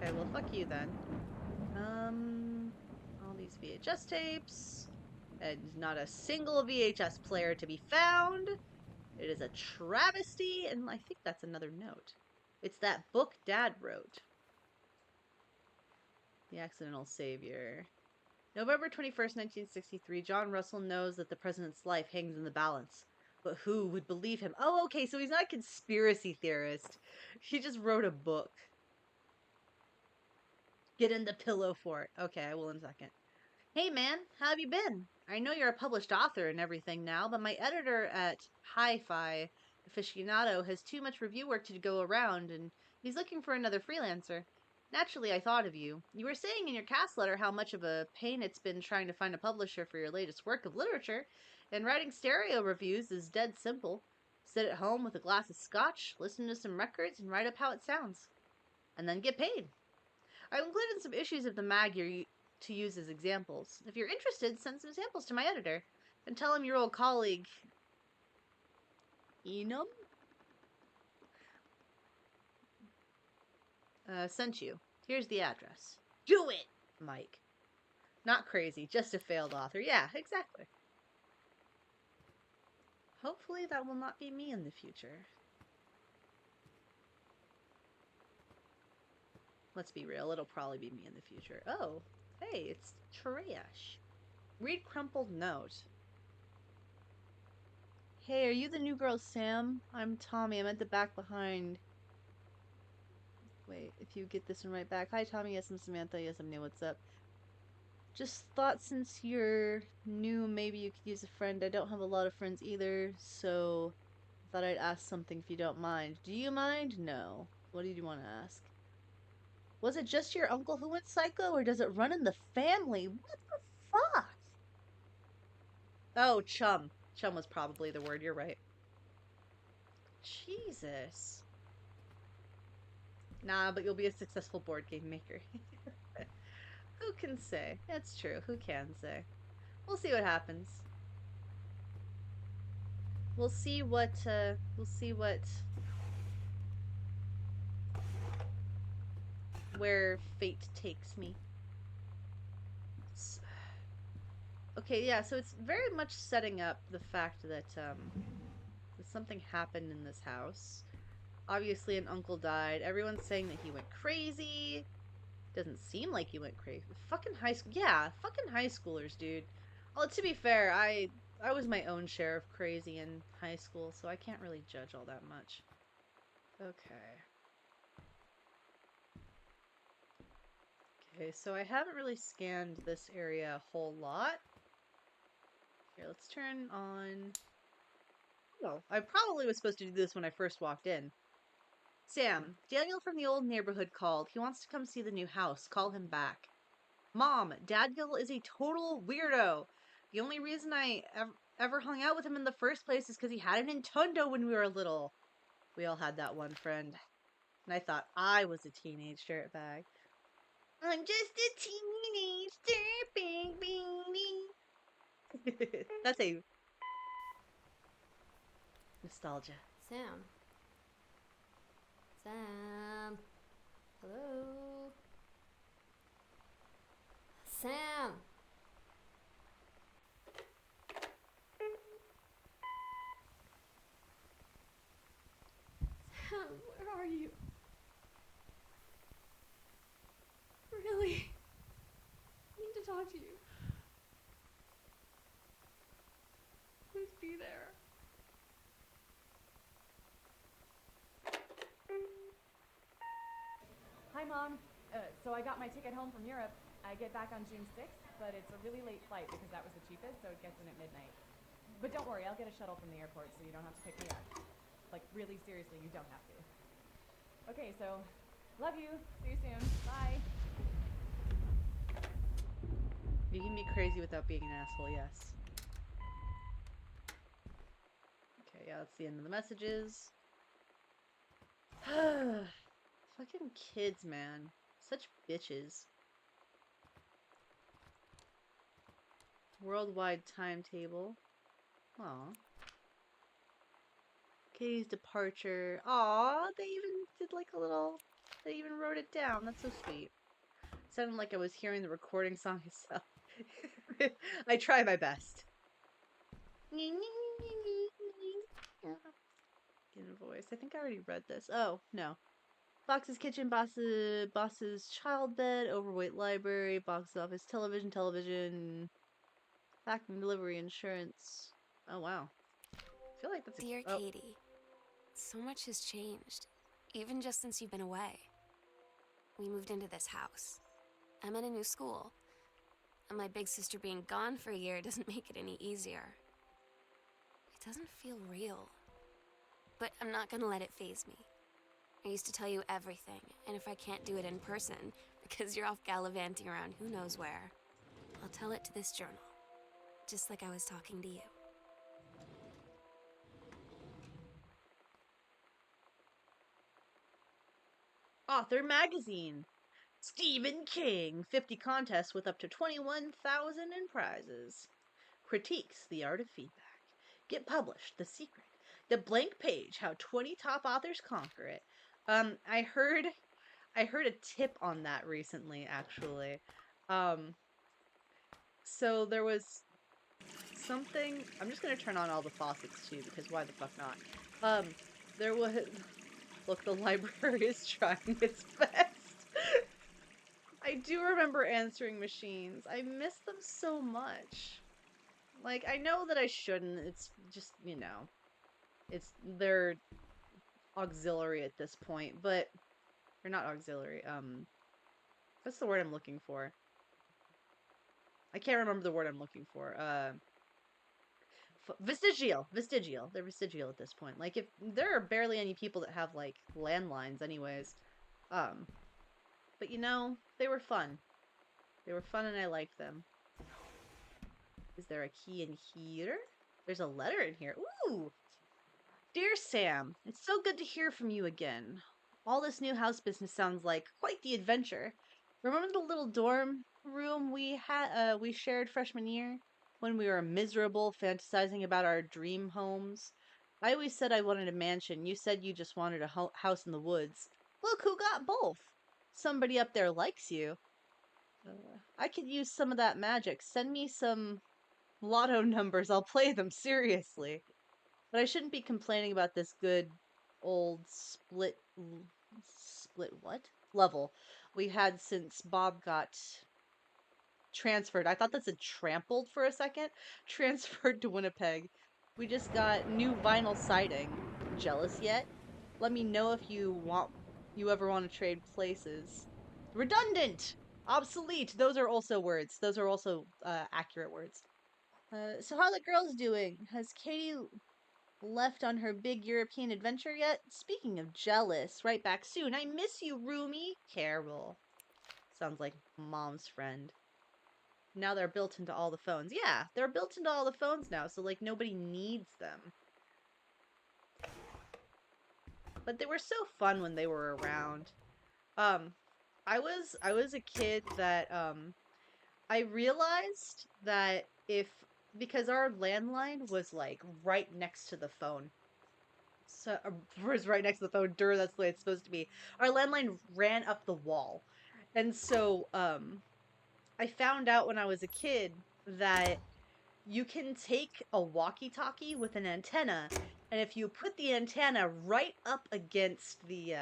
Speaker 1: Okay, well, fuck you then. All these VHS tapes. And not a single VHS player to be found. It is a travesty, and I think that's another note. It's that book Dad wrote. The Accidental Savior. November 21st, 1963. John Russell knows that the president's life hangs in the balance. But who would believe him? Oh, okay, so he's not a conspiracy theorist. He just wrote a book. Get in the pillow fort. Okay, I will in a second. Hey man, how have you been? I know you're a published author and everything now, but my editor at Hi-Fi Aficionado has too much review work to go around, and he's looking for another freelancer. Naturally, I thought of you. You were saying in your cast letter how much of a pain it's been trying to find a publisher for your latest work of literature, and writing stereo reviews is dead simple. Sit at home with a glass of scotch, listen to some records, and write up how it sounds. And then get paid. I've included some issues of the mag to use as examples. If you're interested, send some samples to my editor. And tell him your old colleague, Enum, sent you. Here's the address. Do it, Mike. Not crazy, just a failed author. Yeah, exactly. Hopefully that will not be me in the future. Let's be real, it'll probably be me in the future. Oh, hey, it's trash. Read crumpled note. Hey, are you the new girl, Sam? I'm Tommy. I'm at the back behind. Wait, if you get this one right back. Hi, Tommy. Yes, I'm Samantha. Yes, I'm new. What's up? Just thought since you're new, maybe you could use a friend. I don't have a lot of friends either, so thought I'd ask something if you don't mind. Do you mind? No. What did you want to ask? Was it just your uncle who went psycho, or does it run in the family? What the fuck? Oh, chum. Chum was probably the word. You're right. Jesus. Nah, but you'll be a successful board game maker. Who can say? That's true. Who can say? We'll see what happens. We'll see what where fate takes me. Okay, yeah, so it's very much setting up the fact that something happened in this house. Obviously an uncle died. Everyone's saying that he went crazy. Doesn't seem like he went crazy. Fucking high school. Yeah, fucking high schoolers, dude. Well, to be fair, I was my own share of crazy in high school, so I can't really judge all that much. Okay. Okay, so I haven't really scanned this area a whole lot. Here, let's turn on... Oh, I probably was supposed to do this when I first walked in. Sam, Daniel from the old neighborhood called. He wants to come see the new house. Call him back. Mom, Daniel is a total weirdo. The only reason I ever hung out with him in the first place is because he had a Nintendo when we were little. We all had that one friend. And I thought I was a teenage dirtbag. I'm just a teenage dirtbag baby. That's a nostalgia.
Speaker 3: Sam. Sam. Hello? Sam! Sam, where are you? Really? I need to talk to you. Please be there.
Speaker 2: Hi, Mom. So I got my ticket home from Europe. I get back on June 6th, but it's a really late flight because that was the cheapest, so it gets in at midnight. But don't worry, I'll get a shuttle from the airport so you don't have to pick me up. Like, really seriously, you don't have to. Okay, so, love you. See you soon. Bye.
Speaker 1: You can be crazy without being an asshole, yes. Okay, yeah, that's the end of the messages. Fucking kids, man. Such bitches. Worldwide timetable. Aw. Katie's departure. Aw, they even did like a little... They even wrote it down. That's so sweet. It sounded like I was hearing the recording song itself. I try my best. Invoice. I think I already read this. Oh, no. Box's kitchen, boss's child bed, overweight library, box office, television, packing, delivery, insurance. Oh, wow. I feel like that's
Speaker 3: Dear Katie, so much has changed, even just since you've been away. We moved into this house. I'm at a new school, and my big sister being gone for a year doesn't make it any easier. It doesn't feel real, but I'm not gonna let it faze me. I used to tell you everything, and if I can't do it in person, because you're off gallivanting around who knows where, I'll tell it to this journal, just like I was talking to you.
Speaker 1: Author Magazine. Stephen King. 50 contests with up to 21,000 in prizes. Critiques, The Art of Feedback. Get published, The Secret. The Blank Page, How 20 Top Authors Conquer It. I heard a tip on that recently, actually. So there was something... I'm just gonna turn on all the faucets, too, because why the fuck not? There was... Look, the library is trying its best. I do remember answering machines. I miss them so much. Like, I know that I shouldn't. It's just, you know, they're auxiliary at this point, but, or not auxiliary, what's the word I'm looking for? I can't remember the word I'm looking for. Vestigial. They're vestigial at this point. Like, if there are barely any people that have like landlines, anyways. Um, but you know, they were fun. They were fun, and I liked them. Is there a key in here? There's a letter in here. Ooh! Dear Sam, it's so good to hear from you again. All this new house business sounds like quite the adventure. Remember the little dorm room we shared freshman year when we were miserable fantasizing about our dream homes? I always said I wanted a mansion. You said you just wanted a house in the woods. Look who got both. Somebody up there likes you. I could use some of that magic. Send me some lotto numbers. I'll play them seriously. But I shouldn't be complaining about this good old split what? Level we had since Bob got transferred. I thought that said trampled for a second. Transferred to Winnipeg. We just got new vinyl siding. Jealous yet? Let me know if you ever want to trade places. Redundant! Obsolete! Those are also words. Those are also accurate words. So how the girls doing? Has Katie left on her big European adventure yet? Speaking of jealous, right back soon. I miss you, Roomy. Carol. Sounds like mom's friend. Now they're built into all the phones. Yeah, they're built into all the phones now, so like nobody needs them. But they were so fun when they were around. Um, I was a kid that I realized that if because our landline was like right next to the phone. So was right next to the phone. That's the way it's supposed to be. Our landline ran up the wall, and so I found out when I was a kid that you can take a walkie-talkie with an antenna, and if you put the antenna right up against the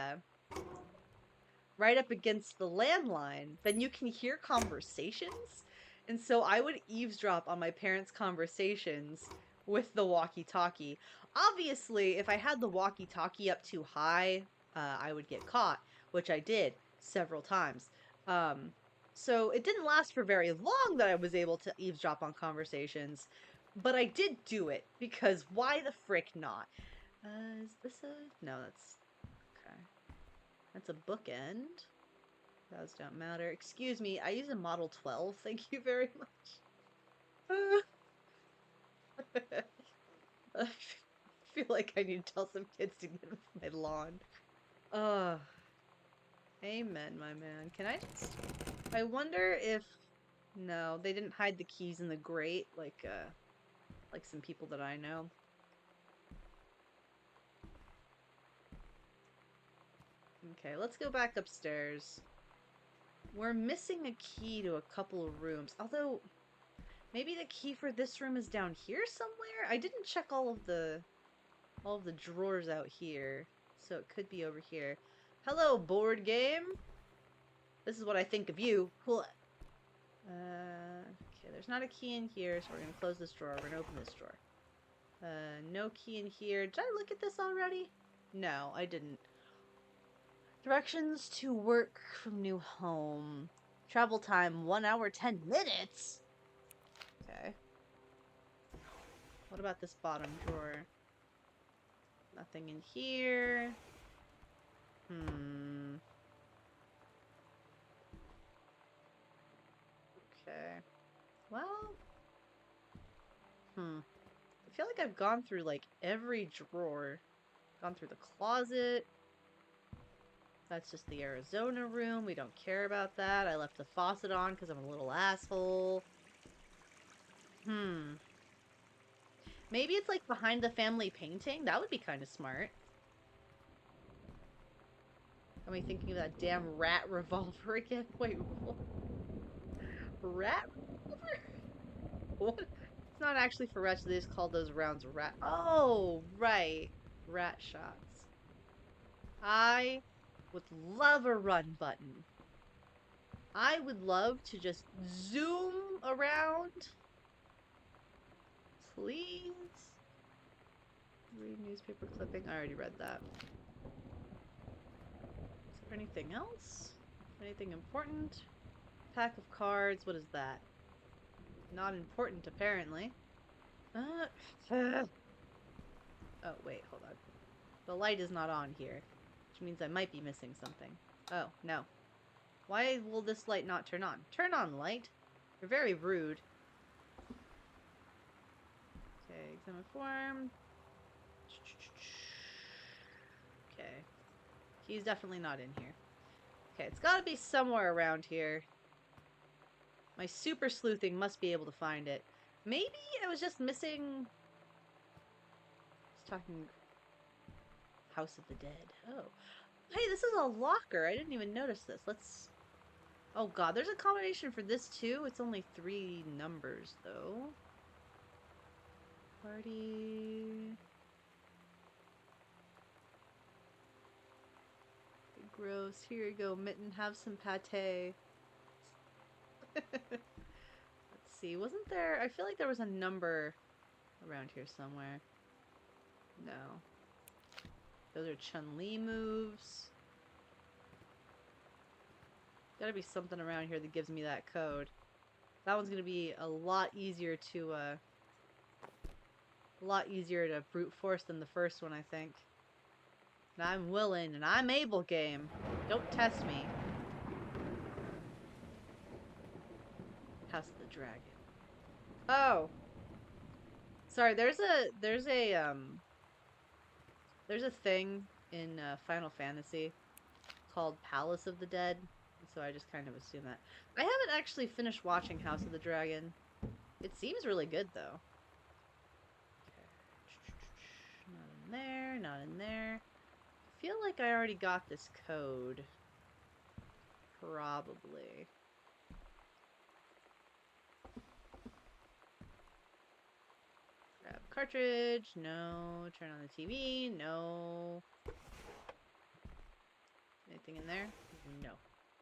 Speaker 1: landline, then you can hear conversations. And so I would eavesdrop on my parents' conversations with the walkie-talkie. Obviously, if I had the walkie-talkie up too high, I would get caught, which I did several times. So it didn't last for very long that I was able to eavesdrop on conversations, but I did do it because why the frick not? Is this a... No, that's... Okay. That's a bookend. Those don't matter. Excuse me, I use a Model 12. Thank you very much. I feel like I need to tell some kids to get off my lawn. Ugh. Amen, my man. Can I just... I wonder if... No, they didn't hide the keys in the grate like some people that I know. Okay, let's go back upstairs. We're missing a key to a couple of rooms. Although, maybe the key for this room is down here somewhere? I didn't check all of the drawers out here. So it could be over here. Hello, board game. This is what I think of you. Cool. Okay, there's not a key in here, so we're gonna close this drawer. We're gonna open this drawer. No key in here. Did I look at this already? No, I didn't. Directions to work from new home. Travel time 1 hour 10 minutes. Okay. What about this bottom drawer? Nothing in here. Okay. Well. I feel like I've gone through like every drawer. Gone through the closet. That's just the Arizona room. We don't care about that. I left the faucet on because I'm a little asshole. Maybe it's like behind the family painting. That would be kind of smart. Am I thinking of that damn rat revolver again? Wait, what? Rat revolver? What? It's not actually for rats. They just call those rounds rat. Oh, right. Rat shots. I would love a run button. I would love to just zoom around. Please. Read newspaper clipping. I already read that. Is there anything else? Anything important? Pack of cards. What is that? Not important, apparently. Oh, wait, hold on. The light is not on here, which means I might be missing something. Oh, no. Why will this light not turn on? Turn on, light. You're very rude. Okay, examine form. Okay. He's definitely not in here. Okay, it's gotta be somewhere around here. My super sleuthing must be able to find it. Maybe I was just missing... He's talking... House of the Dead. Oh. Hey, this is a locker. I didn't even notice this. Let's... Oh god, there's a combination for this too. It's only 3 numbers, though. Party... Gross. Here you go, Mitten. Have some pate. Let's see. Wasn't there... I feel like there was a number around here somewhere. No. Those are Chun-Li moves. Gotta be something around here that gives me that code. That one's gonna be a lot easier to brute force than the first one, I think. And I'm willing and I'm able, game. Don't test me. House of the Dragon. Oh. Sorry, there's a thing in Final Fantasy called Palace of the Dead, so I just kind of assume that. I haven't actually finished watching House of the Dragon. It seems really good, though. Okay. Not in there, not in there. I feel like I already got this code. Probably. Grab cartridge, no. Turn on the TV, no. Anything in there? No.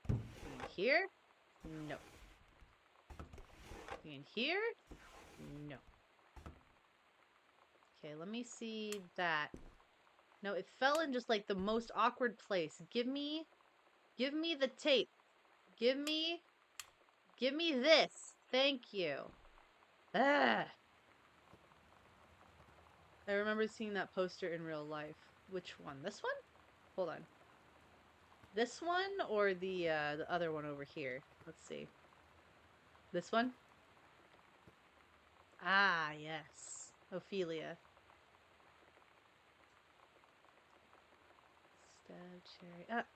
Speaker 1: Anything in here? No. Anything in here? No. Okay, let me see that. No, it fell in just like the most awkward place. Give me the tape. Give me this. Thank you. Ah. I remember seeing that poster in real life. Which one? This one? Hold on. This one or the other one over here? Let's see. This one? Ah, yes. Ophelia. Stab cherry. Ah.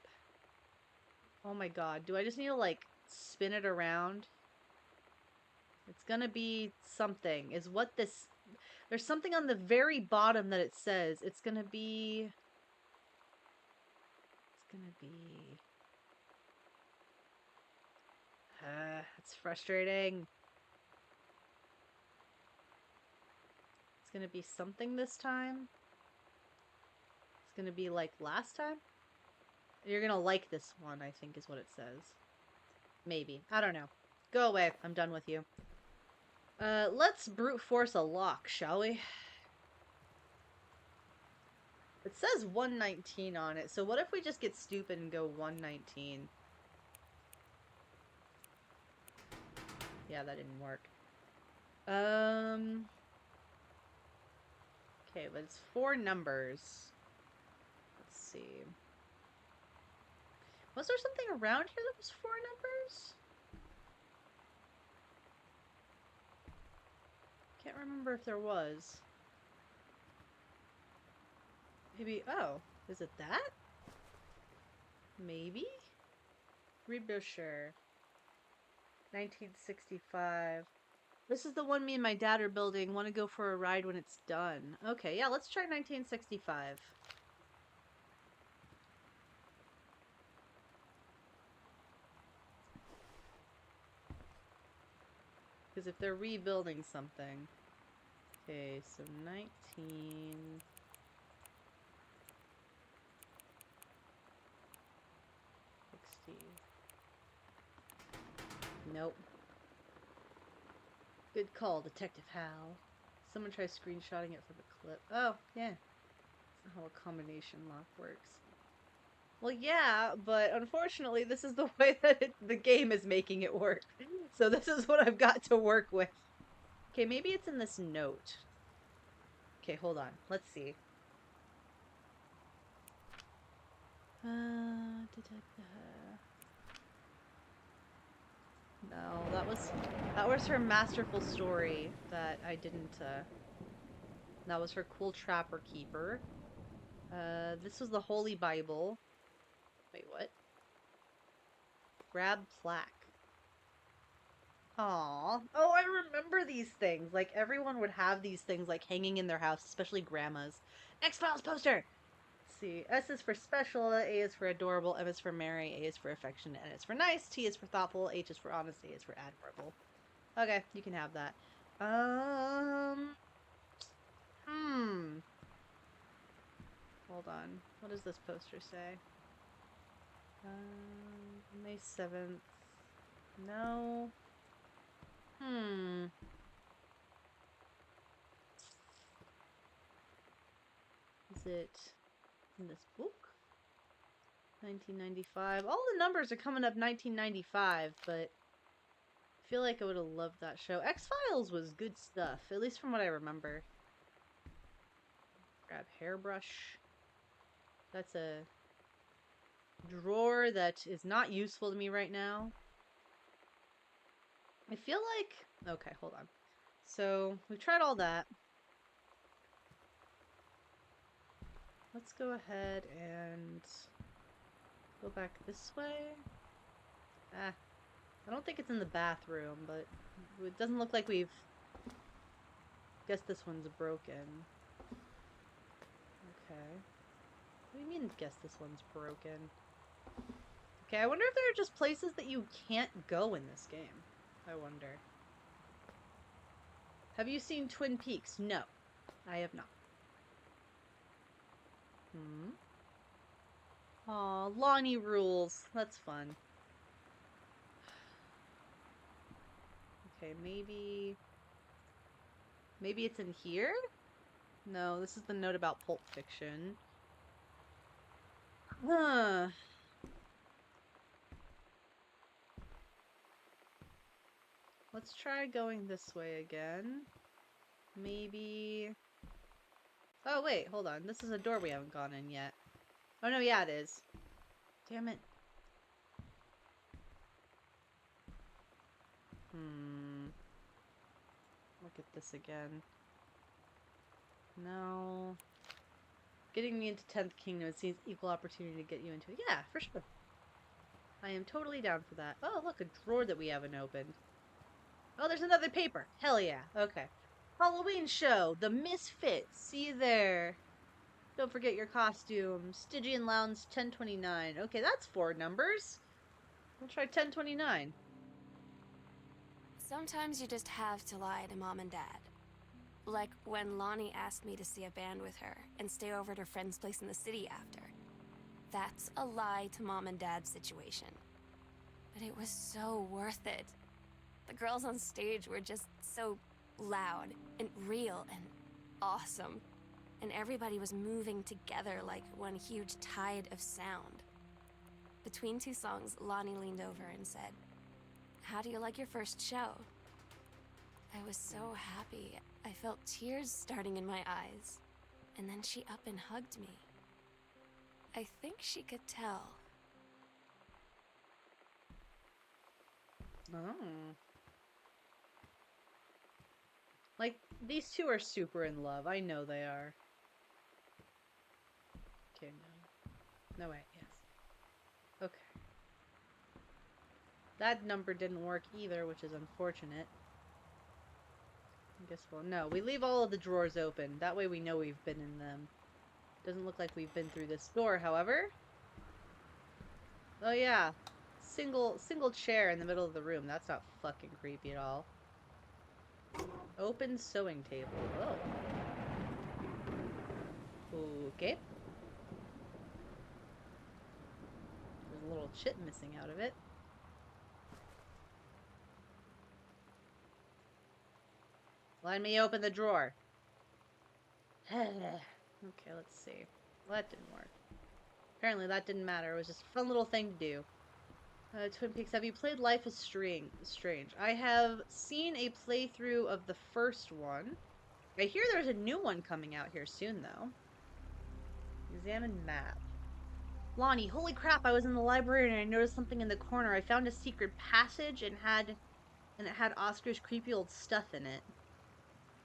Speaker 1: Oh my god. Do I just need to, like, spin it around? It's gonna be something. Is what this... There's something on the very bottom that it says. It's gonna be... It's gonna be... it's frustrating. It's gonna be something this time. It's gonna be like last time. You're gonna like this one, I think is what it says. Maybe. I don't know. Go away. I'm done with you. Let's brute force a lock, shall we? It says 119 on it, so what if we just get stupid and go 119? Yeah, that didn't work. Okay, but it's 4 numbers. Let's see. Was there something around here that was 4 numbers? Can't remember if there was. Maybe, oh, is it that? Maybe? Reboucher. 1965. This is the one me and my dad are building. Want to go for a ride when it's done. Okay, yeah, let's try 1965. Because if they're rebuilding something. Okay, so 19... Nope. Good call, Detective Hal. Someone try screenshotting it from a clip. Oh, yeah. That's not how a combination lock works. Well, yeah, but unfortunately, this is the way that the game is making it work. So this is what I've got to work with. Okay, maybe it's in this note. Okay, hold on. Let's see. No, that was her masterful story that I didn't that was her cool trapper keeper. This was the Holy Bible. Wait, what? Grab plaque. Aw. Oh, I remember these things. Like everyone would have these things like hanging in their house, especially grandmas. X-Files poster. Let's see. S is for special, A is for adorable, M is for merry, A is for affectionate, N is for nice, T is for thoughtful, H is for honest, A is for admirable. Okay, you can have that. Um, hmm. Hold on. What does this poster say? May 7th. No. Hmm. Is it in this book? 1995. All the numbers are coming up 1995, but I feel like I would have loved that show. X-Files was good stuff, at least from what I remember. Grab hairbrush. That's a drawer that is not useful to me right now. I feel like... Okay, hold on. So, we've tried all that. Let's go ahead and go back this way. Ah, I don't think it's in the bathroom, but it doesn't look like we've... Guess this one's broken. Okay. What do you mean, guess this one's broken? Okay, I wonder if there are just places that you can't go in this game. I wonder. Have you seen Twin Peaks? No, I have not. Hmm. Aw, Lonnie rules. That's fun. Okay, maybe... Maybe it's in here? No, this is the note about Pulp Fiction. Huh. Let's try going this way again. Maybe... Oh, wait, hold on. This is a door we haven't gone in yet. Oh, no, yeah, it is. Damn it. Hmm. Look at this again. No. Getting me into 10th Kingdom, it seems equal opportunity to get you into it. Yeah, for sure. I am totally down for that. Oh, look, a drawer that we haven't opened. Oh, there's another paper. Hell yeah. Okay. Halloween show. The Misfits. See you there. Don't forget your costume. Stygian Lounge 1029. Okay, that's 4 numbers. We'll try 1029.
Speaker 3: Sometimes you just have to lie to mom and dad. Like when Lonnie asked me to see a band with her and stay over at her friend's place in the city after. That's a lie to mom and dad situation. But it was so worth it. The girls on stage were just so loud and real and awesome. And everybody was moving together like one huge tide of sound. Between 2 songs, Lonnie leaned over and said, "How do you like your first show?" I was so happy. I felt tears starting in my eyes. And then she up and hugged me. I think she could tell.
Speaker 1: Oh. Like, these two are super in love. I know they are. Okay, no. No, wait, yes. Okay. That number didn't work either, which is unfortunate. I guess we'll... No, we leave all of the drawers open. That way we know we've been in them. Doesn't look like we've been through this door, however. Oh, yeah. Single chair in the middle of the room. That's not fucking creepy at all. Open sewing table. Oh. Okay. There's a little chip missing out of it. Let me open the drawer. Okay, let's see. Well, that didn't work. Apparently that didn't matter. It was just a fun little thing to do. Twin Peaks, have you played Life is Strange? I have seen a playthrough of the first one. I hear there's a new one coming out here soon, though. Examine map. Lonnie, holy crap, I was in the library and I noticed something in the corner. I found a secret passage and it had Oscar's creepy old stuff in it.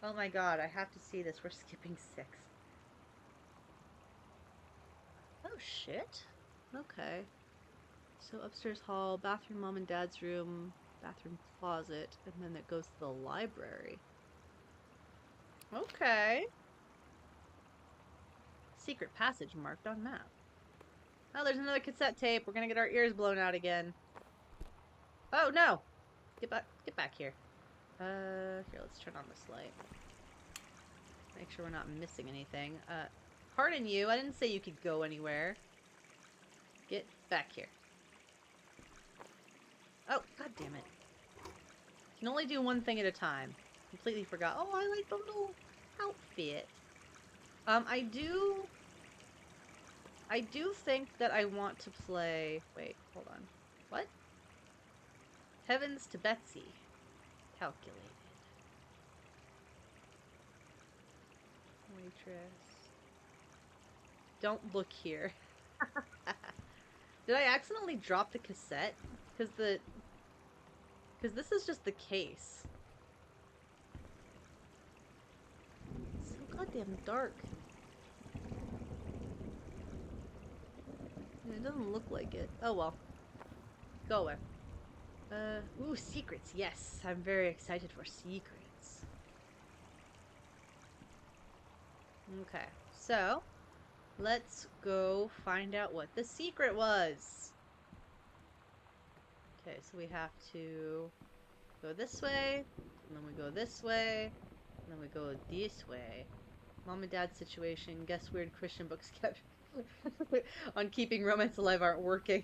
Speaker 1: Oh my god, I have to see this. We're skipping 6. Oh shit. Okay. So upstairs hall, bathroom, mom and dad's room, bathroom closet, and then it goes to the library. Okay. Secret passage marked on map. Oh, there's another cassette tape. We're gonna get our ears blown out again. Oh no! Get back here. Here, let's turn on this light. Make sure we're not missing anything. Pardon you, I didn't say you could go anywhere. Get back here. Oh, god damn it. Can only do one thing at a time. Completely forgot. Oh, I like the little outfit. I do think that I want to play... Wait, hold on. What? Heavens to Betsy. Calculated. Waitress. Don't look here. Did I accidentally drop the cassette? Because this is just the case. It's so goddamn dark. It doesn't look like it. Oh well. Go away. Ooh, secrets. Yes, I'm very excited for secrets. Okay, so let's go find out what the secret was. Okay, so we have to go this way, and then we go this way, and then we go this way. Mom and dad's situation. Guess weird Christian books kept on keeping romance alive aren't working.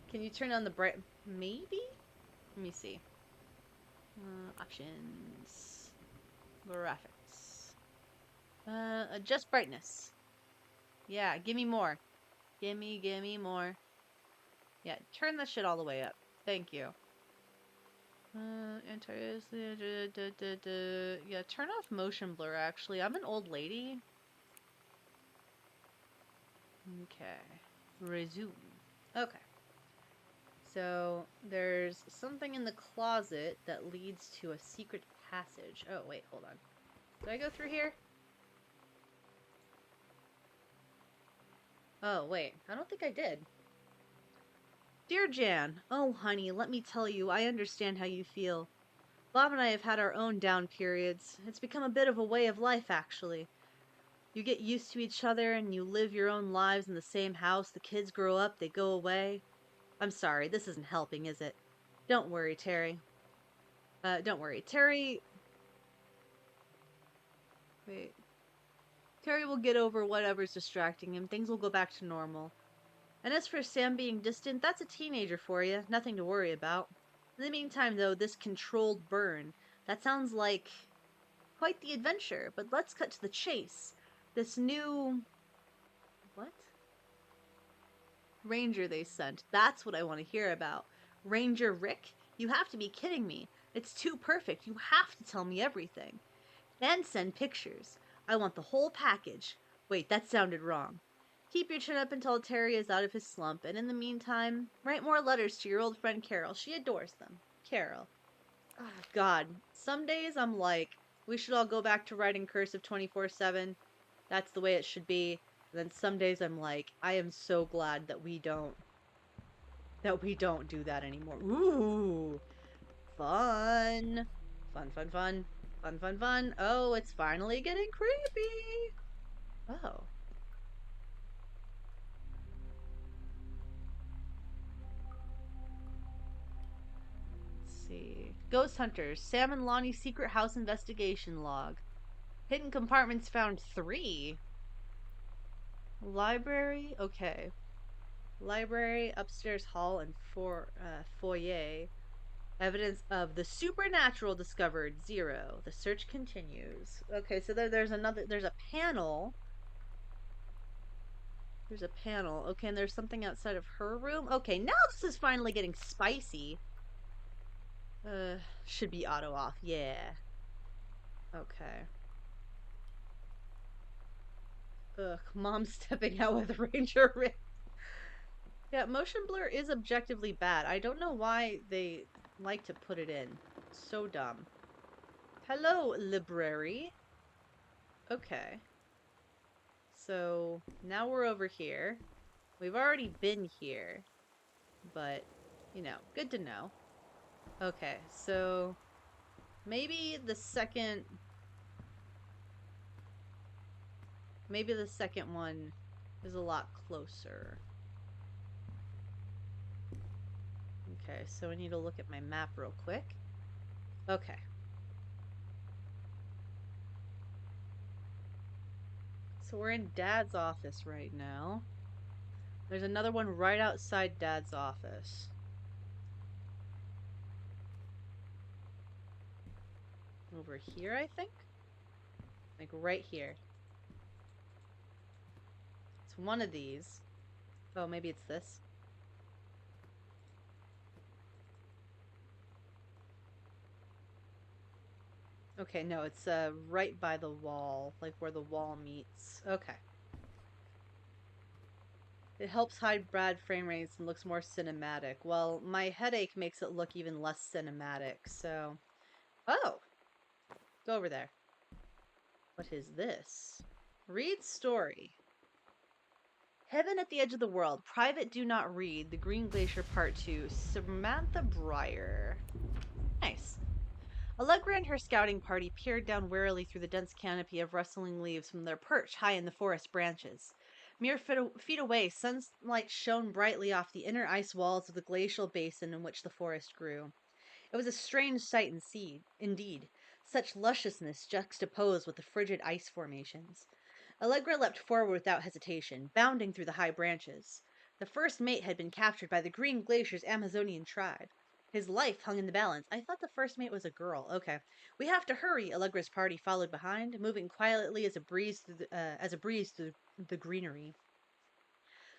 Speaker 1: Can you turn on the bright? Maybe? Let me see. Options. Graphics. Adjust brightness. Yeah, give me more. Give me more. Yeah, turn that shit all the way up. Thank you. Yeah, turn off motion blur, actually. I'm an old lady. Okay. Resume. Okay. So, there's something in the closet that leads to a secret passage. Oh, wait, hold on. Did I go through here? Oh, wait. I don't think I did. Dear Jan, oh honey, let me tell you, I understand how you feel. Bob and I have had our own down periods. It's become a bit of a way of life, actually. You get used to each other and you live your own lives in the same house. The kids grow up, they go away. I'm sorry, this isn't helping, is it? Don't worry, Terry. Don't worry. Wait. Terry will get over whatever's distracting him. Things will go back to normal. And as for Sam being distant, that's a teenager for you. Nothing to worry about. In the meantime, though, this controlled burn, that sounds like quite the adventure. But let's cut to the chase. This new... What? Ranger they sent. That's what I want to hear about. Ranger Rick? You have to be kidding me. It's too perfect. You have to tell me everything. And send pictures. I want the whole package. Wait, that sounded wrong. Keep your chin up until Terry is out of his slump, and in the meantime, write more letters to your old friend Carol. She adores them. Carol. Oh, God. Some days I'm like, we should all go back to writing cursive 24/7. That's the way it should be. And then some days I'm like, I am so glad that we don't do that anymore. Ooh. Fun. Fun, fun, fun. Fun, fun, fun. Oh, it's finally getting creepy. Oh. Let's see. Ghost Hunters. Sam and Lonnie's secret house investigation log. Hidden compartments found 3. Library. Okay. Library, upstairs hall, and foyer. Evidence of the supernatural discovered 0. The search continues. Okay, so there's a panel. There's a panel. Okay, and there's something outside of her room. Okay, now this is finally getting spicy. Should be auto off. Yeah. Okay. Ugh, mom's stepping out with Ranger Rick. Yeah, motion blur is objectively bad. I don't know why they like to put it in. So dumb. Hello, library. Okay. So now we're over here. We've already been here, but, you know, good to know. Okay, so maybe the second one is a lot closer. Okay, so I need to look at my map real quick. Okay. So we're in Dad's office right now. There's another one right outside Dad's office. Over here, I think? Like right here. It's one of these. Oh, maybe it's this. Okay, no, it's right by the wall, like where the wall meets. Okay. It helps hide bad frame rates and looks more cinematic. Well, my headache makes it look even less cinematic, so... Oh! Go over there. What is this? Read story. Heaven at the Edge of the World. Private Do Not Read. The Green Glacier Part 2. Samantha Breyer. Nice. Allegra and her scouting party peered down warily through the dense canopy of rustling leaves from their perch high in the forest branches. Mere feet away, sunlight shone brightly off the inner ice walls of the glacial basin in which the forest grew. It was a strange sight indeed, such lusciousness juxtaposed with the frigid ice formations. Allegra leapt forward without hesitation, bounding through the high branches. The first mate had been captured by the Green Glacier's Amazonian tribe. His life hung in the balance. I thought the first mate was a girl. Okay. We have to hurry, Allegra's party followed behind, moving quietly as a breeze through the greenery.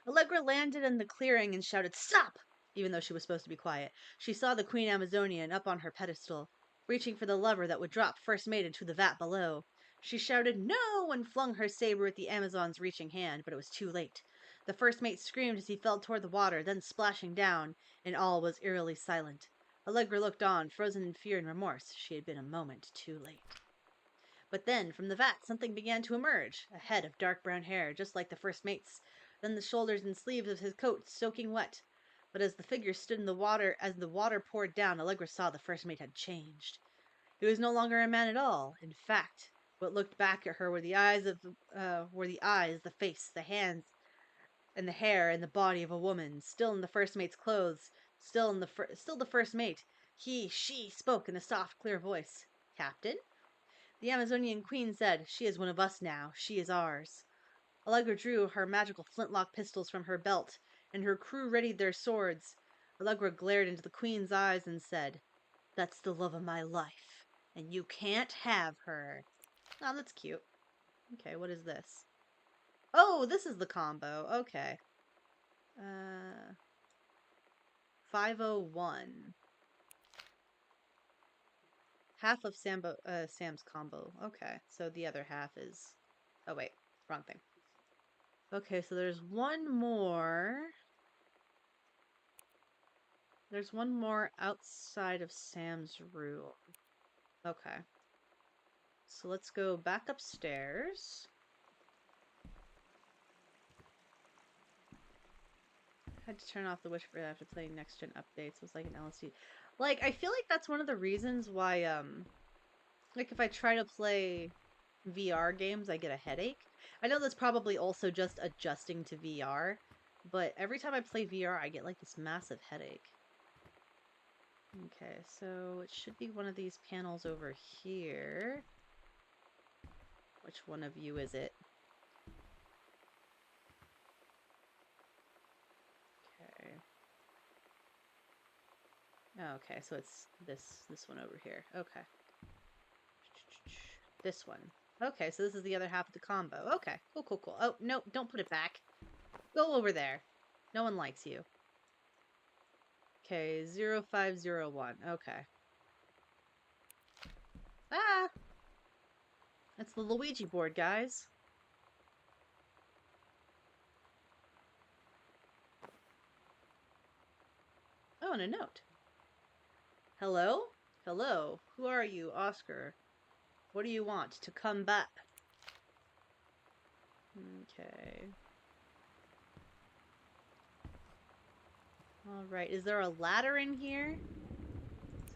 Speaker 1: Allegra landed in the clearing and shouted, "Stop!" Even though she was supposed to be quiet. She saw the Queen Amazonian up on her pedestal, reaching for the lever that would drop first mate into the vat below. She shouted, "No!" and flung her saber at the Amazon's reaching hand, but it was too late. The first mate screamed as he fell toward the water, then splashing down, and all was eerily silent. Allegra looked on, frozen in fear and remorse. She had been a moment too late. But then, from the vat, something began to emerge, a head of dark brown hair, just like the first mate's, then the shoulders and sleeves of his coat soaking wet. But as the figure stood in the water, as the water poured down, Allegra saw the first mate had changed. He was no longer a man at all. In fact, what looked back at her were the eyes, the face, the hands, and the hair and the body of a woman, still in the first mate's clothes, still the first mate. She spoke in a soft, clear voice. "Captain?" The Amazonian queen said, "She is one of us now. She is ours." Allegra drew her magical flintlock pistols from her belt, and her crew readied their swords. Allegra glared into the queen's eyes and said, "That's the love of my life, and you can't have her." Oh, that's cute. Okay, what is this? Oh, this is the combo. Okay. 501. Half of Sam's combo. Okay, so the other half is... Oh, wait. Wrong thing. Okay, so there's one more. There's one more outside of Sam's room. Okay. So let's go back upstairs. Had to turn off the wish for after playing next gen updates. It was like an LSD. Like, I feel like that's one of the reasons why, like if I try to play VR games, I get a headache. I know that's probably also just adjusting to VR, but every time I play VR, I get like this massive headache. Okay, so it should be one of these panels over here. Which one of you is it? Okay. Okay, so it's this one over here. Okay. This one. Okay, so this is the other half of the combo. Okay, cool. Oh, no, don't put it back. Go over there. No one likes you. Okay, 0501. Okay. Ah! That's the Luigi board, guys. Oh, and a note. Hello? Hello. Who are you, Oscar? What do you want? To come back. Okay. Alright, is there a ladder in here?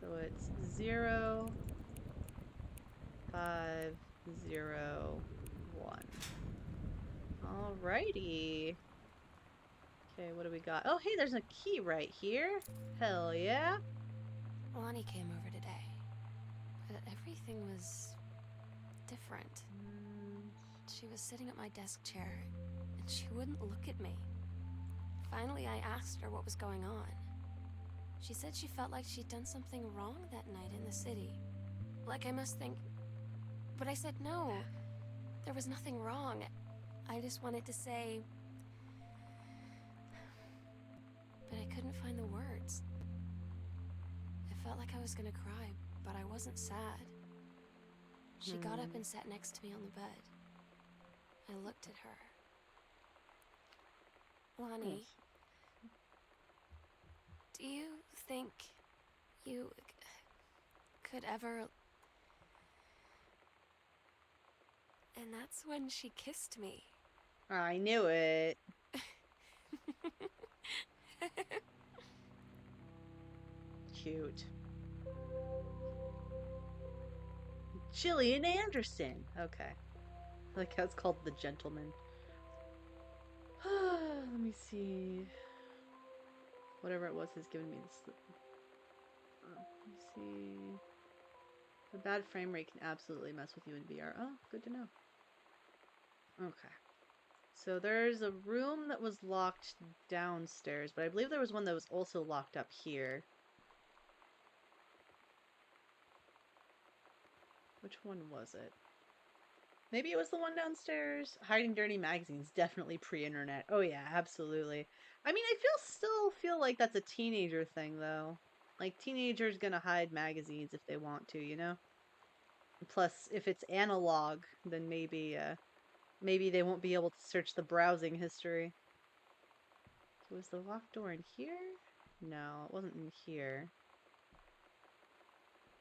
Speaker 1: So it's 0, 5, 0, 1. Alrighty. Okay, what do we got? Oh, hey, there's a key right here. Hell yeah.
Speaker 3: Lonnie came over today, but everything was different. She was sitting at my desk chair, and she wouldn't look at me. Finally, I asked her what was going on. She said she felt like she'd done something wrong that night in the city. Like I must think... But I said no. There was nothing wrong. I just wanted to say... But I couldn't find the words. I felt like I was gonna cry, but I wasn't sad. She got up and sat next to me on the bed. I looked at her. Lonnie, do you think you could ever... And that's when she kissed me.
Speaker 1: I knew it. Cute. Gillian Anderson. Okay. I like how it's called The Gentleman. Let me see. Whatever it was has given me this. Let me see. The bad frame rate can absolutely mess with you in VR. Oh, good to know. Okay. So there's a room that was locked downstairs, but I believe there was one that was also locked up here. Which one was it? Maybe it was the one downstairs. Hiding dirty magazines, definitely pre-internet. Oh yeah, absolutely. I mean, still feel like that's a teenager thing though. Like teenagers gonna hide magazines if they want to, you know? Plus, if it's analog, then maybe they won't be able to search the browsing history. Was the locked door in here? No, it wasn't in here.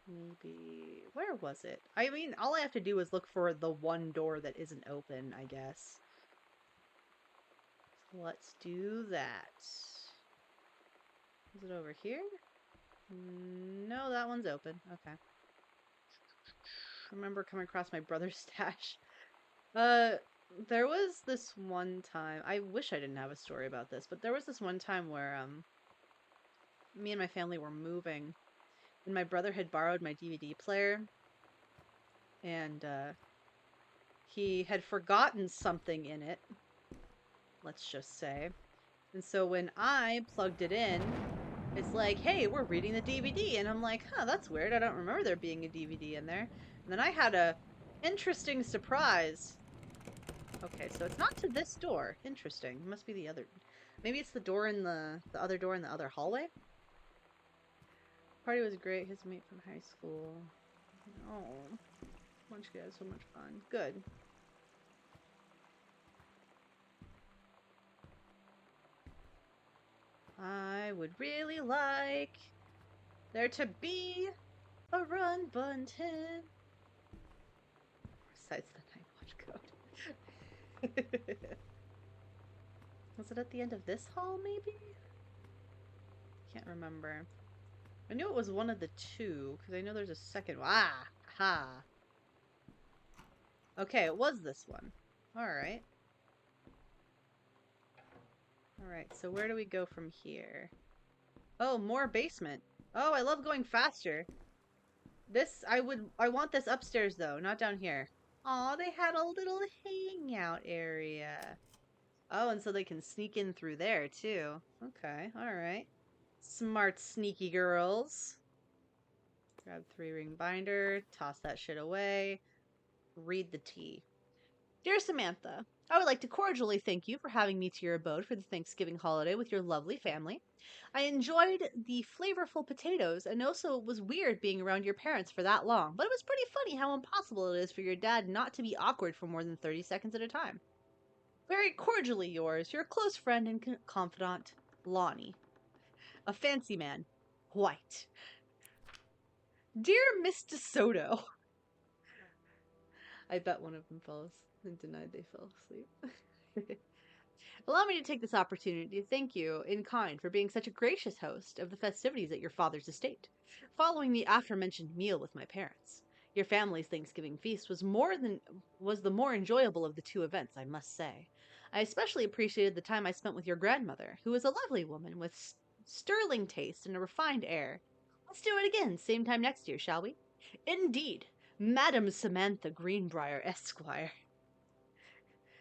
Speaker 1: Maybe... Where was it? I mean, all I have to do is look for the one door that isn't open, I guess. So let's do that. Is it over here? No, that one's open. Okay. I remember coming across my brother's stash. There was this one time... I wish I didn't have a story about this, but there was this one time where, me and my family were moving, and my brother had borrowed my DVD player, and he had forgotten something in it, let's just say. And so when I plugged it in, it's like, hey, we're reading the DVD. And I'm like, huh, that's weird. I don't remember there being a DVD in there. And then I had a interesting surprise. Okay, so it's not to this door. Interesting. It must be the other. Maybe it's the door in the other door in the other hallway? Party was great. His mate from high school. Oh, bunch of guys, so much fun. Good. I would really like there to be a run button. Besides the Night Watch code. Was it at the end of this hall, maybe? Can't remember. I knew it was one of the two, because I know there's a second one. Ah! Ha! Okay, it was this one. Alright. Alright, so where do we go from here? Oh, more basement. Oh, I love going faster. I want this upstairs though, not down here. Aw, they had a little hangout area. Oh, and so they can sneak in through there too. Okay, alright. Smart sneaky girls. Grab 3-ring binder, toss that shit away. Read the tea. Dear Samantha, I would like to cordially thank you for having me to your abode for the Thanksgiving holiday with your lovely family. I enjoyed the flavorful potatoes and also it was weird being around your parents for that long, but it was pretty funny how impossible it is for your dad not to be awkward for more than 30 seconds at a time. Very cordially yours, your close friend and confidant, Lonnie. A fancy man. White. Dear Miss DeSoto. I bet one of them fell asleep and denied they fell asleep. Allow me to take this opportunity to thank you in kind for being such a gracious host of the festivities at your father's estate, following the aforementioned meal with my parents. Your family's Thanksgiving feast was the more enjoyable of the two events, I must say. I especially appreciated the time I spent with your grandmother, who is a lovely woman with sterling taste and a refined air. Let's do it again, same time next year, shall we? Indeed, Madam Samantha Greenbrier, Esquire.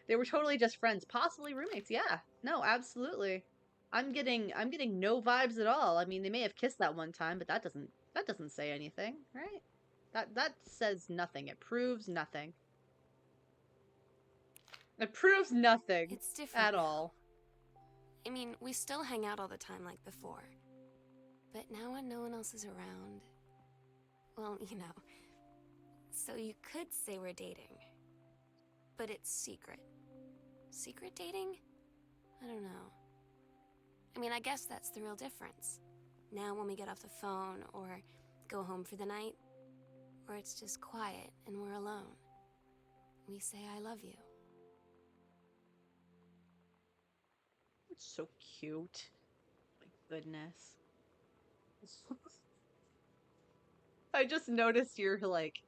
Speaker 1: They were totally just friends, possibly roommates. Yeah. No, absolutely. I'm getting no vibes at all. I mean, they may have kissed that one time, but that doesn't say anything, right? That says nothing. It proves nothing. It proves nothing
Speaker 3: It's different
Speaker 1: at
Speaker 3: now.
Speaker 1: all.
Speaker 3: I mean, we still hang out all the time like before. But now when no one else is around, well, you know. So you could say we're dating. But it's secret. Secret dating? I don't know. I mean, I guess that's the real difference. Now when we get off the phone or go home for the night, or it's just quiet and we're alone, we say I love you.
Speaker 1: It's so cute. My goodness. I just noticed your like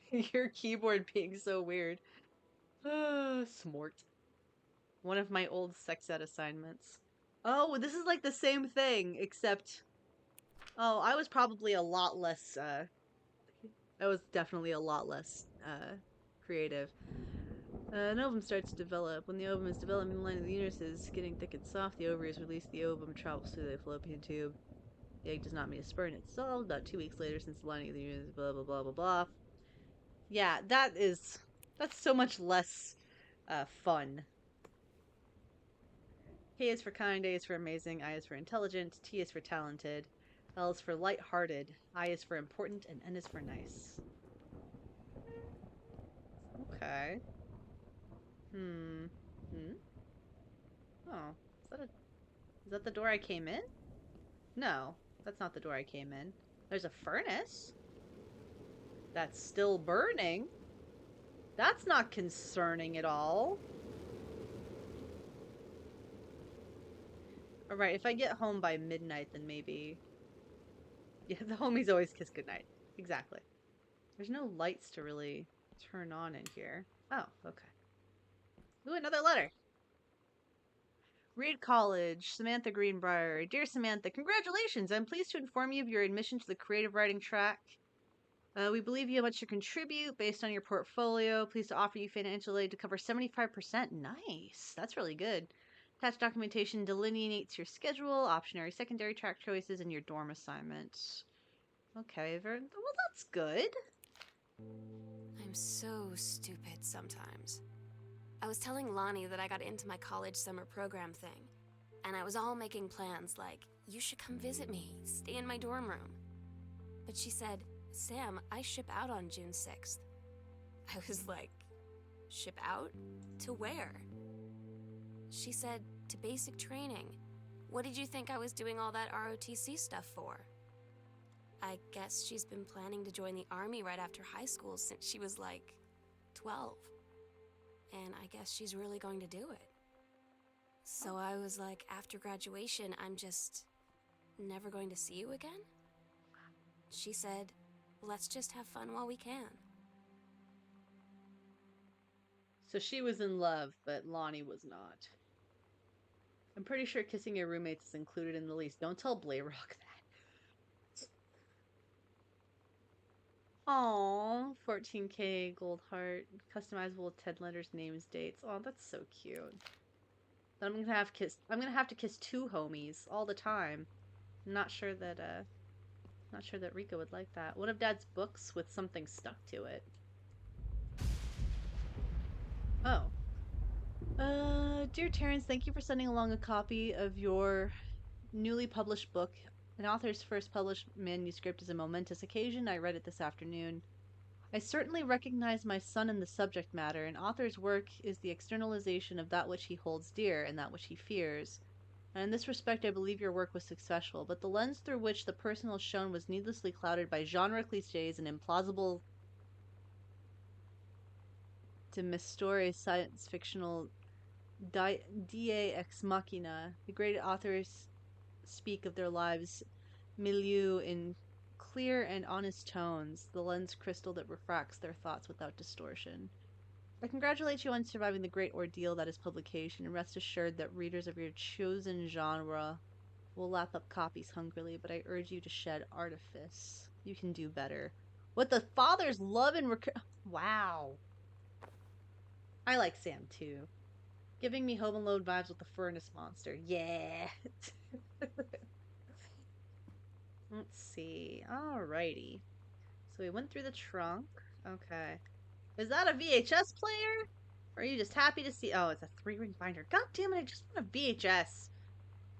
Speaker 1: your keyboard being so weird. Smart. One of my old sex ed assignments. Oh, this is like the same thing, except I was probably a lot less I was definitely a lot less creative. An ovum starts to develop. When the ovum is developing, the line of the uterus is getting thick and soft. The ovaries release the ovum, travels through the fallopian tube. The egg does not meet a sperm. It's dissolved about 2 weeks later since the lining of the uterus, blah, blah, blah, blah, blah. Yeah, that's so much less fun. K is for kind, A is for amazing, I is for intelligent, T is for talented, L is for light-hearted, I is for important, and N is for nice. Okay. Hmm. Hmm? Oh, is that the door I came in? No, that's not the door I came in. There's a furnace. That's still burning. That's not concerning at all. Alright, if I get home by midnight, then maybe... Yeah, the homies always kiss goodnight. Exactly. There's no lights to really turn on in here. Oh, okay. Ooh, another letter. Reed College, Samantha Greenbrier. Dear Samantha, congratulations! I'm pleased to inform you of your admission to the creative writing track. We believe you have much to contribute based on your portfolio. Pleased to offer you financial aid to cover 75%. Nice. That's really good. Attached documentation delineates your schedule, optionary secondary track choices, and your dorm assignments. Okay, well, that's good.
Speaker 3: I'm so stupid sometimes. I was telling Lonnie that I got into my college summer program thing, and I was all making plans like, you should come visit me, stay in my dorm room. But she said, Sam, I ship out on June 6th. I was like, ship out? To where? She said, to basic training. What did you think I was doing all that ROTC stuff for? I guess she's been planning to join the army right after high school since she was like 12. And I guess she's really going to do it. So I was like, after graduation, I'm just never going to see you again? She said, let's just have fun while we can.
Speaker 1: So she was in love, but Lonnie was not. I'm pretty sure kissing your roommates is included in the lease. Don't tell Blayrock that. Aww, 14K gold heart, customizable Ted letters, names, dates. Oh, that's so cute. Then I'm gonna have to kiss two homies all the time. I'm not sure that Rika would like that. One of Dad's books with something stuck to it. Oh. Dear Terrence, thank you for sending along a copy of your newly published book. An author's first published manuscript is a momentous occasion. I read it this afternoon. I certainly recognize my son in the subject matter. An author's work is the externalization of that which he holds dear and that which he fears. And in this respect, I believe your work was successful, but the lens through which the personal is shown was needlessly clouded by genre cliches and implausible to Mistore science fictional dia ex machina. The great authors speak of their lives milieu in clear and honest tones, the lens crystal that refracts their thoughts without distortion. I congratulate you on surviving the great ordeal that is publication, and rest assured that readers of your chosen genre will lap up copies hungrily, but I urge you to shed artifice. You can do better. What the fathers love and wow. I like Sam too. Giving me Home Alone vibes with the furnace monster. Yeah. Let's see. Alrighty. So we went through the trunk. Okay. Is that a VHS player? Or are you just happy to see? Oh, it's a 3-ring binder. God damn it, I just want a VHS.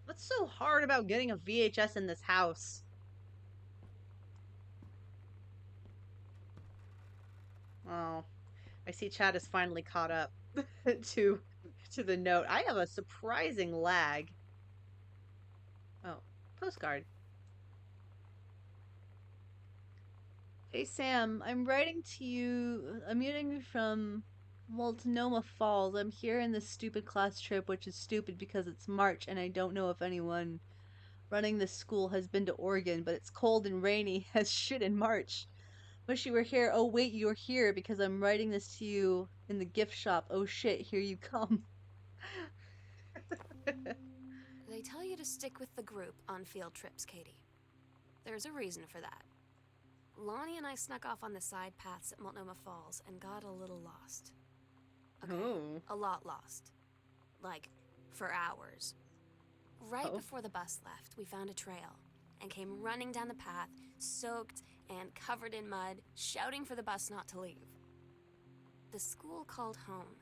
Speaker 1: What's so hard about getting a VHS in this house? Oh, I see Chad is finally caught up to to the note. I have a surprising lag. Oh, postcard. Hey Sam, I'm writing to you. I'm muting from Multnomah Falls. I'm here in this stupid class trip, which is stupid because it's March and I don't know if anyone running this school has been to Oregon, but it's cold and rainy as shit in March. Wish you were here. Oh wait, you're here because I'm writing this to you in the gift shop. Oh shit, here you come.
Speaker 3: They tell you to stick with the group on field trips, Katie. There's a reason for that. Lonnie and I snuck off on the side paths at Multnomah Falls and got a little lost. Okay,
Speaker 1: Oh.
Speaker 3: a lot lost. Like, for hours. Right
Speaker 1: Oh.
Speaker 3: before the bus left, we found a trail and came running down the path, soaked and covered in mud, shouting for the bus not to leave. The school called home.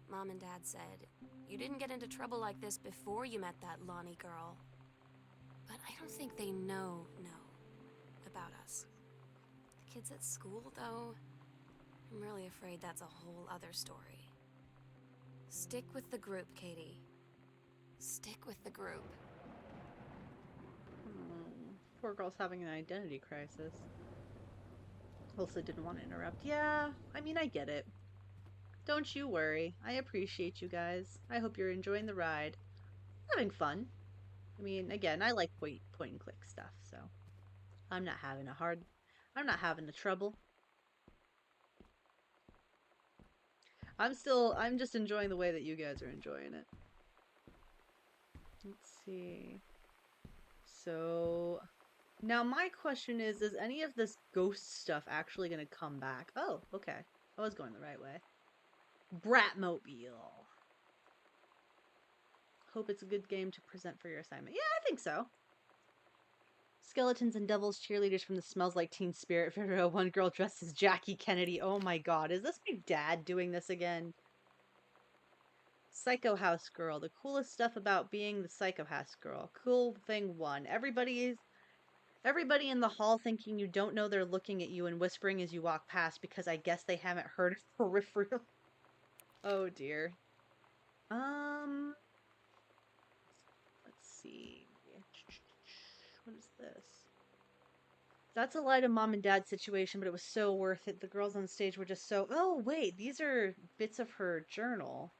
Speaker 3: Mom and Dad said, "You didn't get into trouble like this before you met that Lonnie girl." But I don't think they know about us. The kids at school, though, I'm really afraid that's a whole other story. Stick with the group, Katie. Stick with the group.
Speaker 1: Oh, poor girl's having an identity crisis. Also didn't want to interrupt. Yeah, I mean, I get it. Don't you worry. I appreciate you guys. I hope you're enjoying the ride. Having fun. I mean, again, I like point and click stuff, so I'm not having a hard I'm not having the trouble. I'm just enjoying the way that you guys are enjoying it. Let's see. So now my question is any of this ghost stuff actually gonna come back? Oh, okay. I was going the right way. Bratmobile. Hope it's a good game to present for your assignment. Yeah, I think so. Skeletons and devils cheerleaders from the Smells Like Teen Spirit video. One girl dressed as Jackie Kennedy. Oh my god, is this my dad doing this again? Psycho House Girl. The coolest stuff about being the Psycho House Girl. Cool thing 1. Everybody in the hall thinking you don't know they're looking at you and whispering as you walk past because I guess they haven't heard of peripheral. Oh dear. Let's see. What is this? That's a lie to mom and dad's situation, but it was so worth it. The girls on stage were just so. Oh, wait, these are bits of her journal.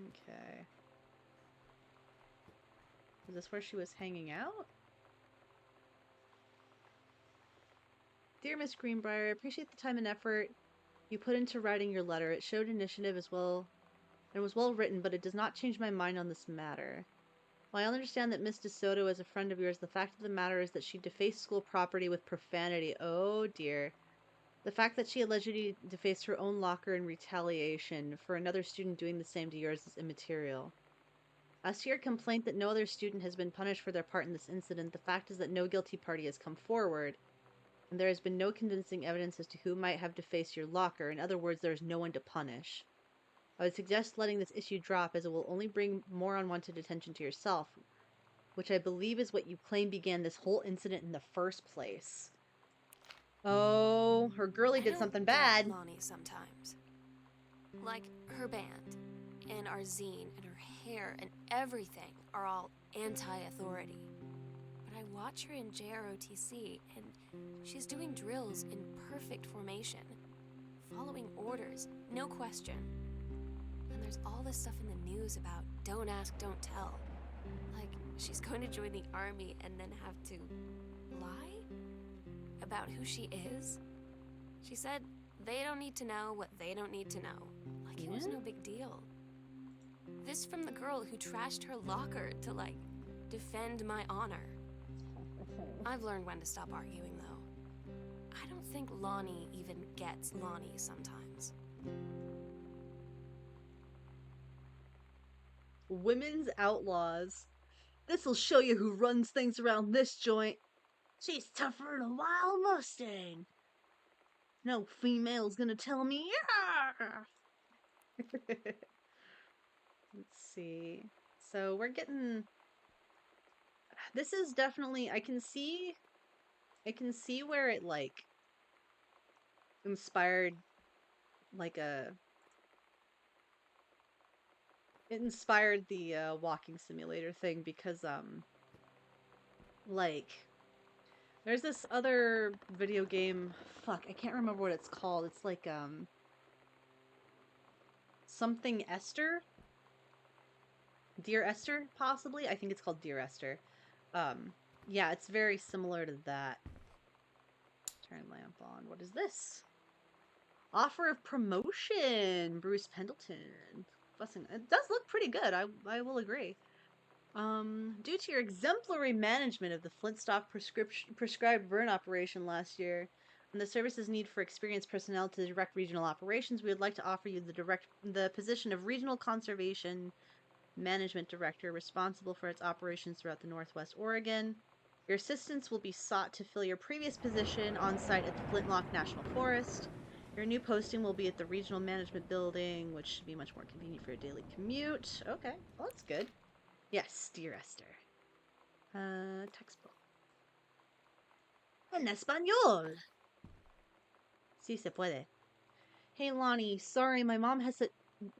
Speaker 1: Okay. Is this where she was hanging out? Dear Miss Greenbrier, I appreciate the time and effort you put into writing your letter. It showed initiative as well and was well written, but it does not change my mind on this matter. While I understand that Miss DeSoto is a friend of yours, the fact of the matter is that she defaced school property with profanity. Oh dear. The fact that she allegedly defaced her own locker in retaliation for another student doing the same to yours is immaterial. As to your complaint that no other student has been punished for their part in this incident, the fact is that no guilty party has come forward. and there has been no convincing evidence as to who might have defaced your locker. In other words, there is no one to punish. I would suggest letting this issue drop, as it will only bring more unwanted attention to yourself, which I believe is what you claim began this whole incident in the first place. Oh, her girlie
Speaker 3: I
Speaker 1: did
Speaker 3: don't
Speaker 1: something
Speaker 3: get
Speaker 1: bad.
Speaker 3: Lonnie sometimes. Like, her band, and our zine, and her hair, and everything are all anti-authority. But I watch her in JROTC, and she's doing drills in perfect formation, following orders, no question. And there's all this stuff in the news about don't ask, don't tell. Like, she's going to join the army and then have to lie about who she is. She said they don't need to know what they don't need to know. Like it was no big deal. This from the girl who trashed her locker to, like, defend my honor. I've learned when to stop arguing, though. I don't think Lonnie even gets Lonnie sometimes.
Speaker 1: Women's outlaws. This'll show you who runs things around this joint. She's tougher than a wild Mustang. No female's gonna tell me. Yeah. Let's see. So we're getting. This is definitely. I can see where it like inspired like a. It inspired the walking simulator thing because like there's this other video game. Fuck, I can't remember what it's called. It's like something Esther. Dear Esther, possibly. I think it's called Dear Esther. Yeah, it's very similar to that. Turn lamp on. What is this? Offer of promotion. Bruce Pendleton. Fussing. It does look pretty good. I will agree. Due to your exemplary management of the Flintstock prescribed burn operation last year, and the service's need for experienced personnel to direct regional operations, we would like to offer you the position of Regional Conservation Management Director, responsible for its operations throughout the Northwest Oregon. Your assistance will be sought to fill your previous position on site at the Flintlock National Forest. Your new posting will be at the Regional Management Building, which should be much more convenient for your daily commute. Okay, well, that's good. Yes, dear Esther. Textbook. En español. Sí se puede. Hey, Lonnie. Sorry, my mom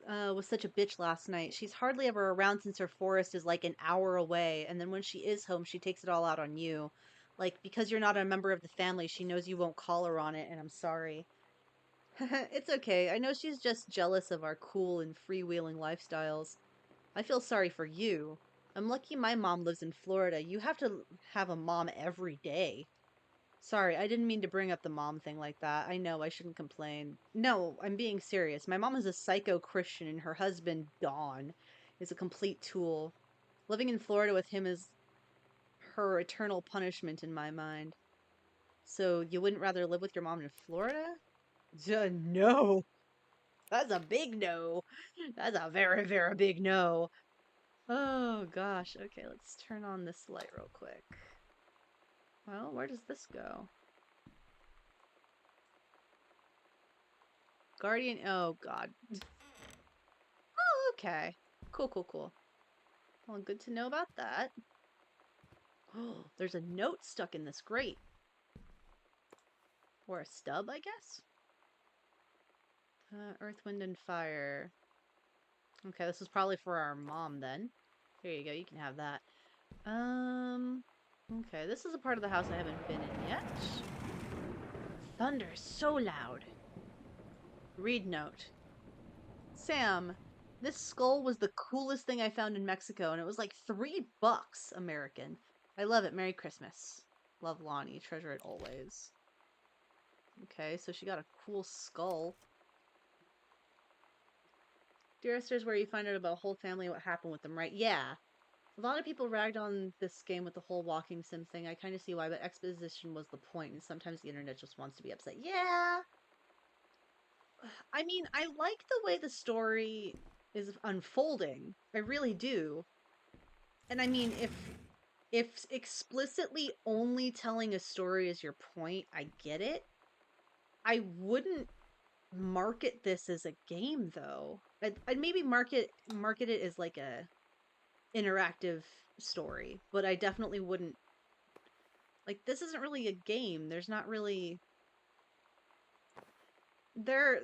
Speaker 1: was such a bitch last night. She's hardly ever around since her forest is like an hour away, and then when she is home, she takes it all out on you. Like, because you're not a member of the family, she knows you won't call her on it, and I'm sorry. It's okay. I know she's just jealous of our cool and freewheeling lifestyles. I feel sorry for you. I'm lucky my mom lives in Florida. You have to have a mom every day. Sorry, I didn't mean to bring up the mom thing like that. I know, I shouldn't complain. No, I'm being serious. My mom is a psycho Christian, and her husband, Don, is a complete tool. Living in Florida with him is her eternal punishment in my mind. So, you wouldn't rather live with your mom in Florida? No. That's a big no. That's a very, very big no. Oh, gosh. Okay, let's turn on this light real quick. Well, where does this go? Guardian. Oh, God. Oh, okay. Cool, cool, cool. Well, good to know about that. Oh, there's a note stuck in this grate. Or a stub, I guess? Earth, Wind, and Fire. Okay, this is probably for our mom, then. Here you go, you can have that. Okay, this is a part of the house I haven't been in yet. Thunder is so loud. Read note. Sam, this skull was the coolest thing I found in Mexico, and it was like $3 American. I love it. Merry Christmas. Love Lonnie. Treasure it always. Okay, so she got a cool skull. Dear Esther's where you find out about a whole family, what happened with them, right? Yeah. A lot of people ragged on this game with the whole walking sim thing. I kind of see why, but exposition was the point, and sometimes the internet just wants to be upset. Yeah! I mean, I like the way the story is unfolding. I really do. And I mean, if explicitly only telling a story is your point, I get it. I wouldn't market this as a game though. I'd maybe market it as like a interactive story, but I definitely wouldn't like this isn't really a game. There's not really there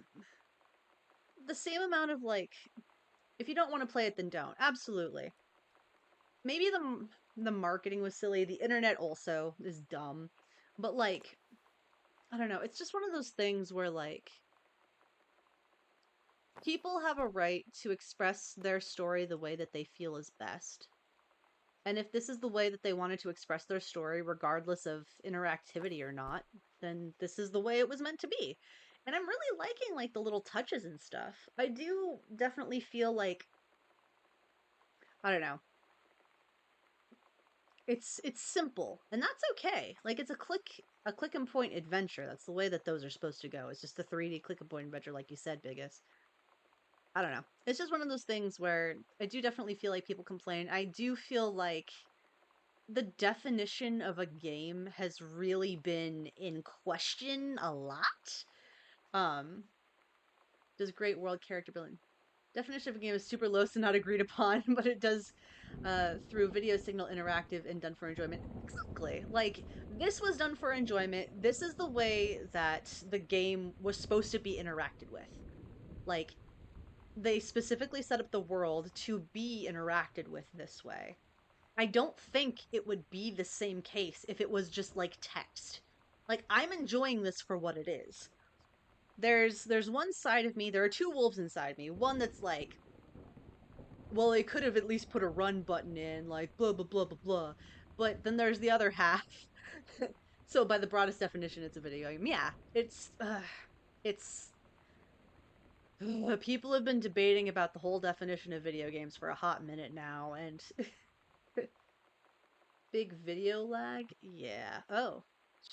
Speaker 1: the same amount of like if you don't want to play it then don't. Absolutely. Maybe the marketing was silly. The internet also is dumb. But like I don't know, it's just one of those things where like people have a right to express their story the way that they feel is best. And if this is the way that they wanted to express their story, regardless of interactivity or not, then this is the way it was meant to be. And I'm really liking like the little touches and stuff. I do definitely feel like I don't know. It's simple, and that's okay. Like it's a click and point adventure. That's the way that those are supposed to go. It's just a 3D click and point adventure like you said, Biggest. I don't know. It's just one of those things where I do definitely feel like people complain. I do feel like the definition of a game has really been in question a lot. Um, does great world character building. Definition of a game is super low, so not agreed upon, but it does through video signal interactive and done for enjoyment. Exactly. Like this was done for enjoyment. This is the way that the game was supposed to be interacted with. Like they specifically set up the world to be interacted with this way. I don't think it would be the same case if it was just like text. Like I'm enjoying this for what it is. There's one side of me, there are two wolves inside me. One that's like, well, they could have at least put a run button in, like blah blah blah blah blah. But then there's the other half. So by the broadest definition, it's a video game. Yeah, it's people have been debating about the whole definition of video games for a hot minute now, and big video lag? Yeah. Oh,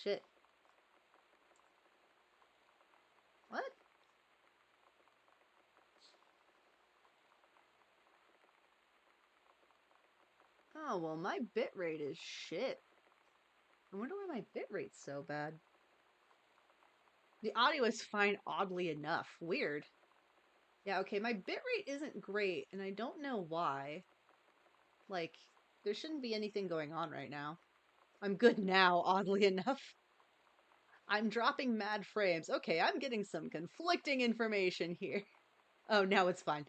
Speaker 1: shit. What? Oh, well, my bitrate is shit. I wonder why my bitrate's so bad. The audio is fine, oddly enough. Weird. Yeah, okay, my bitrate isn't great, and I don't know why. Like, there shouldn't be anything going on right now. I'm good now, oddly enough. I'm dropping mad frames. Okay, I'm getting some conflicting information here. Oh, now it's fine.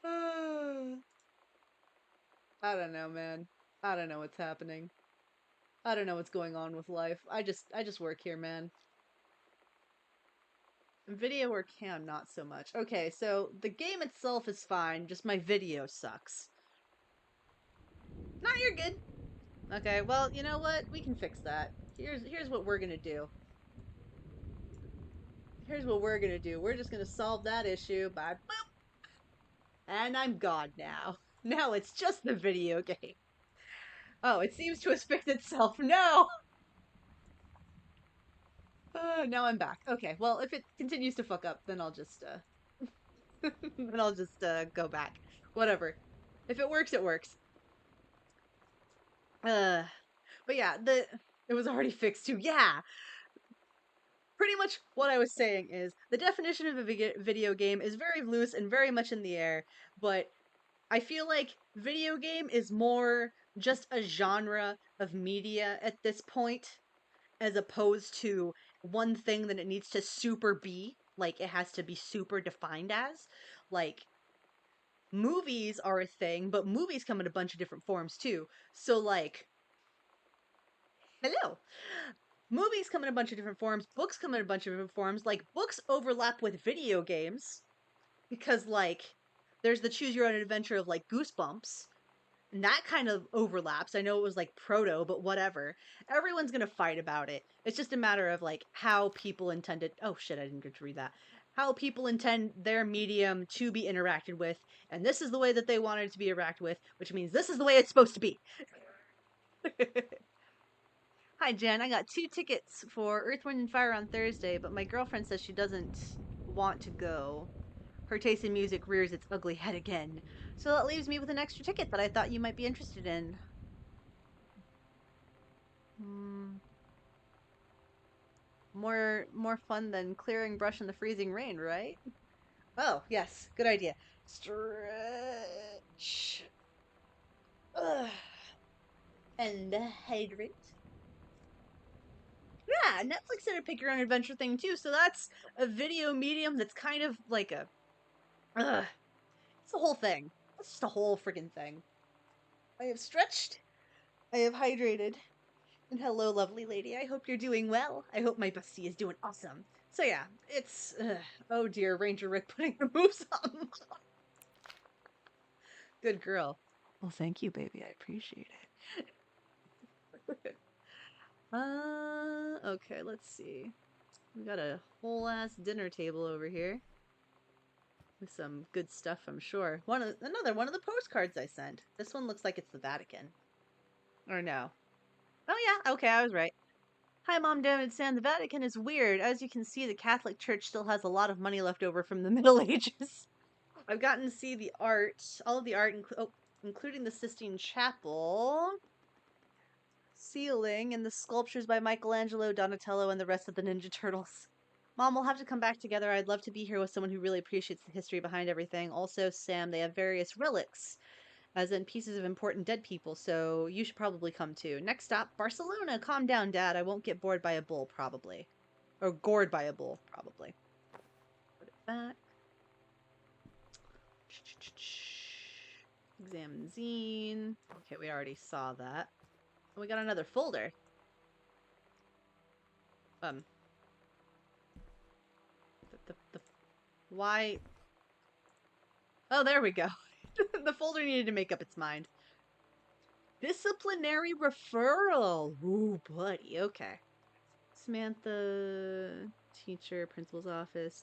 Speaker 1: I don't know, man. I don't know what's happening. I don't know what's going on with life. I just work here, man. Video or cam, not so much. Okay, so the game itself is fine, just my video sucks. No, you're good. Okay, well, you know what? We can fix that. Here's what we're gonna do. Here's what we're gonna do. We're just gonna solve that issue by boop, and I'm gone now. Now it's just the video game. Oh, it seems to have fixed itself. No! Now I'm back. Okay, well, if it continues to fuck up, then I'll just, then I'll just, go back. Whatever. If it works, it works. Uh, but yeah, it was already fixed too. Yeah, pretty much what I was saying is the definition of a video game is very loose and very much in the air, but I feel like video game is more just a genre of media at this point as opposed to one thing that it needs to super be, like it has to be super defined as. Like movies are a thing, but movies come in a bunch of different forms too. So like hello. Movies come in a bunch of different forms, books come in a bunch of different forms. Like books overlap with video games because like there's the choose your own adventure of like Goosebumps. And that kind of overlaps. I know it was like proto, but whatever. Everyone's gonna fight about it. It's just a matter of like how people intended. Oh shit, I didn't get to read that. How people intend their medium to be interacted with, and this is the way that they wanted it to be interacted with, which means this is the way it's supposed to be. Hi, Jen. I got 2 tickets for Earth, Wind, and Fire on Thursday, but my girlfriend says she doesn't want to go. Her taste in music rears its ugly head again. So that leaves me with an extra ticket that I thought you might be interested in. Hmm. More fun than clearing brush in the freezing rain, right? Oh, yes, good idea. Stretch. Ugh. And hydrate. Yeah, Netflix did a pick your own adventure thing too, so that's a video medium that's kind of like a it's a whole thing. It's just a whole freaking thing. I have stretched, I have hydrated, and hello, lovely lady. I hope you're doing well. I hope my bestie is doing awesome. So yeah, it's oh dear, Ranger Rick putting the moves on. Good girl. Well, thank you, baby. I appreciate it. Okay, let's see. We got a whole ass dinner table over here with some good stuff, I'm sure. Another one of the postcards I sent. This one looks like it's the Vatican. Or no. Oh yeah, okay, I was right. Hi, Mom, Dad, and Sam. The Vatican is weird. As you can see, the Catholic Church still has a lot of money left over from the Middle Ages. I've gotten to see the art, all of the art, including the Sistine Chapel ceiling and the sculptures by Michelangelo, Donatello, and the rest of the Ninja Turtles. Mom, we'll have to come back together. I'd love to be here with someone who really appreciates the history behind everything. Also, Sam, they have various relics, as in pieces of important dead people, so you should probably come too. Next stop, Barcelona. Calm down, Dad. I won't get bored by a bull, probably. Or gored by a bull, probably. Put it back. Examine zine. Okay, we already saw that. We got another folder. The why? Oh, there we go. The folder needed to make up its mind. Disciplinary referral. Ooh, buddy. Okay. Samantha, teacher, principal's office.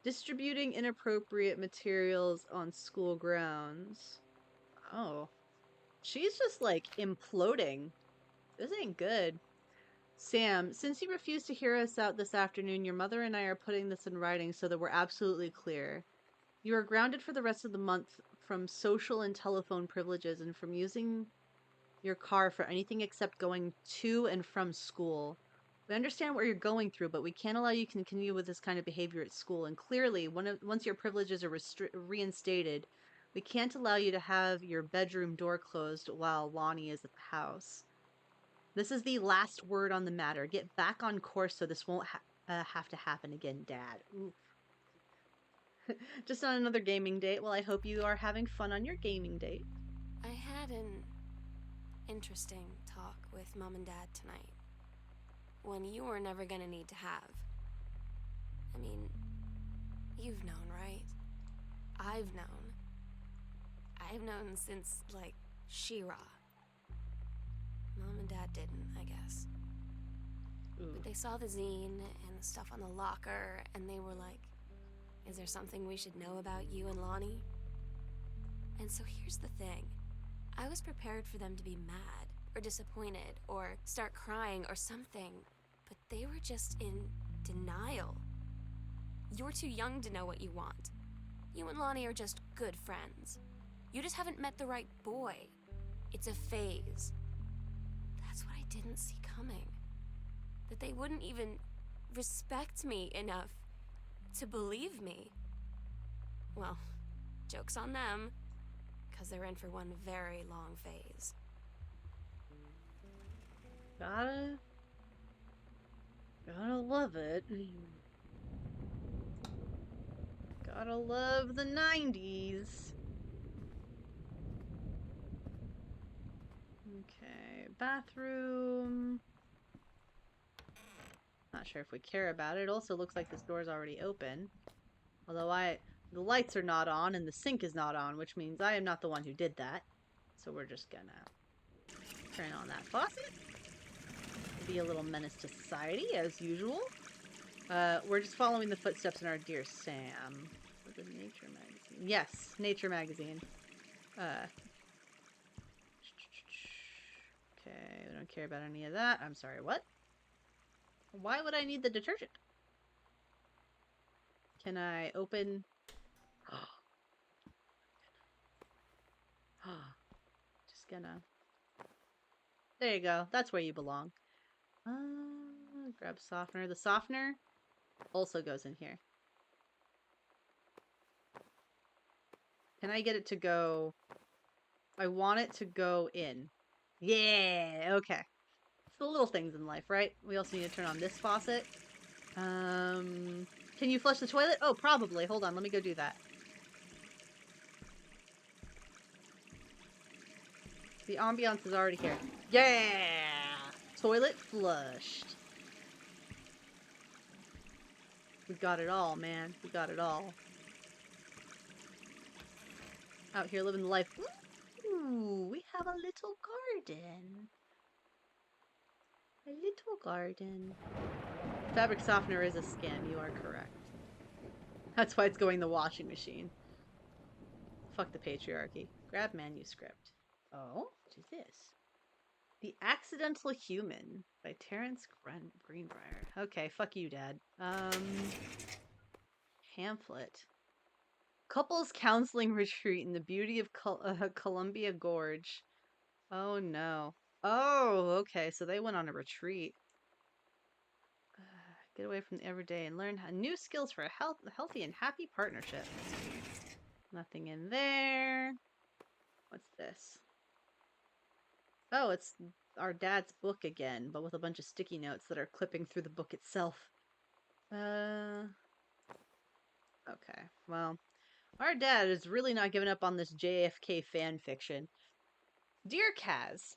Speaker 1: Distributing inappropriate materials on school grounds. Oh. She's just like imploding. This ain't good. Sam, since you refused to hear us out this afternoon, your mother and I are putting this in writing so that we're absolutely clear. You are grounded for the rest of the month from social and telephone privileges and from using your car for anything except going to and from school. We understand what you're going through, but we can't allow you to continue with this kind of behavior at school. And clearly, once your privileges are reinstated, we can't allow you to have your bedroom door closed while Lonnie is at the house. This is the last word on the matter. Get back on course so this won't have to happen again, Dad. Oof. Just on another gaming date. Well, I hope you are having fun on your gaming date.
Speaker 3: I had an interesting talk with Mom and Dad tonight. One you were never gonna need to have. I mean, you've known, right? I've known. I've known since, like, She-Ra. Mom and Dad didn't, I guess.
Speaker 1: Ooh.
Speaker 3: But they saw the zine and the stuff on the locker, and they were like, is there something we should know about you and Lonnie? And so here's the thing. I was prepared for them to be mad, or disappointed, or start crying, or something. But they were just in denial. You're too young to know what you want. You and Lonnie are just good friends. You just haven't met the right boy. It's a phase. That's what I didn't see coming. That they wouldn't even respect me enough to believe me. Well, joke's on them, because they're in for one very long phase.
Speaker 1: Gotta love it. Gotta love the 90s. Okay, bathroom. Not sure if we care about it. It also looks like this door's already open. Although the lights are not on and the sink is not on, which means I am not the one who did that. So we're just gonna turn on that faucet. Be a little menace to society, as usual. We're just following the footsteps in our dear Sam. Was it Nature Magazine? Yes, Nature Magazine. Okay, we don't care about any of that. I'm sorry, what? Why would I need the detergent? Can I open? Just gonna. There you go. That's where you belong. Grab softener. The softener also goes in here. Can I get it to go? I want it to go in. Yeah, okay. It's the little things in life, right? We also need to turn on this faucet. Can you flush the toilet? Oh, probably. Hold on, let me go do that. The ambiance is already here. Yeah! Toilet flushed. We got it all, man. We got it all. Out here living the life. Ooh, we have a little garden. A little garden. Fabric softener is a scam, you are correct. That's why it's going in the washing machine. Fuck the patriarchy. Grab manuscript. Oh, what is this? The Accidental Human by Terrence Greenbrier. Okay, fuck you, Dad. Pamphlet. Couples counseling retreat in the beauty of Columbia Gorge. Oh no. Oh, okay, so they went on a retreat. Get away from the everyday and learn new skills for a healthy and happy partnership. Nothing in there. What's this? Oh, it's our dad's book again, but with a bunch of sticky notes that are clipping through the book itself. Okay, well, our dad is really not giving up on this JFK fan fiction. Dear Kaz,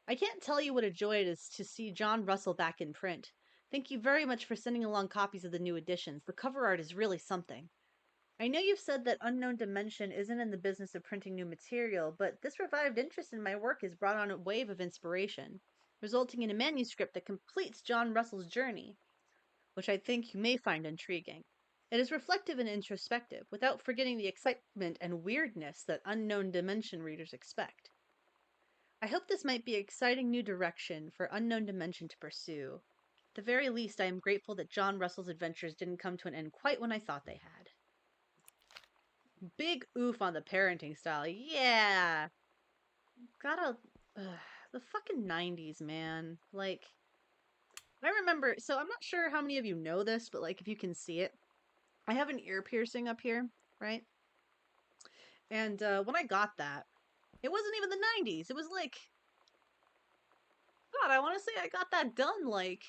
Speaker 1: I can't tell you what a joy it is to see John Russell back in print. Thank you very much for sending along copies of the new editions. The cover art is really something. I know you've said that Unknown Dimension isn't in the business of printing new material, but this revived interest in my work has brought on a wave of inspiration, resulting in a manuscript that completes John Russell's journey, which I think you may find intriguing. It is reflective and introspective, without forgetting the excitement and weirdness that Unknown Dimension readers expect. I hope this might be an exciting new direction for Unknown Dimension to pursue. At the very least, I am grateful that John Russell's adventures didn't come to an end quite when I thought they had. Big oof on the parenting style. Yeah. Gotta. The fucking 90s, man. Like, I remember. So, I'm not sure how many of you know this, but, like, if you can see it, I have an ear piercing up here, right? And when I got that, it wasn't even the 90s. It was like. God, I want to say I got that done, like,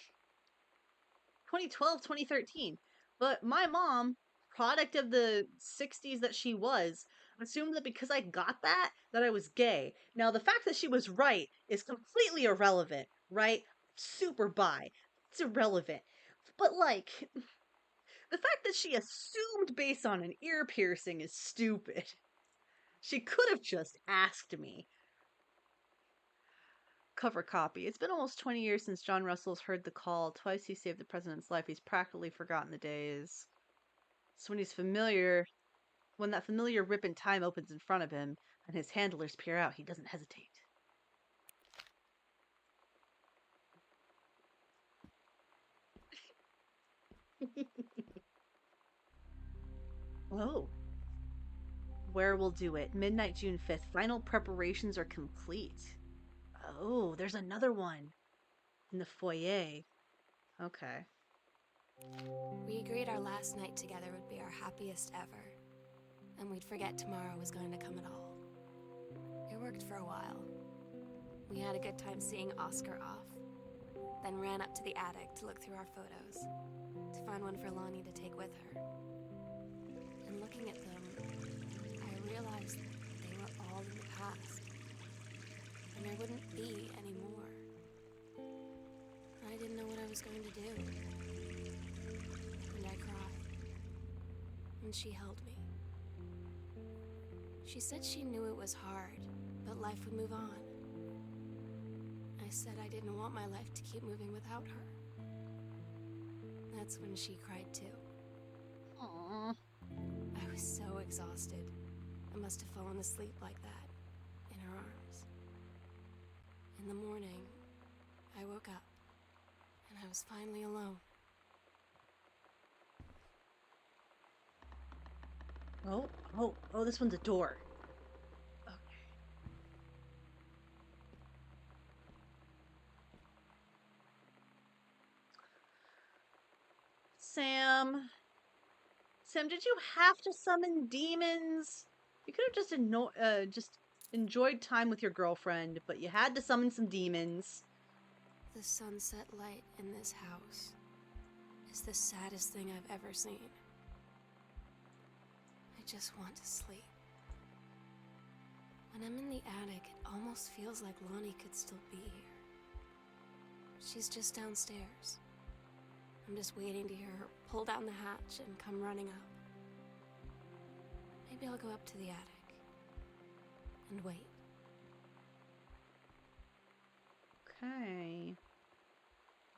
Speaker 1: 2012, 2013. But my mom, product of the 60s that she was, assumed that because I got that I was gay. Now, the fact that she was right is completely irrelevant, right? Super bi. It's irrelevant. But, like, the fact that she assumed based on an ear piercing is stupid. She could have just asked me. Cover copy. It's been almost 20 years since John Russell's heard the call. Twice he saved the president's life. He's practically forgotten the days. So when that familiar rip in time opens in front of him and his handlers peer out, he doesn't hesitate. Oh. Where we'll do it. Midnight, June 5th. Final preparations are complete. Oh, there's another one. In the foyer. Okay.
Speaker 3: We agreed our last night together would be our happiest ever, and we'd forget tomorrow was going to come at all. It worked for a while. We had a good time seeing Oscar off, then ran up to the attic to look through our photos, to find one for Lonnie to take with her. And looking at them, I realized they were all in the past, and there wouldn't be any more. I didn't know what I was going to do. And I cried. And she held me. She said she knew it was hard, but life would move on. I said I didn't want my life to keep moving without her. That's when she cried too.
Speaker 1: Aww.
Speaker 3: I was so exhausted. I must have fallen asleep like that, in her arms. In the morning, I woke up, and I was finally alone.
Speaker 1: Oh, this one's a door. Okay. Sam. Sam, did you have to summon demons? You could have just enjoyed time with your girlfriend, but you had to summon some demons.
Speaker 3: The sunset light in this house is the saddest thing I've ever seen. I just want to sleep. When I'm in the attic, it almost feels like Lonnie could still be here. She's just downstairs. I'm just waiting to hear her pull down the hatch and come running up. Maybe I'll go up to the attic and wait.
Speaker 1: Okay.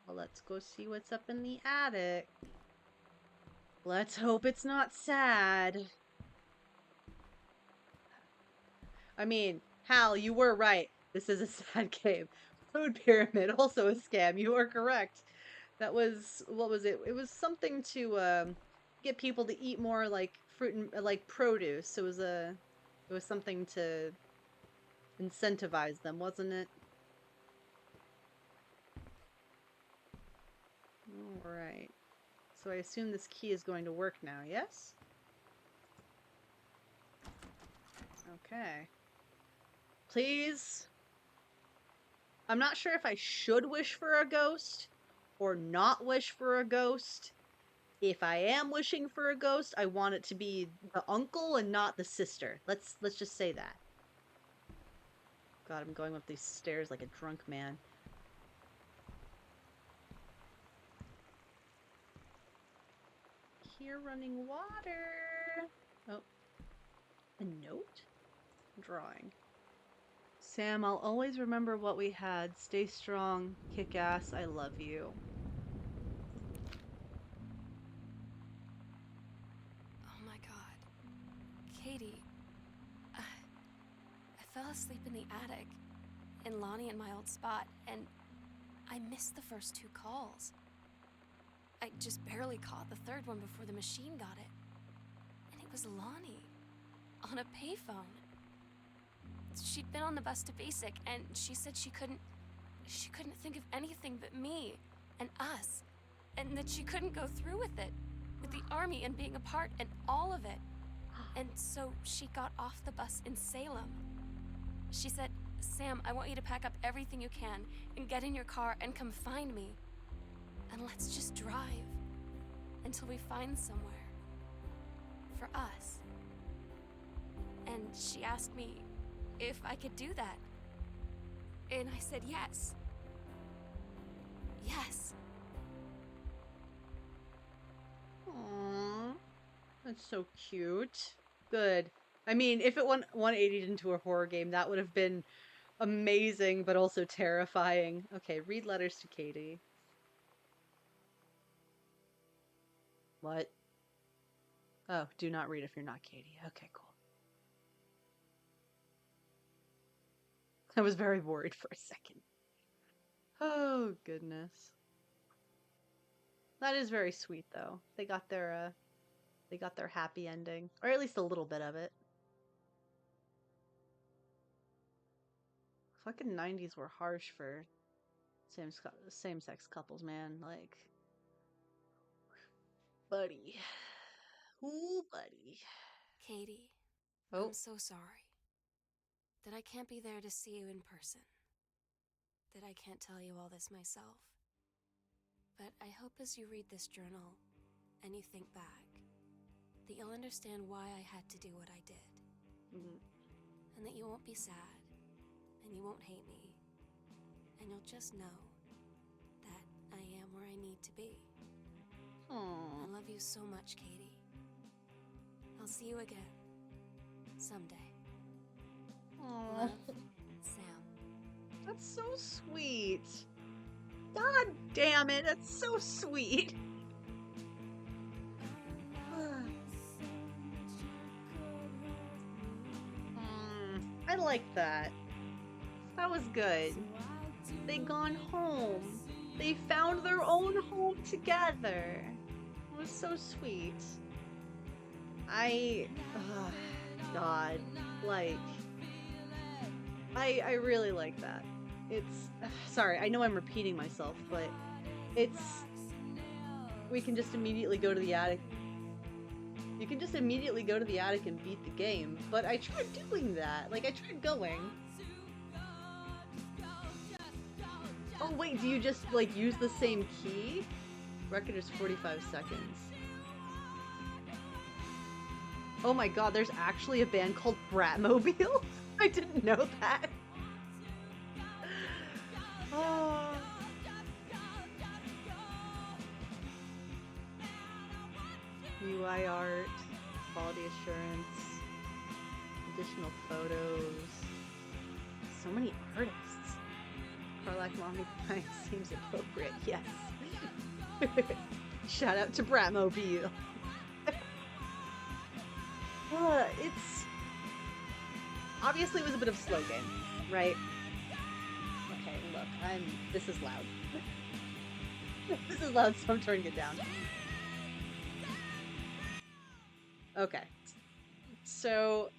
Speaker 1: Well, let's go see what's up in the attic. Let's hope it's not sad. I mean, Hal, you were right. This is a sad game. Food pyramid, also a scam. You are correct. That was, what was it? It was something to get people to eat more like fruit and like produce. It was something to incentivize them, wasn't it? All right. So I assume this key is going to work now, yes? Okay. Please. I'm not sure if I should wish for a ghost or not wish for a ghost. If I am wishing for a ghost, I want it to be the uncle and not the sister. Let's just say that. God, I'm going up these stairs like a drunk man. Here running water. Oh. A note? Drawing. Sam, I'll always remember what we had. Stay strong. Kick ass. I love you.
Speaker 3: Oh my god. Katie, I fell asleep in the attic, in Lonnie and my old spot, and I missed the first 2 calls. I just barely caught the third one before the machine got it. And it was Lonnie, on a payphone. She'd been on the bus to Basic, and she said she couldn't think of anything but me and us, and that she couldn't go through with it, with the army and being a part and all of it. And so she got off the bus in Salem. She said, Sam, I want you to pack up everything you can and get in your car and come find me. And let's just drive until we find somewhere for us. And she asked me if I could do that. And I said yes. Yes.
Speaker 1: Aww. That's so cute. Good. I mean, if it went 180'd into a horror game, that would have been amazing, but also terrifying. Okay, read letters to Katie. What? Oh, do not read if you're not Katie. Okay, cool. I was very worried for a second. Oh, goodness. That is very sweet, though. They got their happy ending. Or at least a little bit of it. Fucking 90s were harsh for same-sex couples, man. Like, buddy. Ooh, buddy.
Speaker 3: Katie,
Speaker 1: Oh.
Speaker 3: I'm so sorry that I can't be there to see you in person, that I can't tell you all this myself. But I hope as you read this journal and you think back, that you'll understand why I had to do what I did.
Speaker 1: Mm-hmm.
Speaker 3: And that you won't be sad, and you won't hate me, and you'll just know that I am where I need to be.
Speaker 1: Aww.
Speaker 3: I love you so much, Katie. I'll see you again. Someday.
Speaker 1: Aww.
Speaker 3: Love, Sam.
Speaker 1: That's so sweet. God damn it, that's so sweet. I like that. That was good. They gone home. They found their own home together. It was so sweet. Oh, God, like, I really like that. It's, sorry, I know I'm repeating myself, but it's, we can just immediately go to the attic. You can just immediately go to the attic and beat the game, but I tried doing that. Like, I tried going. Oh, wait, do you just, like, use the same key? Record is 45 seconds. Oh my god, there's actually a band called Bratmobile? I didn't know that. Oh. UI art, quality assurance, additional photos. So many artists. Carlac Lonnie Prime seems appropriate, yes. Shout out to Bratmobile. It's obviously it was a bit of a slow game, right? Okay, look, this is loud. This is loud, so I'm turning it down. Okay. So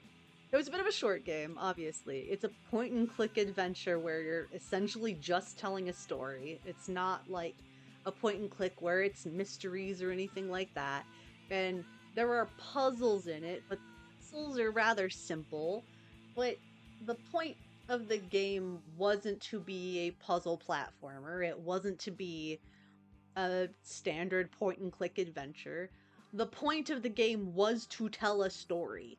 Speaker 1: it was a bit of a short game, obviously. It's a point and click adventure where you're essentially just telling a story. It's not like a point and click where it's mysteries or anything like that. And there are puzzles in it, but puzzles are rather simple. But the point of the game wasn't to be a puzzle platformer. It wasn't to be a standard point and click adventure. The point of the game was to tell a story.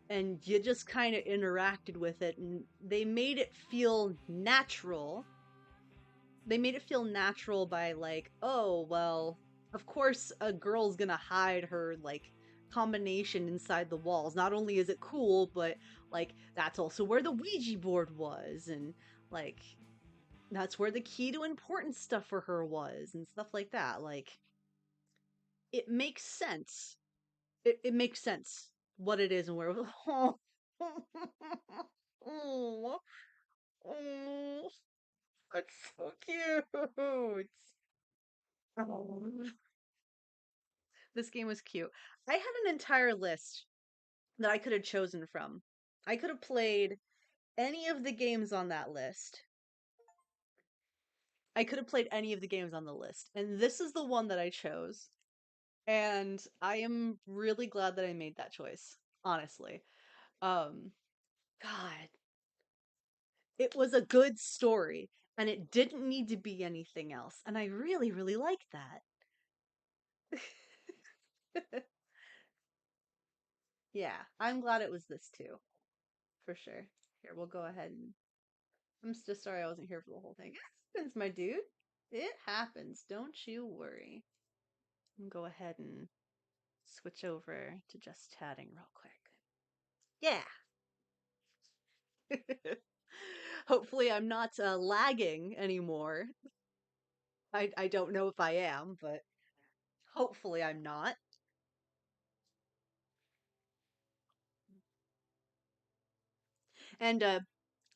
Speaker 1: And you just kind of interacted with it, and they made it feel natural. They made it feel natural by, like, oh, well, of course a girl's gonna hide her, like, combination inside the walls. Not only is it cool, but, like, that's also where the Ouija board was, and, like, that's where the key to important stuff for her was, and stuff like that. Like, it makes sense. It makes sense what it is and where. Oh, oh, oh, that's so cute. Oh. This game was cute. I had an entire list that I could have chosen from. I could have played any of the games on that list. I could have played any of the games on the list. And this is the one that I chose. And I am really glad that I made that choice, honestly. Um, God, it was a good story, and it didn't need to be anything else, and I really, really liked that. Yeah, I'm glad it was this too, for sure. Here, we'll go ahead and... I'm just sorry I wasn't here for the whole thing. It happens, my dude. It happens. Don't you worry. Go ahead and switch over to just chatting real quick. Yeah. Hopefully I'm not lagging anymore. I don't know if I am, but hopefully I'm not. And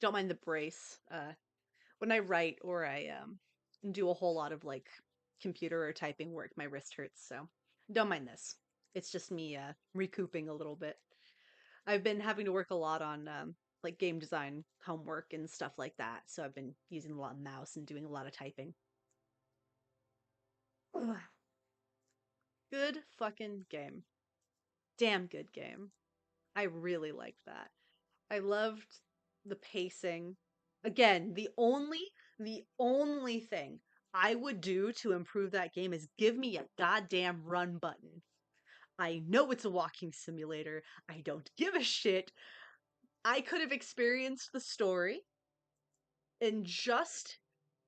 Speaker 1: don't mind the brace. When I write or I do a whole lot of like computer or typing work, my wrist hurts, so don't mind this. It's just me recouping a little bit. I've been having to work a lot on like game design homework and stuff like that, so I've been using a lot of mouse and doing a lot of typing. Ugh. Good fucking game. Damn good game. I really liked that. I loved the pacing. Again, the only thing I would do to improve that game is give me a goddamn run button. I know it's a walking simulator. I don't give a shit. I could have experienced the story in just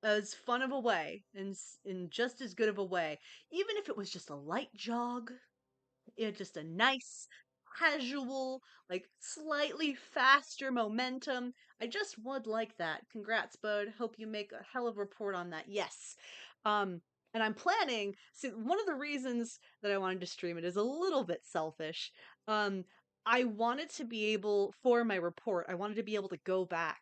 Speaker 1: as fun of a way, in just as good of a way, even if it was just a light jog. Just a nice, casual, like slightly faster momentum. I just would like that. Congrats, bud. Hope you make a hell of a report on that. Yes. Um, and I'm planning. So one of the reasons that I wanted to stream it is a little bit selfish. Um, I wanted to be able, for my report, I wanted to be able to go back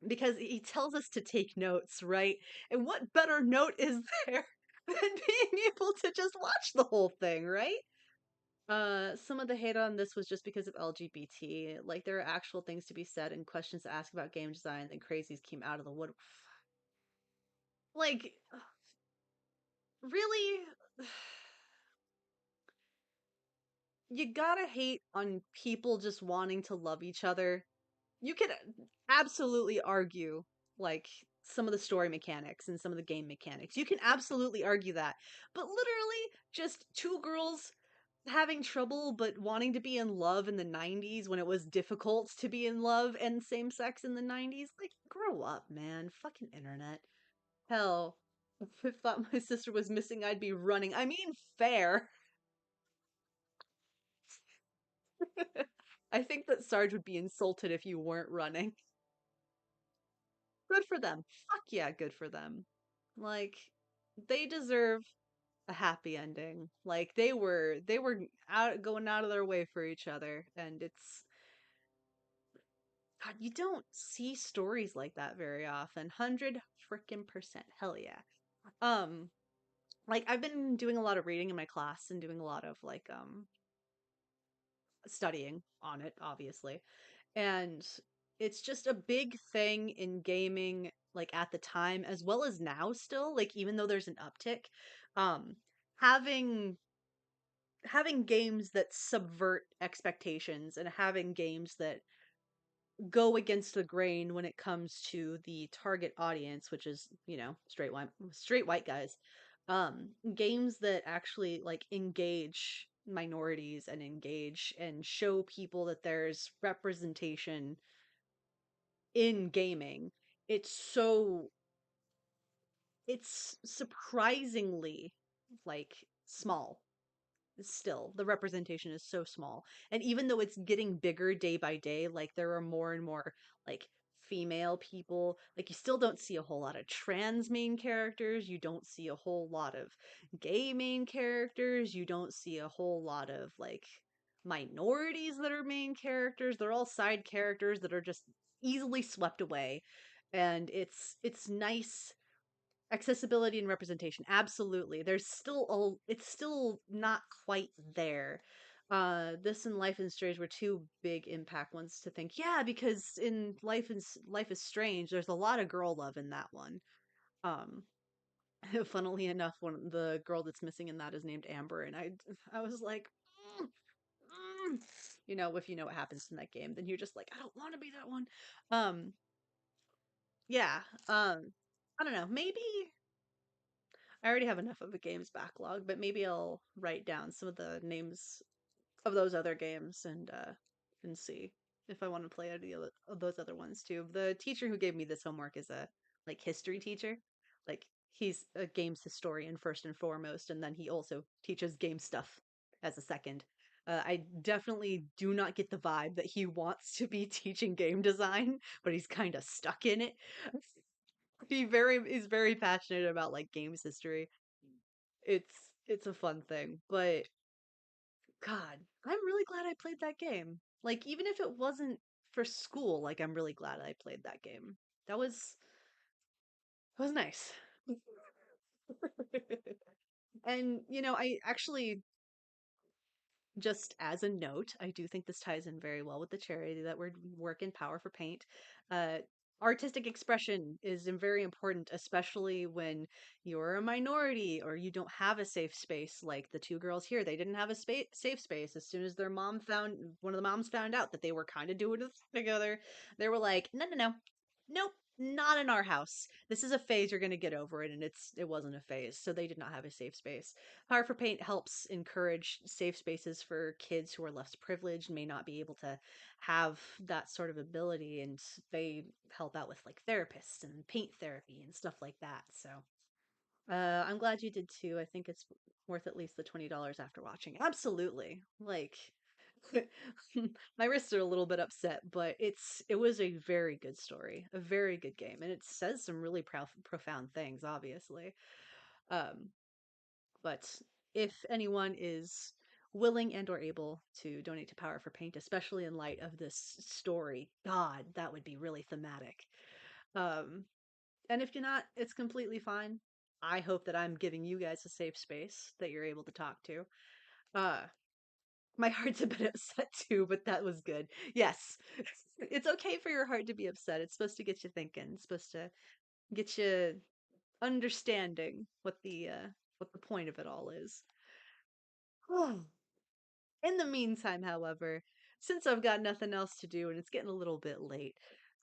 Speaker 1: because he tells us to take notes, right? And what better note is there than being able to just watch the whole thing, right? Some of the hate on this was just because of LGBT. Like, there are actual things to be said and questions to ask about game design, and crazies came out of the wood. Like, really? You gotta hate on people just wanting to love each other. You could absolutely argue, like, some of the story mechanics and some of the game mechanics. You can absolutely argue that. But literally, just two girls having trouble but wanting to be in love in the 90s when it was difficult to be in love and same sex in the 90s. Like, grow up, man. Fucking internet. Hell, if I thought my sister was missing, I'd be running. I mean, fair. I think that Sarge would be insulted if you weren't running. Good for them. Fuck yeah, good for them. Like, they deserve a happy ending. Like, they were out going out of their way for each other, and it's God, you don't see stories like that very often. 100 frickin' percent. Hell yeah. Um, like, I've been doing a lot of reading in my class and doing a lot of like studying on it, obviously. And it's just a big thing in gaming, like at the time as well as now still, like even though there's an uptick, um having having games that subvert expectations and having games that go against the grain when it comes to the target audience, which is, straight white guys. Games that actually like engage minorities and engage and show people that there's representation in gaming. It's so it's surprisingly like small. Still, the representation is so small. And even though it's getting bigger day by day, like there are more and more like female people, like you still don't see a whole lot of trans main characters, you don't see a whole lot of gay main characters, you don't see a whole lot of like minorities that are main characters. They're all side characters that are just easily swept away. And it's nice. Accessibility and representation, absolutely. It's still not quite there. This and Life is Strange were two big impact ones to think. Yeah, because in Life is Strange, there's a lot of girl love in that one. Um, funnily enough, one the girl that's missing in that is named Amber, and I was like, "Mm, mm." If you know what happens in that game, then you're just like, I don't want to be that one. Um, yeah. I don't know. Maybe I already have enough of a games backlog, but maybe I'll write down some of the names of those other games and see if I want to play any of those other ones too. The teacher who gave me this homework is a like history teacher. Like he's a games historian first and foremost, and then he also teaches game stuff as a second. I definitely do not get the vibe that he wants to be teaching game design, but he's kind of stuck in it. He's very passionate about like games history. It's a fun thing, but God, I'm really glad I played that game. Like even if it wasn't for school, like I'm really glad I played that game. That was nice. And I actually, just as a note, I do think this ties in very well with the charity that we're working Power for Paint. Uh, Artistic expression is very important, especially when you're a minority or you don't have a safe space. Like the two girls here, they didn't have a safe space. As soon as one of the moms found out that they were kind of doing it together, they were like, no, no, no, nope. Not in our house. This is a phase. You're gonna get over it, and it wasn't a phase. So they did not have a safe space. Power for Paint helps encourage safe spaces for kids who are less privileged, may not be able to have that sort of ability, and they help out with like therapists and paint therapy and stuff like that. So I'm glad you did too. I think it's worth at least the $20 after watching. Absolutely. Like my wrists are a little bit upset, but it was a very good story, a very good game, and it says some really profound things, obviously. Um, but if anyone is willing and or able to donate to Power for Paint, especially in light of this story, God, that would be really thematic. Um, and if you're not, it's completely fine. I hope that I'm giving you guys a safe space that you're able to talk to. Uh, My heart's a bit upset too, but that was good. Yes. It's okay for your heart to be upset. It's supposed to get you thinking. It's supposed to get you understanding what the point of it all is. In the meantime, however, since I've got nothing else to do and it's getting a little bit late,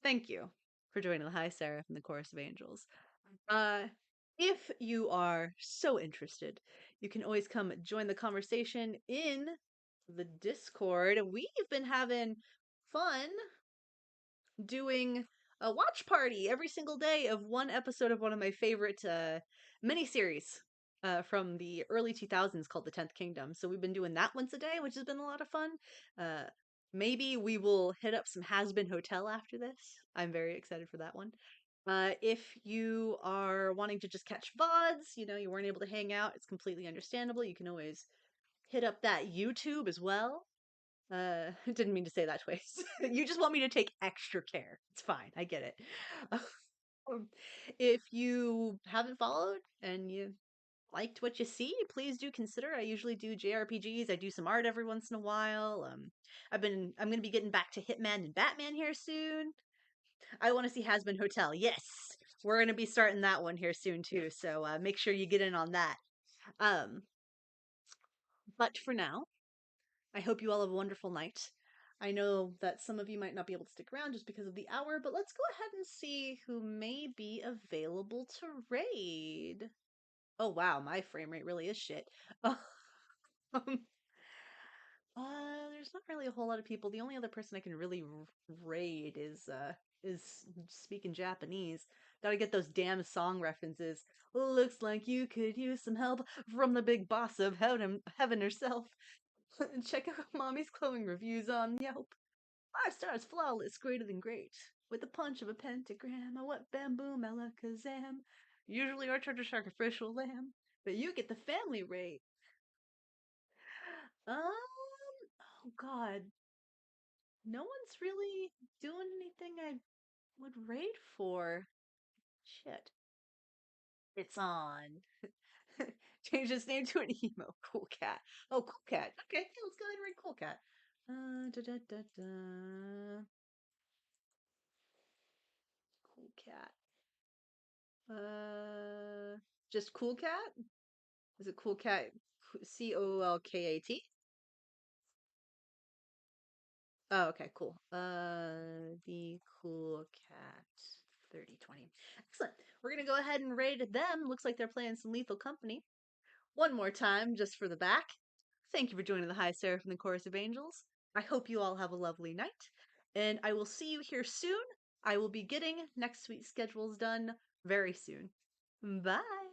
Speaker 1: thank you for joining the High Seraph and the Chorus of Angels. Uh, if you are so interested, you can always come join the conversation in the Discord. We've been having fun doing a watch party every single day of one episode of one of my favorite miniseries from the early 2000s called The 10th Kingdom. So we've been doing that once a day, which has been a lot of fun. Uh, Maybe we will hit up some Has Been Hotel after this. I'm very excited for that one. If you are wanting to just catch VODs, you weren't able to hang out, it's completely understandable. You can always hit up that YouTube as well. Didn't mean to say that twice. You just want me to take extra care. It's fine. I get it. Um, if you haven't followed and you liked what you see, please do consider. I usually do JRPGs. I do some art every once in a while. I'm gonna be getting back to Hitman and Batman here soon. I want to see Has Been Hotel. Yes, we're gonna be starting that one here soon too. So make sure you get in on that. Um, but for now, I hope you all have a wonderful night. I know that some of you might not be able to stick around just because of the hour, but let's go ahead and see who may be available to raid. Oh wow, my frame rate really is shit. Um, there's not really a whole lot of people. The only other person I can really raid is speaking Japanese. Gotta get those damn song references. Looks like you could use some help from the big boss of heaven herself. Check out Mommy's glowing reviews on Yelp. 5 stars, flawless, greater than great. With the punch of a pentagram, a wet bamboo melakazam. Usually our church is sacrificial lamb, but you get the family rate. Oh god, no one's really doing anything I would raid for. Shit. It's on. Change his name to an emo. Cool cat. Oh, cool cat. Okay, yeah, let's go ahead and raid cool cat. Da da da da. Cool cat. Just cool cat? Is it cool cat? COOLKAT? Oh, okay, cool. The cool cat 3020. Excellent. We're gonna go ahead and raid them. Looks like they're playing some Lethal Company. One more time, just for the back. Thank you for joining the High Seraph and the Chorus of Angels. I hope you all have a lovely night, and I will see you here soon. I will be getting next week's schedules done very soon. Bye.